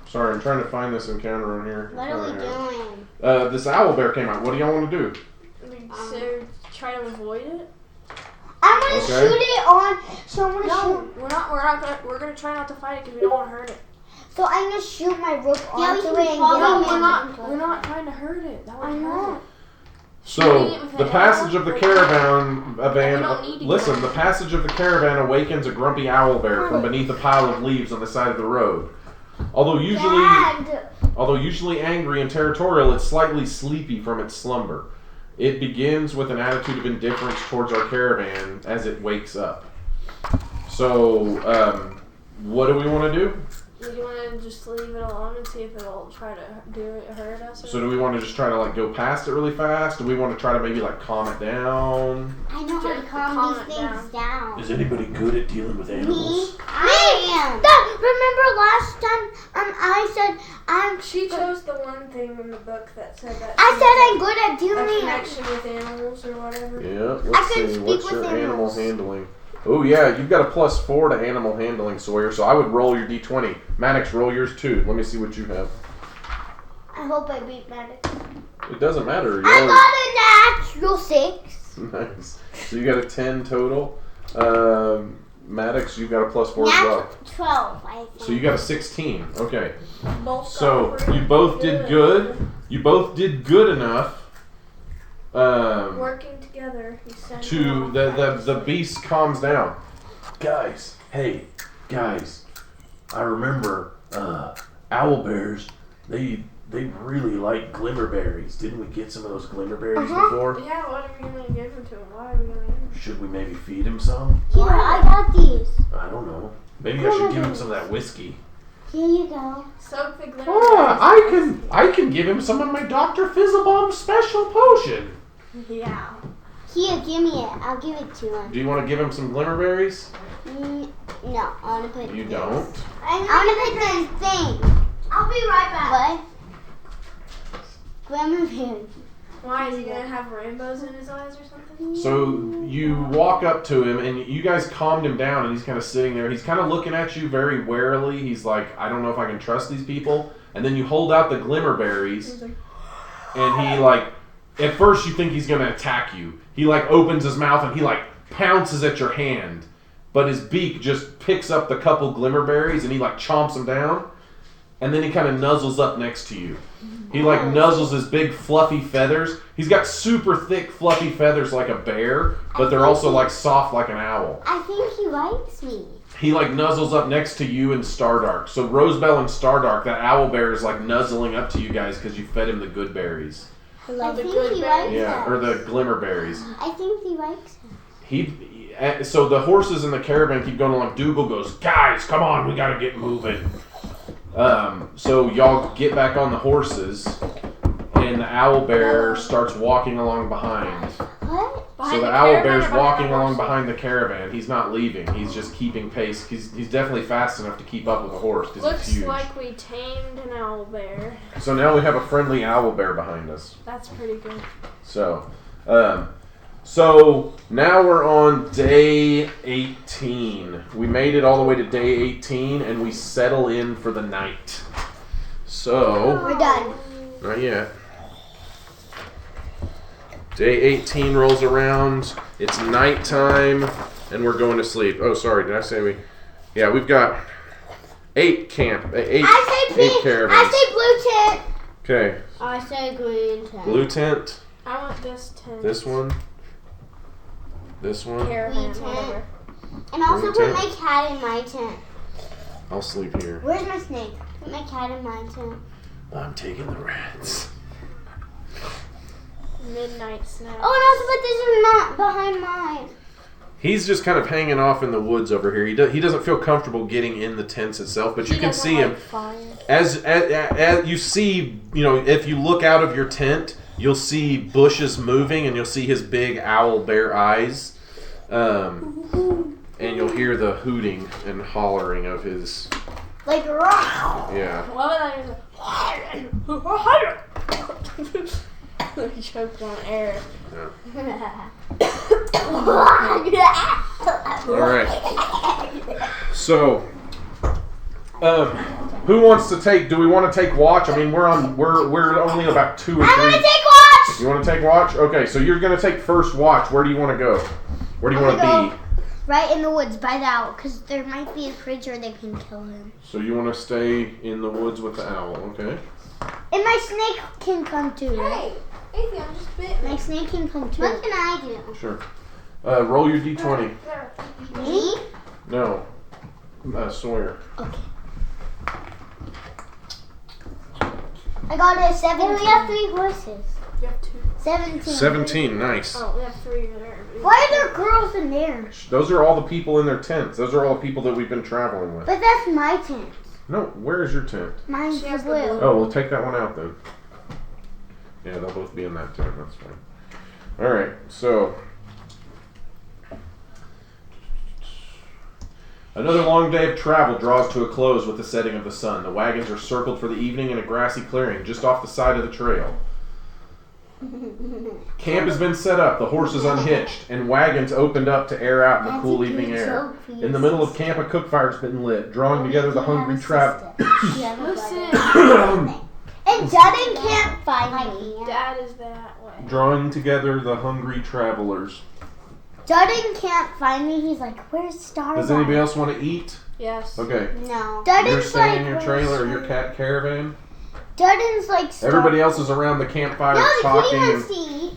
Sorry, I'm trying to find this encounter on here. What are we doing? This owl bear came out. What do y'all want to do? So try to avoid it. I'm gonna shoot it on. So I'm gonna No, shoot. we're gonna try not to fight it because we don't want to hurt it. So I'm gonna shoot my rope Yeah, onto we it can and get follow. on We're not trying to hurt it. That would I hurt know. it. So the passage of the caravan Listen, the passage of the caravan awakens a grumpy owl bear from beneath a pile of leaves on the side of the road. Although usually angry and territorial, it's slightly sleepy from its slumber. It begins with an attitude of indifference towards our caravan as it wakes up. So, what do we want to do? Do you want to just leave it alone and see if it'll try to hurt us? So do we want to just try to like go past it really fast? Do we want to try to maybe like calm it down? I know how to calm these things down. Is anybody good at dealing with animals? I am. Dad, remember last time I said She chose the one thing in the book that said that. I said I'm good at a dealing connection with animals or whatever. Yeah, I let's can see. speak What's with your animal animals. handling? Oh yeah, you've got a +4 to animal handling, Sawyer. So I would roll your d20. Maddox, roll yours too. Let me see what you have. I hope I beat Maddox. It doesn't matter. You I got a natural 6. Nice. So you got a 10 total. Maddox, you've got a +4 as well. 12, I think. So you got a 16. Okay. Both So got pretty you both did good. You both did good enough. Working together, you send To the beast calms down. Guys, hey, guys, I remember owl bears, they really like glimmerberries. Didn't we get some of those glimmerberries before? Yeah, what are we gonna give them to him? Why are we gonna give them? Should we maybe feed him some? Here, I got these. I don't know. Maybe I should give him some of that whiskey. Here you go. Soak the glimmer. I can give him some of my Dr. Fizzlebomb special potion. Yeah. Here, give me it. I'll give it to him. Do you want to give him some glimmerberries? No, I want to put You this. don't? I want to put this thing. I'll be right back. What? Glimmerberry. Why, is he going to have rainbows in his eyes or something? So you walk up to him, and you guys calmed him down, and he's kind of sitting there. He's kind of looking at you very warily. He's like, I don't know if I can trust these people. And then you hold out the glimmerberries, and he like, at first you think he's going to attack you. He like opens his mouth, and he like pounces at your hand. But his beak just picks up the couple glimmerberries, and he like chomps them down. And then he kind of nuzzles up next to you. He like nuzzles his big fluffy feathers. He's got super thick fluffy feathers like a bear, but they're also like soft like an owl. I think he likes me. He like nuzzles up next to you and Stardark. So Rosebell and Stardark, that owl bear is like nuzzling up to you guys because you fed him the good berries. I the think good he berries? likes Yeah, us. or the glimmerberries. I think he likes us. So the horses in the caravan keep going along. Dougal goes, guys, come on, we gotta get moving. So y'all get back on the horses, and the owl bear starts walking along behind. What? So the owl bear's walking along behind the caravan. He's not leaving. He's just keeping pace. He's definitely fast enough to keep up with the horse because Looks it's huge. like we tamed an owl bear. So now we have a friendly owl bear behind us. That's pretty good. So now we're on day 18. We made it all the way to day 18, and we settle in for the night. So, We're done. not yet. Day 18 rolls around. It's nighttime, and we're going to sleep. Oh, sorry, did I say we? Yeah, we've got 8 caravans. I say pink. I say blue tent. Okay, I say green tent. blue tent. I want this tent. This one. This one. Caravan, Green whatever. tent. And also Green put tent. my cat in my tent. I'll sleep here. Where's my snake? Put my cat in my tent. I'm taking the rats. Midnight snow. Oh, and also put this in behind mine. He's just kind of hanging off in the woods over here. He doesn't feel comfortable getting in the tents itself, but you can see him. As you see, if you look out of your tent, you'll see bushes moving, and you'll see his big owl bear eyes, and you'll hear the hooting and hollering of his. Like rock. Yeah. What would I do? He choked on air. All right. So, who wants to take? Do we want to take watch? I mean, we're only about 2 or 3. I want to take watch. You want to take watch? Okay, so you're gonna take first watch. Where do you want to go? Where do you want to be? Right in the woods by the owl, because there might be a creature that can kill him. So you want to stay in the woods with the owl, okay? And my snake can come too, right? Hey, Ethan, just bit My snake can come too. What can I do? Sure. Roll your d20. Me? No. Sawyer. Okay. I got a 17. And we have 3 horses. You have 2. 17. 17, nice. Oh, we have 3 there. Why are there girls in there? Those are all the people in their tents. Those are all the people that we've been traveling with. But that's my tent. No, where is your tent? Mine's She the has the blue. blue. Oh, we'll take that one out then. Yeah, they'll both be in that tent. That's fine. All right, so another long day of travel draws to a close with the setting of the sun. The wagons are circled for the evening in a grassy clearing just off the side of the trail. Camp has been set up, the horses unhitched, and wagons opened up to air out in the That's cool a evening good air. joke for your In the middle of sister. camp, a cook fire's been lit, drawing together the hungry travel. Listen, And Judden can't find me. Dad is that way. Drawing together the hungry travelers. Judden can't find me. He's like, where's Starlight? Does anybody else want to eat? Yes. Okay. No. You're Judden's staying like, in your where's trailer or your Starlight? cat caravan. Judden's like, Everybody else is around the campfire No, the kitty talking. wants to eat.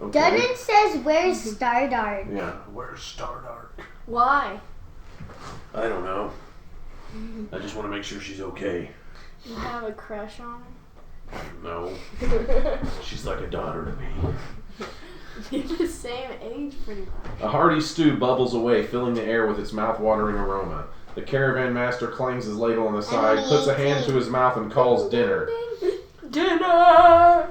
Okay. Judden says, where's Stardark? Yeah. Where's Stardark? Why? I don't know. I just want to make sure she's okay. You have a crush on No. She's like a daughter to me. her? You're the same age, pretty much. A hearty stew bubbles away, filling the air with its mouth-watering aroma. The caravan master clangs his ladle on the side, puts a hand to his mouth, and calls dinner. Dinner!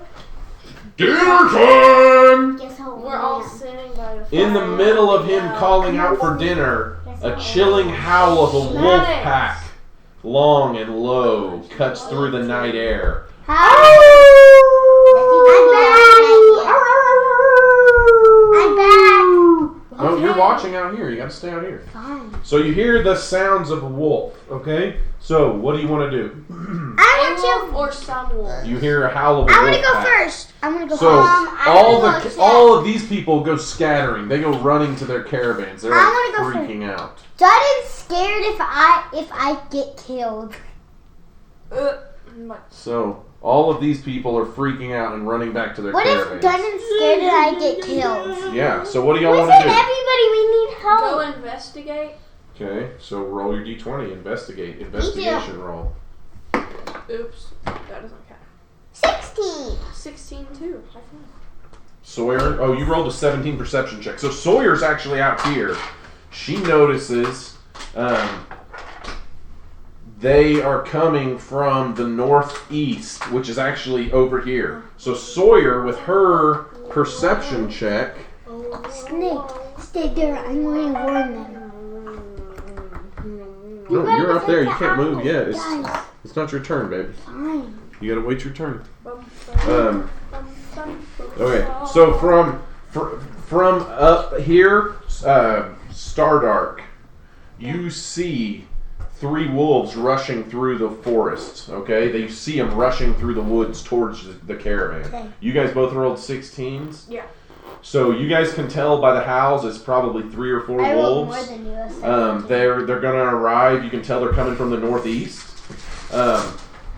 Dinner time! Guess how We're all sitting by the fire. In the middle of him calling out for dinner, a chilling howl of a wolf pack, long and low, cuts through the night air. I'm back. Oh, you're watching out here. You gotta stay out here. Fine. So you hear the sounds of a wolf, okay? So, what do you want to do? I want wolf to. or some wolf. You hear a howl of a I wolf want to go pack. first. I want to go So, first. all of these people go scattering. They go running to their caravans. They're I like wanna go freaking out. Dutton's scared if I get killed. So, all of these people are freaking out and running back to their What caravans. if Dutton's scared that I get killed? Yeah, so what do y'all want Listen, to do? everybody, we need help. Go investigate. Okay, so roll your d20. Investigate. Investigation roll. Oops. That doesn't count. 16. 16 too, I think. Sawyer, oh, you rolled a 17 perception check. So Sawyer's actually out here. She notices they are coming from the northeast, which is actually over here. So Sawyer, with her perception check, Snake, stay there. I'm going to warn them. no, you're up there. You Guys. can't move yet. Guys, It's not your turn, baby. fine. You gotta wait your turn. Okay, Okay, so from up here, Stardark, you see 3 wolves rushing through the forest. Okay, they see them rushing through the woods towards the caravan. Okay. You guys both rolled 16s. Yeah. So you guys can tell by the howls, it's probably 3 or 4 I rolled more wolves. than you. They're gonna arrive. You can tell they're coming from the northeast.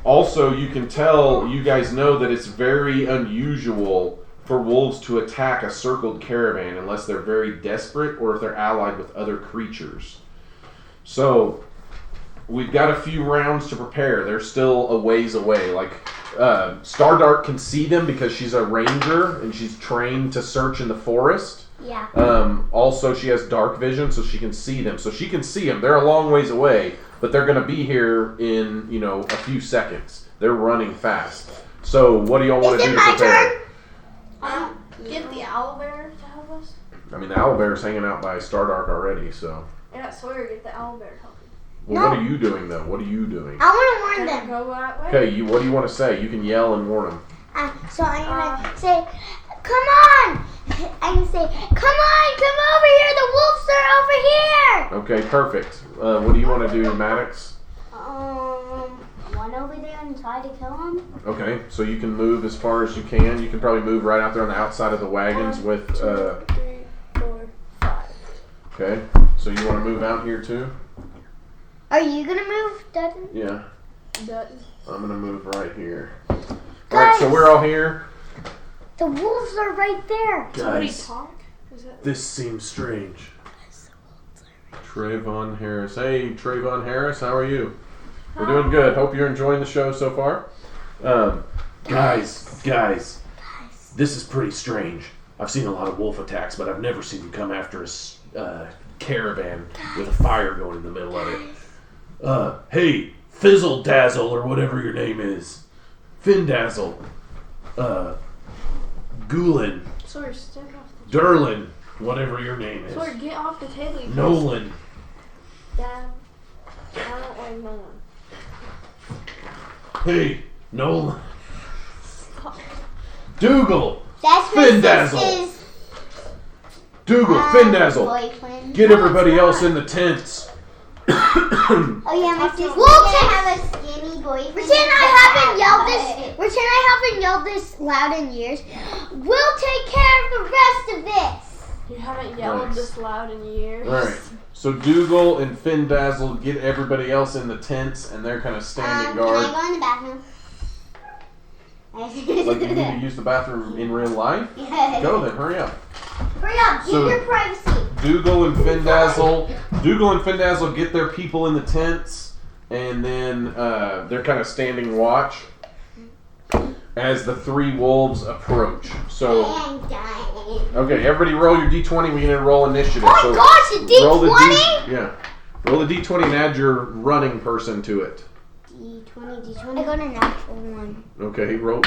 Also, you can tell, you guys know that it's very unusual for wolves to attack a circled caravan unless they're very desperate or if they're allied with other creatures. So, we've got a few rounds to prepare. They're still a ways away. Like, Stardark can see them because she's a ranger and she's trained to search in the forest. Yeah. Also, she has dark vision, so she can see them. So she can see them. They're a long ways away, but they're going to be here in, a few seconds. They're running fast. So what do y'all want to do to prepare? Get the owlbear to help us. I mean, the owlbear's hanging out by Stardark already, so. Yeah, Sawyer, get the owlbear to help you. Well, what are you doing, though? What are you doing? I want to warn Can I them. go that way? Okay, what do you want to say? You can yell and warn them. So I'm going to say, come on. I'm going to say, come over here. The wolves are over here. Okay, perfect. What do you want to do, Maddox? Run over there and try to kill him. Okay, so you can move as far as you can. You can probably move right out there on the outside of the wagons with, 2, 3, 4, 5. okay. So you want to move out here too? Are you going to move, Dutton? Yeah. Dutton. I'm going to move right here. Alright, so we're all here. The wolves are right there. Somebody Guys, talk? Is that... this seems strange. Trayvon Harris. Hey, Trayvon Harris, how are you? We're doing good. Hope you're enjoying the show so far. Guys, this is pretty strange. I've seen a lot of wolf attacks, but I've never seen them come after a caravan with a fire going in the middle of it. Hey, Fizzle Dazzle, or whatever your name is. Findazzle. Goolin. Sawyer, step off the Derlin, whatever your name is. Sawyer, get off the table. You Nolan. Dad, I don't like Nolan. Hey, Nolan. Dougal. That's my Findazzle. sister's Dougal, Findazzle. boyfriend. Get everybody else in the tents. Oh yeah, my sister. We'll have a skinny boyfriend. Pretend I haven't yelled this loud in years. We'll take care of the rest of this. You haven't yelled Nice. this loud in years. Alright, so Dougal and Findazzle get everybody else in the tents, and they're kind of standing Can I guard. go in the bathroom? Like you need to use the bathroom in real life? Go then, hurry up. Hurry up, So- keep your privacy. Dougal and Findazzle get their people in the tents, and then they're kind of standing watch as the 3 wolves approach. So, I'm dying. okay, everybody roll your d20. We're going to roll initiative. Oh so gosh, a roll the D20? Yeah. Roll the d20 and add your running person to it. D20. I got a natural one. Okay, roll.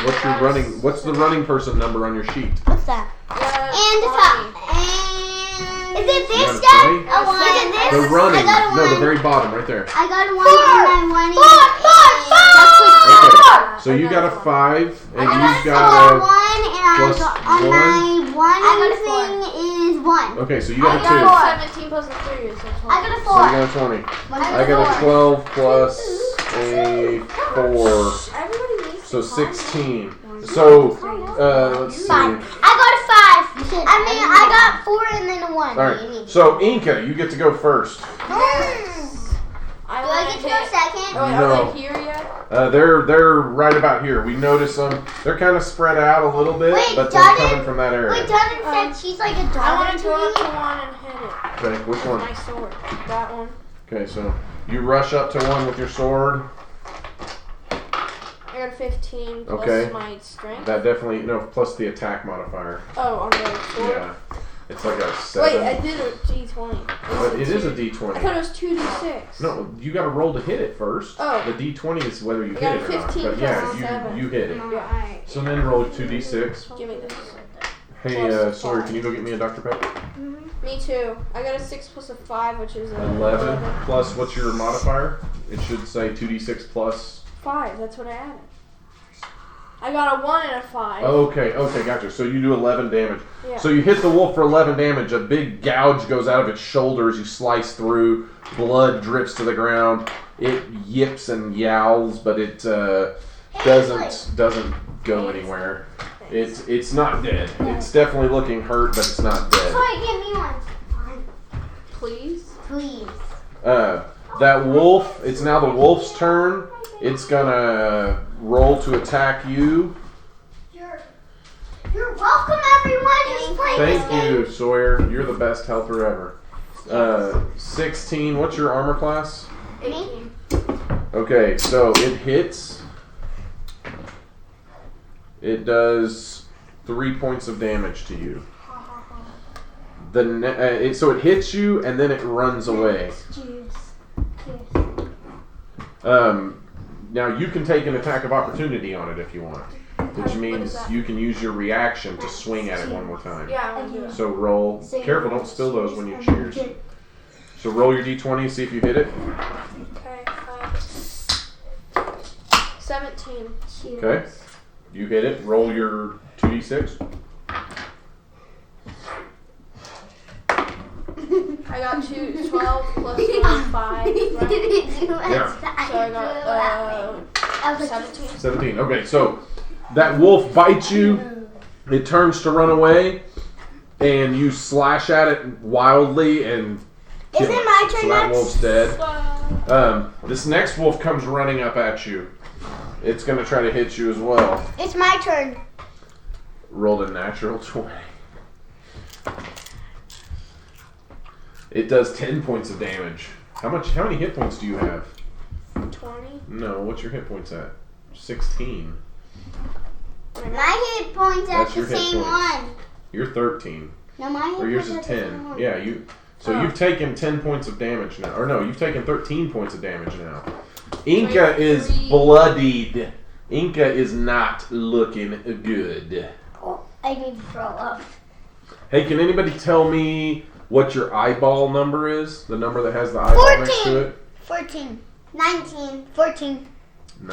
What's the running person number on your sheet? What's that? Is it You this got a guy? 20? Is it this? The running. I got a No, the one. very bottom, right there. I got a 1 on my running. Okay, so you got a 5, and you've got a. plus on my one thing is 1. Okay, so you got a 2. I got 17 plus a 3 is 20. I got a So 4. you got a 20. I got a 12 plus a 4. Everybody needs So to 16. So, let's see. 5. I got a 5. I got 4 and then a 1. Alright, so Inca, you get to go first. Do I get to go second? Oh, wait, No. are they here yet? They're right about here. We notice them. They're kind of spread out a little bit, Wait, but they're Jordan? coming from that area. Wait, Jordan said she's like a I daughter want to go up to me. one and hit it. Okay, which one? My sword. That one. Okay, so you rush up to one with your sword. I got a 15 plus Okay. my strength. That definitely, no, plus the attack modifier. Oh, on the sword? Yeah. It's like a 7. Wait, I did a d20. But it is a I thought it d20. was 2d6. No, you got to roll to hit it first. Oh. The d20 is whether you I hit got it or not. 15 But yeah, plus 7. you hit it. Yeah. So then roll 2d6. Give me this. Hey, Plus Sawyer, 5. can you go get me a Dr. Pepper? Me too. I got a 6 plus a 5, which is a 11 plus what's your modifier? It should say 2d6 plus. 5. That's what I added. I got a 1 and a 5. Okay, gotcha. So you do 11 damage. Yeah. So you hit the wolf for 11 damage. A big gouge goes out of its shoulders. You slice through. Blood drips to the ground. It yips and yowls, but it doesn't go anywhere. It's not dead. It's definitely looking hurt, but it's not dead. Sorry, give me one. Please? Please. That wolf. It's now the wolf's turn. It's gonna roll to attack you. You're welcome, everyone who's playing this Thank game. you, Sawyer. You're the best helper ever. 16. What's your armor class? 18. Okay, so it hits. It does 3 points of damage to you. So it hits you and then it runs away. Now you can take an attack of opportunity on it if you want, which means you can use your reaction to swing at it one more time. Yeah, I want to do it. So roll. Careful, don't spill those when you cheers. So roll your d20, see if you hit it. Okay. 17. Okay. You hit it. Roll your 2d6. I got 12 plus 1, 5. Right? Yeah. So I got 17. 17. Okay, so that wolf bites you. It turns to run away, and you slash at it wildly and kill Is it my turn So that next? wolf's dead. This next wolf comes running up at you. It's going to try to hit you as well. It's my turn. Rolled a natural 20. It does 10 points of damage. How many hit points do you have? 20. No, what's your hit points at? 16. My hit points at That's the your hit same points. one. You're 13. No, my hit Or yours points is at the same 10. one. Yeah, you've taken 10 points of damage now. Or no, you've taken 13 points of damage now. Inca is 23. bloodied. Inca is not looking good. Oh, I need to throw up. Hey, can anybody tell me what your eyeball number is? The number that has the eyeball next to it? 14. 19. 14.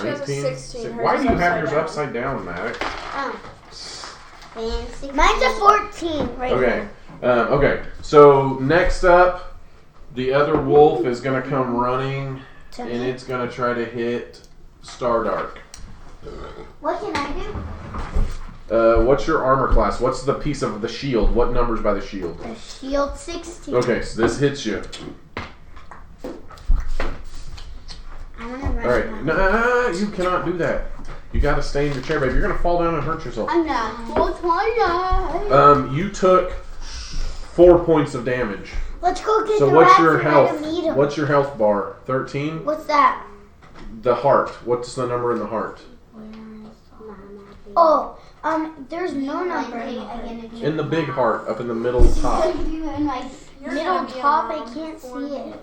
She has a 19? 16. Why Hers do you is have yours upside upside down, Maddox? Oh. Mine's a 14 right Okay. here. Okay. So next up, the other wolf is going to come running, To and me. it's going to try to hit Stardark. What can I do? What's your armor class? What's the piece of the shield? What number's by the shield? The shield 16. Okay, so this hits you. I want to run. All right. Nah, you cannot do that. You got to stay in your chair, baby. You're going to fall down and hurt yourself. I'm not. You took 4 points of damage. Let's go get So the what's rats your and let health? them eat 'em. What's your health bar? 13? What's that? The heart. What's the number in the heart? Oh, there's no number. In the big heart, up in the middle top. In my middle top, I can't see it.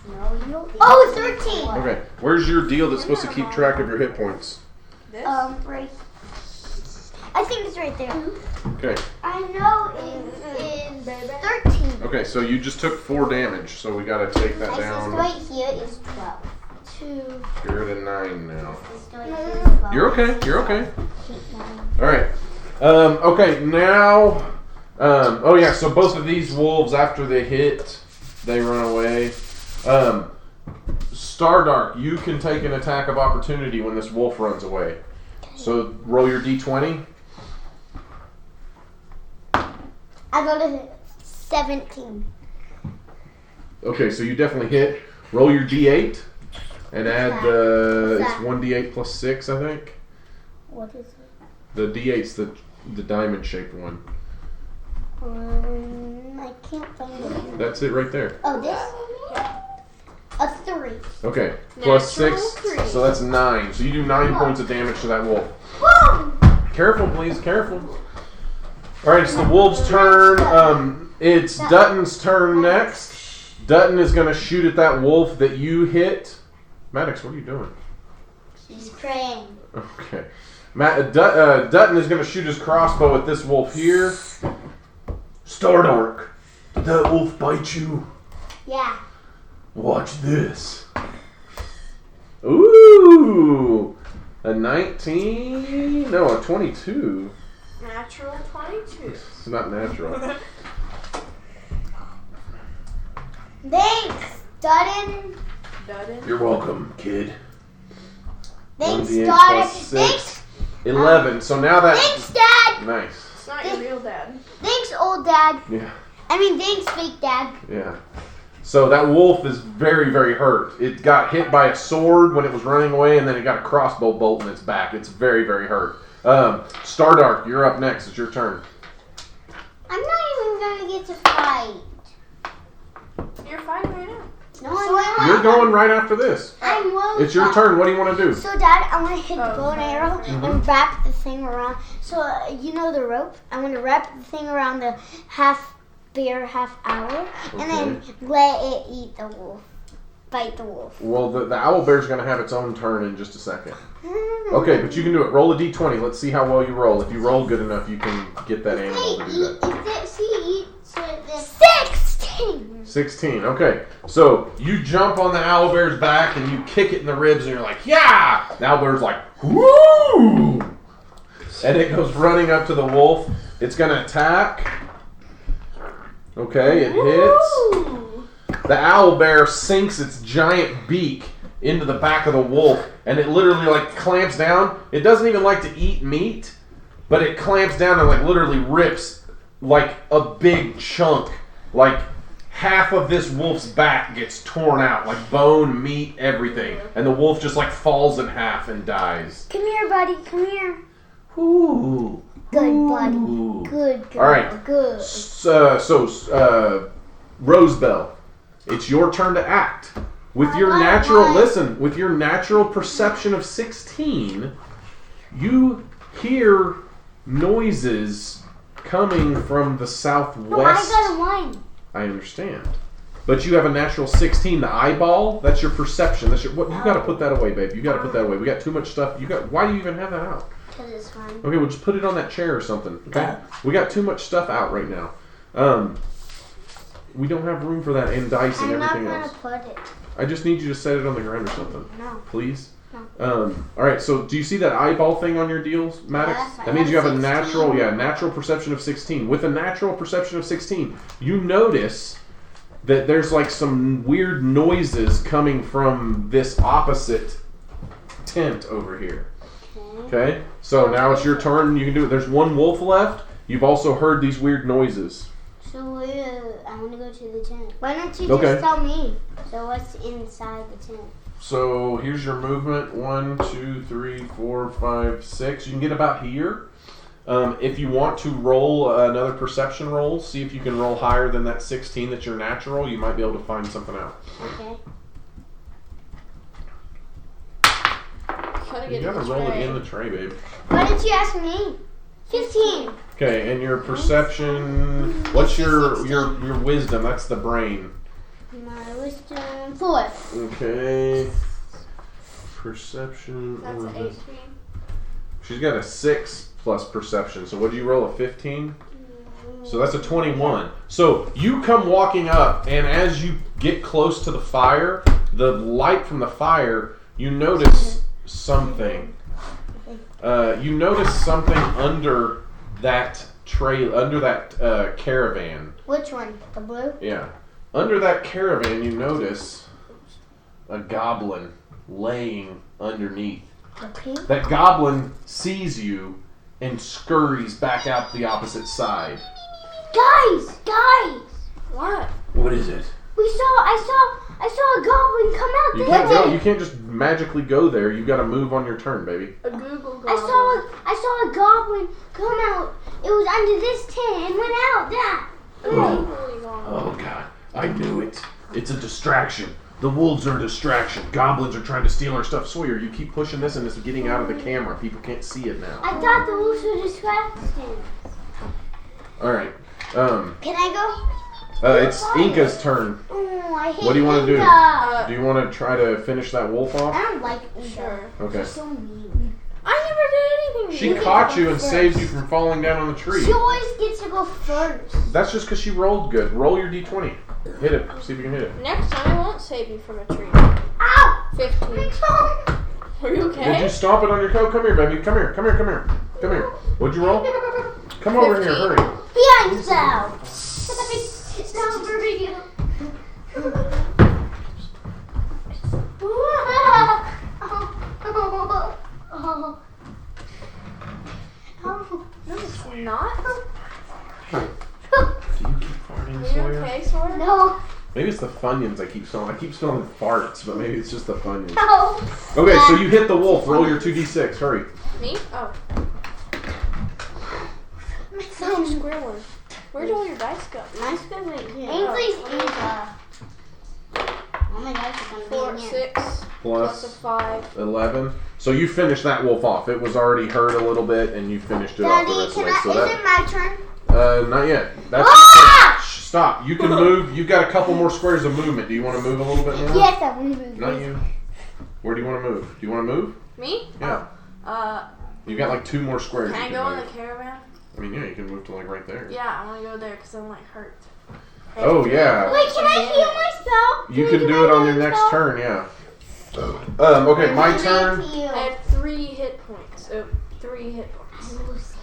No, you don't. Oh, 13. Okay. Where's your deal that's supposed to keep track of your hit points? This? Right. I think it's right there. Okay. I know it is 13. Okay, so you just took 4 damage, so we gotta take that My down. sister right here is 12. 2. You're at a 9 now. Sister right here is 12. You're okay. You're okay. Keep 9. All right. Okay. Now. Oh yeah. So both of these wolves, after they hit, they run away. Stardark, you can take an attack of opportunity when this wolf runs away. So roll your d20. I go to 17. Okay, so you definitely hit. Roll your d8 and add What's it's that? 1d8 plus 6, I think. What is it? The d8's the diamond shaped one. I can't find it. That's it right there. Oh, this? A 3. Okay, plus Natural 6, 3. so that's 9. So you do 9 points of damage to that wolf. Boom! Careful, please, careful. All right, it's the wolf's turn. It's Dutton's turn next. Dutton is going to shoot at that wolf that you hit. Maddox, what are you doing? He's praying. Okay. Dutton is going to shoot his crossbow at this wolf here. Stardark, did that wolf bite you? Yeah. Watch this. Ooh, a 19? No, a 22. Natural 22. It's not natural. Thanks, Dutton. Dudden. You're welcome, kid. Thanks, 1d8 daughter. plus 6. Thanks, 11. So now that... thanks, Dad. Nice. It's not your real dad. Thanks, old Dad. Yeah, Thanks, fake Dad. yeah. So that wolf is very, very hurt. It got hit by a sword when it was running away, and then it got a crossbow bolt in its back. It's very, very hurt. Stardark, you're up next. It's your turn. I'm not even gonna get to fight. You're fighting right now. No, So I'm You're going right after this. I'm willing. It's your turn. What do you want to do? So, Dad, I want to hit the Oh, bow and okay. arrow and wrap the thing around. So, you know the rope? I want to wrap the thing around the half bear, half owl, and then let it eat the wolf. Bite the wolf. Well, the owl bear's going to have its own turn in just a second. Okay, but you can do it. Roll a d20. Let's see how well you roll. If you roll good enough, you can get that animal to do that. See, so this 16! 16. Okay, so you jump on the owl bear's back and you kick it in the ribs and you're like, yeah! The owl bear's like, woo! And it goes running up to the wolf. It's going to attack. Okay, it hits. The owl bear sinks its giant beak into the back of the wolf, and it literally like clamps down. It doesn't even like to eat meat, but it clamps down and like literally rips like a big chunk. Like half of this wolf's back gets torn out, like bone, meat, everything, and the wolf just like falls in half and dies. Come here, buddy. Come here. Ooh. Good, buddy. Ooh. Good girl. All right. Good. Rosebell, it's your turn to act. With your with your natural perception of 16, you hear noises coming from the southwest. No, I got a 1. I understand. But you have a natural 16. The eyeball, that's your perception. That's your, what, you got to put that away, babe. You got to put that away. We got too much stuff. Why do you even have that out? because it's fun. Okay, we'll just put it on that chair or something. Okay? We got too much stuff out right now. We don't have room for that and dice and I'm not everything gonna else. put it. I just need you to set it on the ground or something. No. Please? No. Alright, so do you see that eyeball thing on your deals, Maddox? Yes, I That means you have have a 16. natural perception of 16. With a natural perception of 16, you notice that there's like some weird noises coming from this opposite tent over here. Okay? So now it's your turn. You can do it. There's one wolf left. You've also heard these weird noises. So I want to go to the tent. Why don't you Okay. just tell me? So what's inside the tent? So here's your movement. 1, 2, 3, 4, 5, 6. You can get about here. If you want to roll another perception roll, see if you can roll higher than that 16 that's your natural, you might be able to find something out. Okay. Gotta You get gotta in the roll it tray. in the tray, babe. Why didn't you ask me? 15. Okay, and your perception, what's your wisdom? That's the brain. My wisdom 4. Okay. Perception. That's an 18. She's got a 6 plus perception. So what did you roll? A 15? So that's a 21. So you come walking up, and as you get close to the fire, the light from the fire, you notice something. You notice something under that caravan. Which one? The blue? Yeah. Under that caravan, you notice a goblin laying underneath. The pink? That goblin sees you and scurries back out the opposite side. Guys! What? What is it? I saw a goblin come out You there. can't go. You can't just magically go there. You got to move on your turn, baby. A Google Goblin. I saw a goblin come out. It was under this tent and went out that. Oh God! I knew it. It's a distraction. The wolves are a distraction. Goblins are trying to steal our stuff. Sawyer, you keep pushing this, and it's getting out of the camera. People can't see it now. I thought the wolves were distracting. All right. Can I go? It's Inca's turn. Oh, I hate What do you want to do? Inca. Do you want to try to finish that wolf off? I don't like Inca. Sure. Okay. She's so mean. I never did anything. She caught you and saved you from falling down on the tree. She always gets to go first. That's just because she rolled good. Roll your d20. Hit it. See if you can hit it. Next time I won't save you from a tree. Ow! 15. Are you okay? Did you stomp it on your coat? Come here, baby. Come here. Come here. Come here. Come here. What'd you roll? Come over here. 15. Hurry. Behind yourself. Stop for you. No, it's not. Do you keep farting, Are you Sawyer? okay, Sawyer? No. Maybe it's the Funyuns I keep smelling. I keep smelling farts, but maybe it's just the Funyuns. No. Okay, so you hit the wolf. Roll your 2d6. Hurry. Me? Oh. No, square one. Where'd all your dice go? Mine's good right here. Ainsley's Inca. Oh my gosh, it's gonna 4, be in here. 6, plus a Plus 5. 11. So you finished that wolf off. It was already hurt a little bit, and you finished it off the Daddy, rest of the can way. I, So is that, it my turn? not yet. That's Ah! Shh, stop. You can move. You've got a couple more squares of movement. Do you want to move a little bit more? Yes, I want to move. Not you. Where do you want to move? Do you want to move? Me? Yeah. Oh. You got like 2 more squares. Can I you go can in the move. caravan? I mean, yeah, you can move to like right there. Yeah, I want to go there because I'm like hurt. Oh yeah. Wait, can I heal myself? You can do it on your next turn. Yeah. Okay, my turn. I have 3 hit points. Oh, 3 hit points.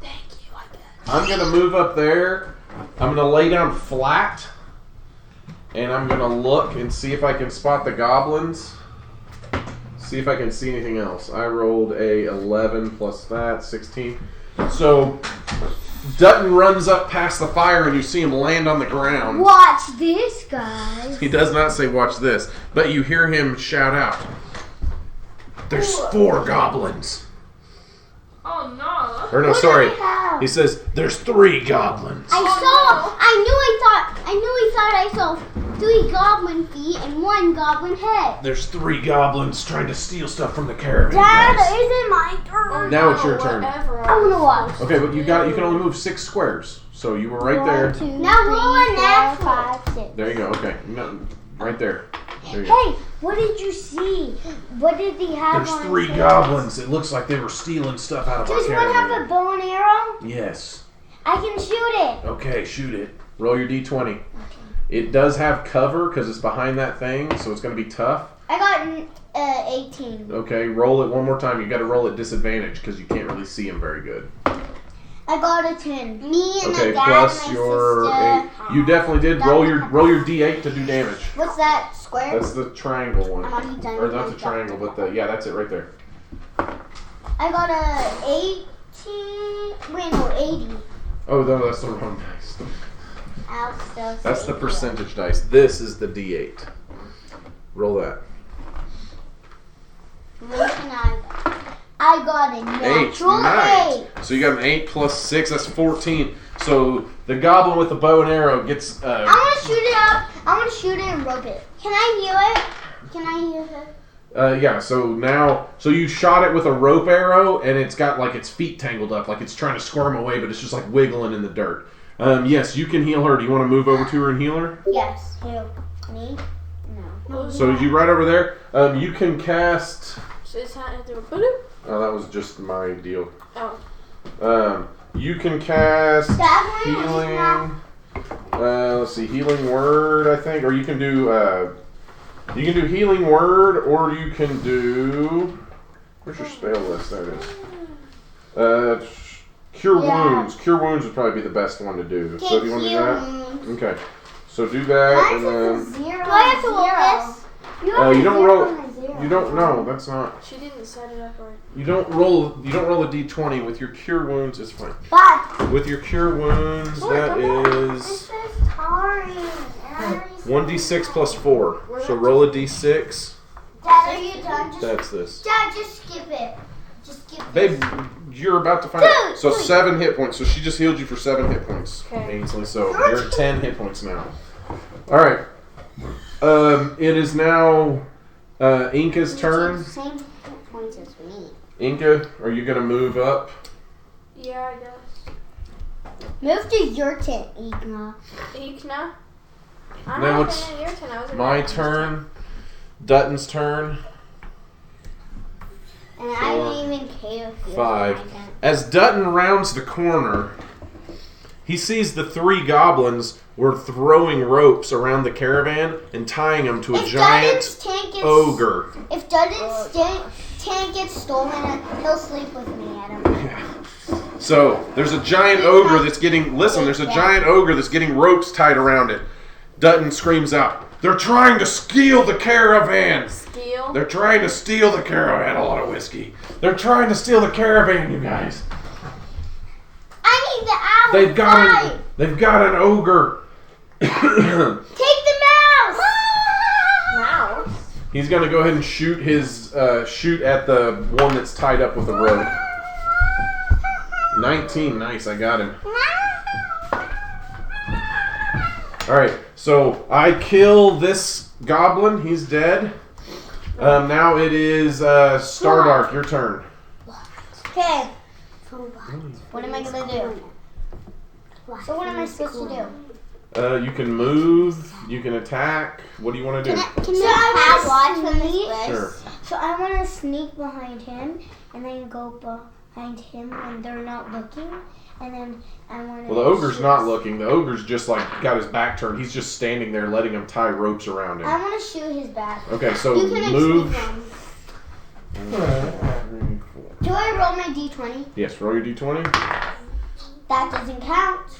Thank you, I bet. I'm gonna move up there. I'm gonna lay down flat, and I'm gonna look and see if I can spot the goblins. See if I can see anything else. I rolled a 11 plus that, 16. So Dutton runs up past the fire, and you see him land on the ground. Watch this, guys. He does not say watch this, but you hear him shout out, "There's 4 goblins." Oh no. Or no, What do sorry. I have? He says, "There's 3 goblins." I saw 3 goblin feet and 1 goblin head. There's 3 goblins trying to steal stuff from the caravan. Dad, guys. isn't my turn. Now it's your turn. I want to watch. Okay, but you can only move 6 squares. So you were right there. 1, 2, now roll a natural. 5, 6. There you go. Okay, no, right there. There you go. Hey, what did you see? What did he have There's on 3 his head? goblins. It looks like they were stealing stuff out of our Does one have caravan. a bow and arrow? Yes. I can shoot it. Okay, shoot it. Roll your d20. It does have cover because it's behind that thing, so it's going to be tough. I got 18. Okay, roll it one more time. You got to roll at disadvantage because you can't really see him very good. I got a 10. Me and Okay, my dad plus and my your sister. 8. You definitely did. Roll your d8 to do damage. What's that? Square? That's the triangle one. I'm already done Or with not my the triangle, but that's it right there. I got a 18. Wait, no, 80. Oh no, that's the wrong dice. I'll still That's say the it. percentage dice. This is the d8. Roll that. What can I got a 8. natural Nice. 8. So you got an 8 plus 6. That's 14. So the goblin with the bow and arrow gets. I want to shoot it up. I want to shoot it and rope it. Can I heal it? Can I heal it? Yeah. So you shot it with a rope arrow, and it's got like its feet tangled up, like it's trying to squirm away, but it's just like wiggling in the dirt. Yes, you can heal her. Do you want to move over to her and heal her? Yes. Heal. Me? No. So you right over there. You can cast. So it's not to put it? Oh, that was just my deal. Oh. You can cast That one healing. Let's see, healing word, I think, or you can do healing word, or you can do. Where's your spell list? There it is. Cure wounds. Cure wounds would probably be the best one to do. So do you want to do that? Okay. So do that, and then. Do I have to roll this? You don't roll. You don't know. That's not. She didn't set it up right. You don't roll. You don't roll a d20 with your cure wounds. It's fine. But With your cure wounds, that is 1d6 plus 4. So roll a d6. Dad, are you done? That's this. Dad, just skip it. Just skip it. Babe, you're about to find out. So 7 hit points. So she just healed you for 7 hit points, Okay. Ainsley. So you're at 10 hit points now. All right. It is now Inca's turn. Same points as me. Inca, are you gonna move up? Yeah, I guess. Move to your tent, Igna. Ikna? I'm Now not it's in your turn. I was in my Dutton's turn. Dutton's turn. And I didn't even care if you 5. were my tent. As Dutton rounds the corner, he sees the 3 goblins were throwing ropes around the caravan and tying them to a giant Dutton's tent gets, ogre. If Dutton's tent gets stolen, he'll sleep with me, Adam. So there's a giant ogre that's getting. Listen, there's a giant ogre that's getting ropes tied around it. Dutton screams out, "They're trying to steal the caravan! Steel? They're trying to steal the caravan!" A lot of whiskey. They're trying to steal the caravan, you guys. I need the owl. They've got an ogre. Take the mouse. Mouse? He's gonna go ahead and shoot at the one that's tied up with a rope. 19, nice, I got him. Alright, so I kill this goblin, he's dead. Now it is Stardark, your turn. Okay. What am I gonna do? So what am I supposed to do? You can move, you can attack. What do you want to do? Can I watch from this place? Sure. So I want to sneak behind him and then go behind him when they're not looking, and then I want to. Well, the ogre's not looking. The ogre's just like got his back turned. He's just standing there, letting them tie ropes around him. I want to shoot his back. Okay, so You can move. sneak him. Do I roll my d20? Yes, roll your d20. That doesn't count.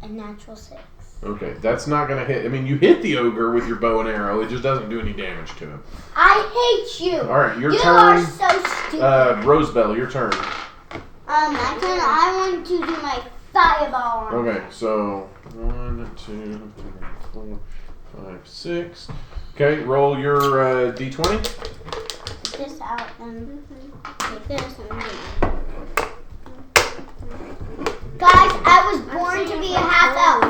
A natural 6. Okay, that's not gonna hit. I mean, you hit the ogre with your bow and arrow. It just doesn't do any damage to him. I hate you. All right, your You turn. are so stupid. Rosebell, your turn. My turn. I want to do my fireball. Okay, so 1, 2, 3, 4, 5, 6. Okay, roll your d20. Take this out and take this and Guys, I was born to be a half elf.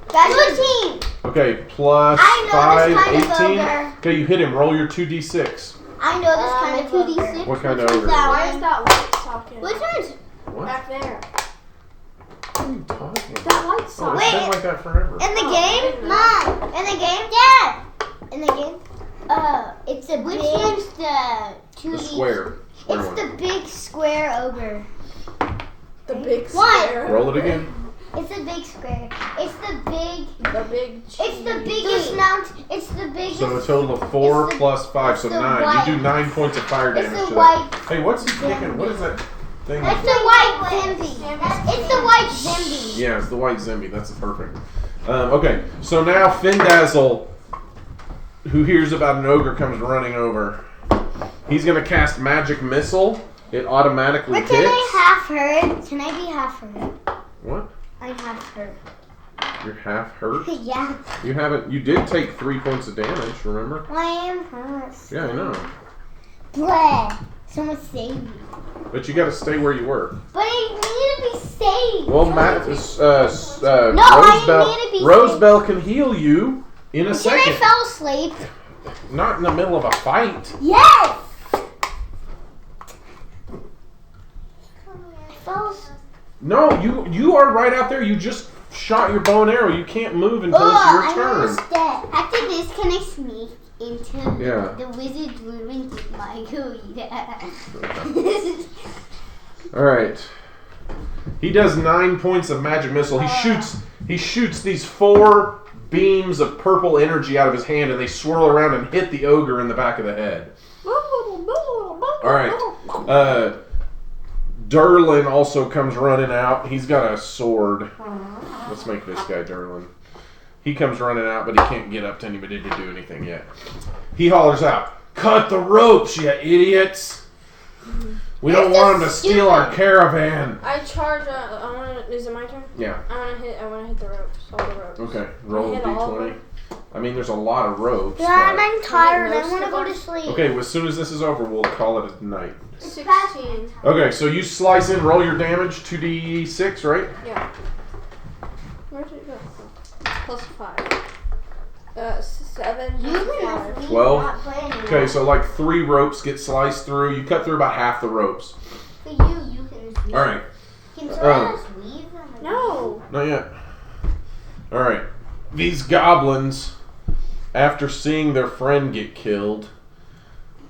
Guys, 14. Okay, plus I know 5, this kind of 18. ogre. Okay, you hit him. Roll your 2d6. I know this kind of 2d6. What kind of ogre? Why is that light socket? Which one's? What? Back there. What are you talking about? That light Oh, socket. it's been like that forever. In the game? Mom. In the game? Dad. In the game? It's a Which one's the 2D? The square. Square It's one. the big square ogre. The big What? square. Roll it again. It's the big square. It's the big. The big It's the biggest mount. It's the biggest. So a total of 4 It's the- plus 5, so it's the 9. white. You do 9 points of fire It's damage the to white. that. Hey, what's he kicking? What is that thing? It's the white Zimby. It's the white Zimby. Yeah, it's the white Zimby. That's perfect. Okay, so now Findazzle, who hears about an ogre, comes running over. He's going to cast Magic Missile. It automatically But can hits. I half hurt? Can I be half hurt? What? I'm half hurt. You're half hurt? Yeah. You haven't. You did take 3 points of damage, remember? I am hurt. Yeah, I know. Bleh. Someone save me. But you got to stay where you were. But I need to be saved. Well, Someone- Rosebell, need to be Rosebell can heal you in a Can second. I fall asleep? Not in the middle of a fight. Yes. I fell asleep. No, you are right out there. You just shot your bow and arrow. You can't move until Oh, it's your I'm turn. almost dead. After this, can I sneak into Yeah. the wizard's room and get my All right. He does 9 points of magic missile. He shoots these 4 beams of purple energy out of his hand, and they swirl around and hit the ogre in the back of the head. All right. Derlin also comes running out. He's got a sword. Let's make this guy Derlin. He comes running out, but he can't get up to anybody to do anything yet. He hollers out, "Cut the ropes, you idiots! We don't want them to steal our caravan." I charge. Is it my turn? Yeah. I want to hit the ropes. All the ropes. Okay. Roll a hit all of d20. them? I mean, there's a lot of ropes. Dad, but- I'm tired. I most want to of go them? to sleep. Okay, well, as soon as this is over, we'll call it a night. 16. Okay, so you slice in, roll your damage, 2d6, right? Yeah. Where did it go? Plus 5. 7. You can have 5. me 12. not play anymore. Okay, so like 3 ropes get sliced through. You cut through about half the ropes. For you can leave. All right. Can someone else leave? No. Not yet. All right. These goblins, after seeing their friend get killed,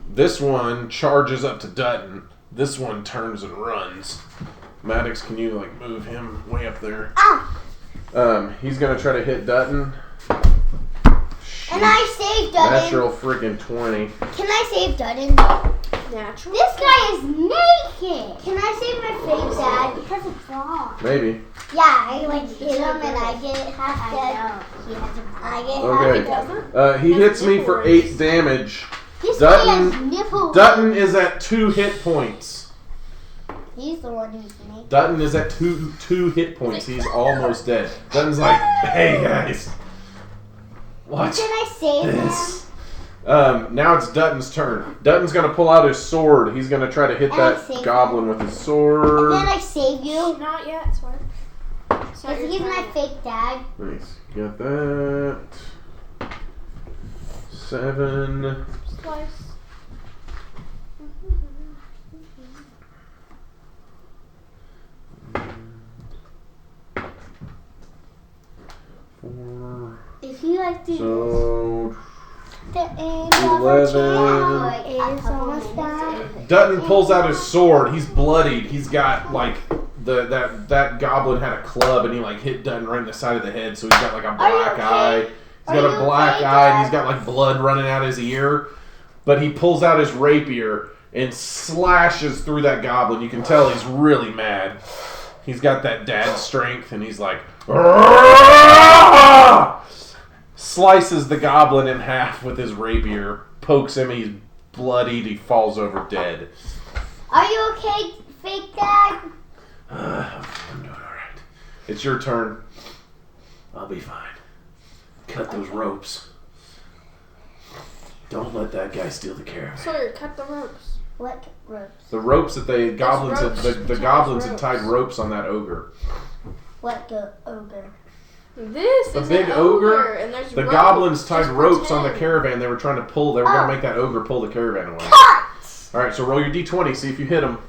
this one charges up to Dutton. This one turns and runs. Maddox, can you like move him way up there? Ah! He's gonna try to hit Dutton. And I saved Dutton. Natural freaking 20. Can I save Dutton? Natural. This guy is naked. Can I save my fake dad? Because it's wrong. Maybe. Yeah, I like hit him and I get half dead. I get half dead. Okay. He hits me for 8 damage. This Dutton- guy has nipples. Dutton is at 2 hit points. He's the one who's naked. Dutton is at two hit points. He's almost dead. Dutton's like, "Hey guys, watch Can I save this." Now it's Dutton's turn. Dutton's gonna pull out his sword. He's gonna try to hit And I that save goblin with his him? sword. Can I save you? Not yet, Swear. Because he's my fake dad. Nice. Got that. 7. Slice. 4. If you like to So the end of 11. is almost done. Dutton pulls out his sword. He's bloodied. He's got like that goblin had a club and he like hit Dutton right in the side of the head. So he's got like a black okay? eye. He's got Are a you black okay, eye and Dad? he's got like blood running out his ear. But he pulls out his rapier and slashes through that goblin. You can tell he's really mad. He's got that dad strength and he's like, "Arrgh!" Slices the goblin in half with his rapier, pokes him, he's bloodied, he falls over dead. Are you okay, fake dad? I'm doing alright. It's your turn. I'll be fine. Cut those ropes. Don't let that guy steal the caravan. Sawyer, cut the ropes. What ropes? The ropes that the goblins ropes. the goblins had tied ropes on that ogre. What ogre? This The is big an ogre, and there's The ropes. goblins tied Just ropes on the pretend. caravan. They were trying to pull. They were going Oh. to make that ogre pull the caravan away. Cut! All right, so roll your d20. See if you hit him.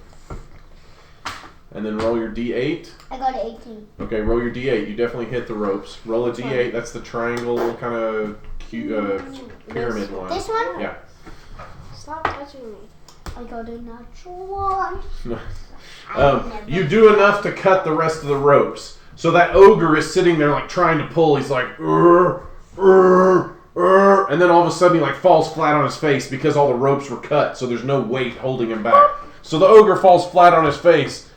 And then roll your d8. I got an 18. Okay, roll your d8. You definitely hit the ropes. Roll a d8. That's the triangle kind of pyramid one. This one? Yeah. Stop touching me. I got a natural one. You do enough to cut the rest of the ropes. So that ogre is sitting there like trying to pull. He's like, "Urgh, urgh, urgh," and then all of a sudden he like falls flat on his face because all the ropes were cut. So there's no weight holding him back. So the ogre falls flat on his face.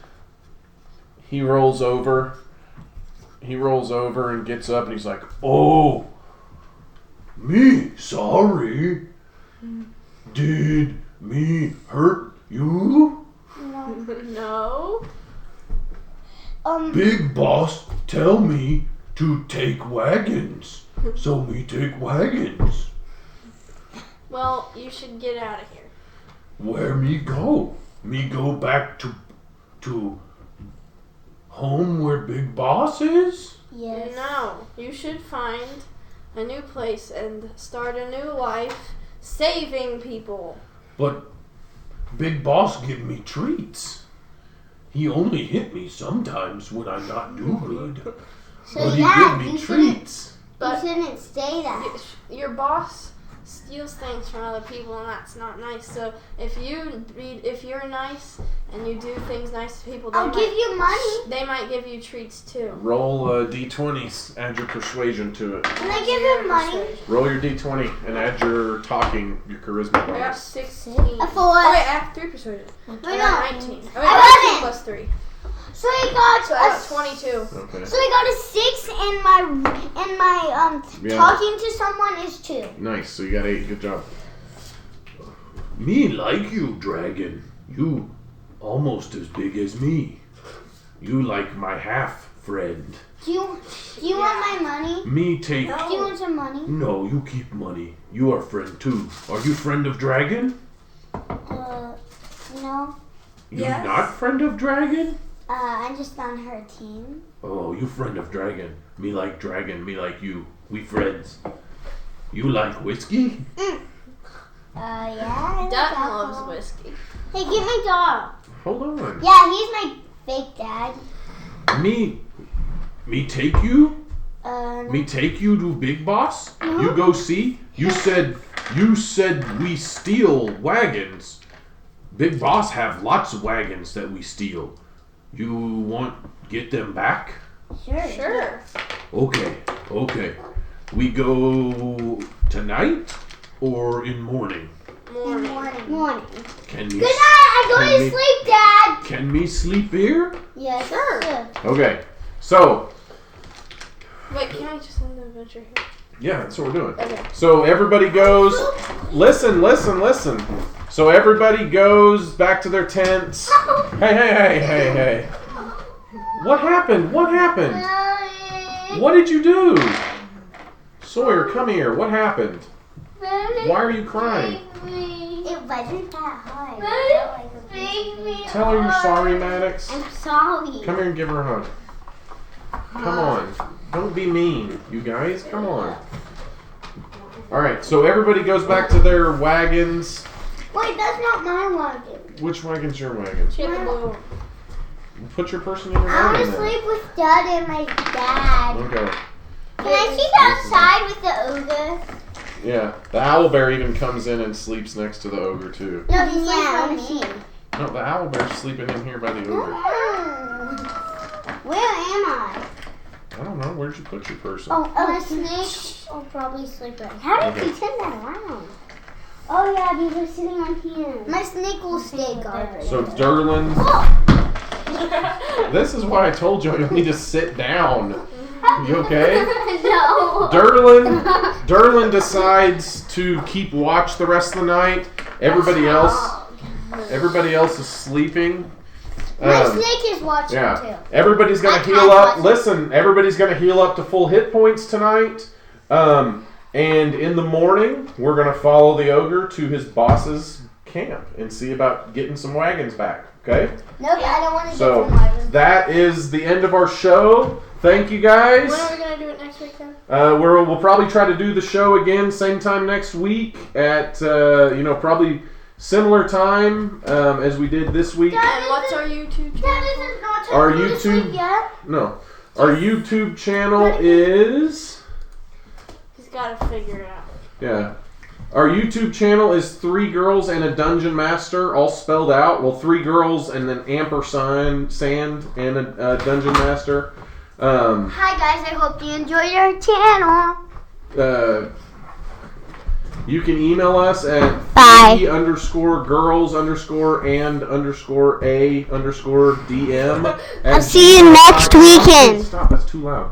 He rolls over. He rolls over and gets up and he's like, "Oh, me sorry. Did me hurt you? No. Big boss tell me to take wagons. So me take wagons. Well, you should get out of here. Where me go? Me go back to home where Big Boss is? Yes. No, you should find a new place and start a new life saving people. But Big Boss give me treats. He only hit me sometimes when I not do good. So But yeah, he gave me you shouldn't, treats. But you shouldn't say that. your boss steals things from other people, and that's not nice. So if you're nice and you do things nice to people, I'll give you money. They might give you treats too. Roll D20s. Add your persuasion to it. Can I give him money? Roll your D20 and add your talking, your charisma I got bonus. 16. For Oh wait, I have 3 persuasion. I Wait, got no. 19. I I got 2 got plus 3. So he got So I got 22. Okay. So he got a 6, and my Yeah. talking to someone is 2. Nice. So you got 8. Good job. Me like you, dragon. You almost as big as me. You like my half friend. Do you want my money? Me take. No. Do you want some money? No, you keep money. You are friend too. Are you friend of dragon? No. You Yes. not friend of dragon? I'm just on her team. Oh, you friend of dragon. Me like dragon. Me like you. We friends. You like whiskey? Yeah. Dutton loves whiskey. Hey, give me dog. Hold on. Yeah, he's my fake dad. Me take you? No. Me take you to Big Boss? You go see? You said we steal wagons. Big Boss have lots of wagons that we steal. You want get them back? Sure. Okay. We go tonight or in morning? Morning. Can me Good night. I go Can to we- sleep, Dad. Can me sleep here? Yeah, Sure. Okay. So, Wait, can I just end the adventure here? yeah, that's what we're doing. Okay. So everybody goes. Listen. So everybody goes back to their tents. Hey. What happened? What did you do? Sawyer, come here. What happened? Why are you crying? It wasn't that hard. Tell her you're sorry, Maddox. I'm sorry. Come here and give her a hug. Come on. Don't be mean, you guys. Come on. Alright, so everybody goes back to their wagons. Wait, that's not my wagon. Which wagon's your wagon? She had the blue one. Put your person in your I want wagon to then. sleep with Dad and my dad. Okay. Can I sleep outside with the ogre? Yeah. The owlbear even comes in and sleeps next to the ogre too. No, he sleeps on me. No, the owlbear's sleeping in here by the ogre. Where am I? I don't know. Where'd you put your person? Oh, my snake will probably sleep right. How do you turn that around? Oh yeah, these are sitting on here. My snake will stay guarded. So Derlin, this is why I told you you need to sit down. You okay? No. Derlin decides to keep watch the rest of the night. Everybody else is sleeping. My snake is watching Yeah. too. Everybody's gonna My heal cat's up. watching. Listen, everybody's gonna heal up to full hit points tonight. And in the morning, we're gonna follow the ogre to his boss's camp and see about getting some wagons back. Okay? Nope, I don't want to So get some wagons. that is the end of our show. Thank you guys. When are we going to do it next week then? We'll probably try to do the show again same time next week at probably similar time as we did this week. And what's our YouTube Dad channel? isn't not time Our to go to sleep YouTube- yet. No, our YouTube channel is He's got to figure it out. yeah. Our YouTube channel is 3 Girls and a Dungeon Master, all spelled out. Well, 3 girls and then ampersand sand and a Dungeon Master. Hi guys, I hope you enjoyed our channel. You can email us at Bye. _girls_a_a_dm. I'll see you next weekend. Stop, that's too loud.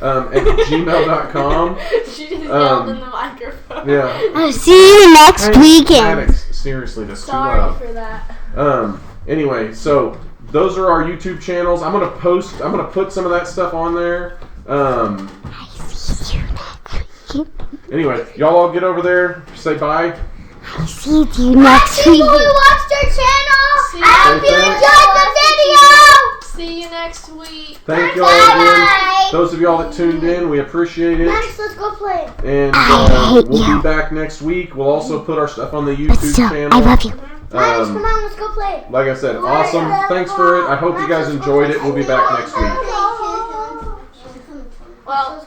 At gmail.com. She just yelled in the microphone. Yeah. I'll see you next Hey, weekend. Maddox, seriously, that's too Sorry loud. for that. Anyway, so those are our YouTube channels. I'm gonna put some of that stuff on there. Anyway, y'all all get over there, say bye. I'll see you next weekend. People who watched our channel, See I hope you you. enjoyed the video. See you next week. Thank y'all Bye. again. Those of y'all that tuned in, we appreciate it. Max, let's go play. And we'll be back next week. We'll also put our stuff on the YouTube channel. I love you. Max, come on, let's go play. Like I said, awesome. Thanks for it. I hope you guys enjoyed it. We'll be back next week. week. Well,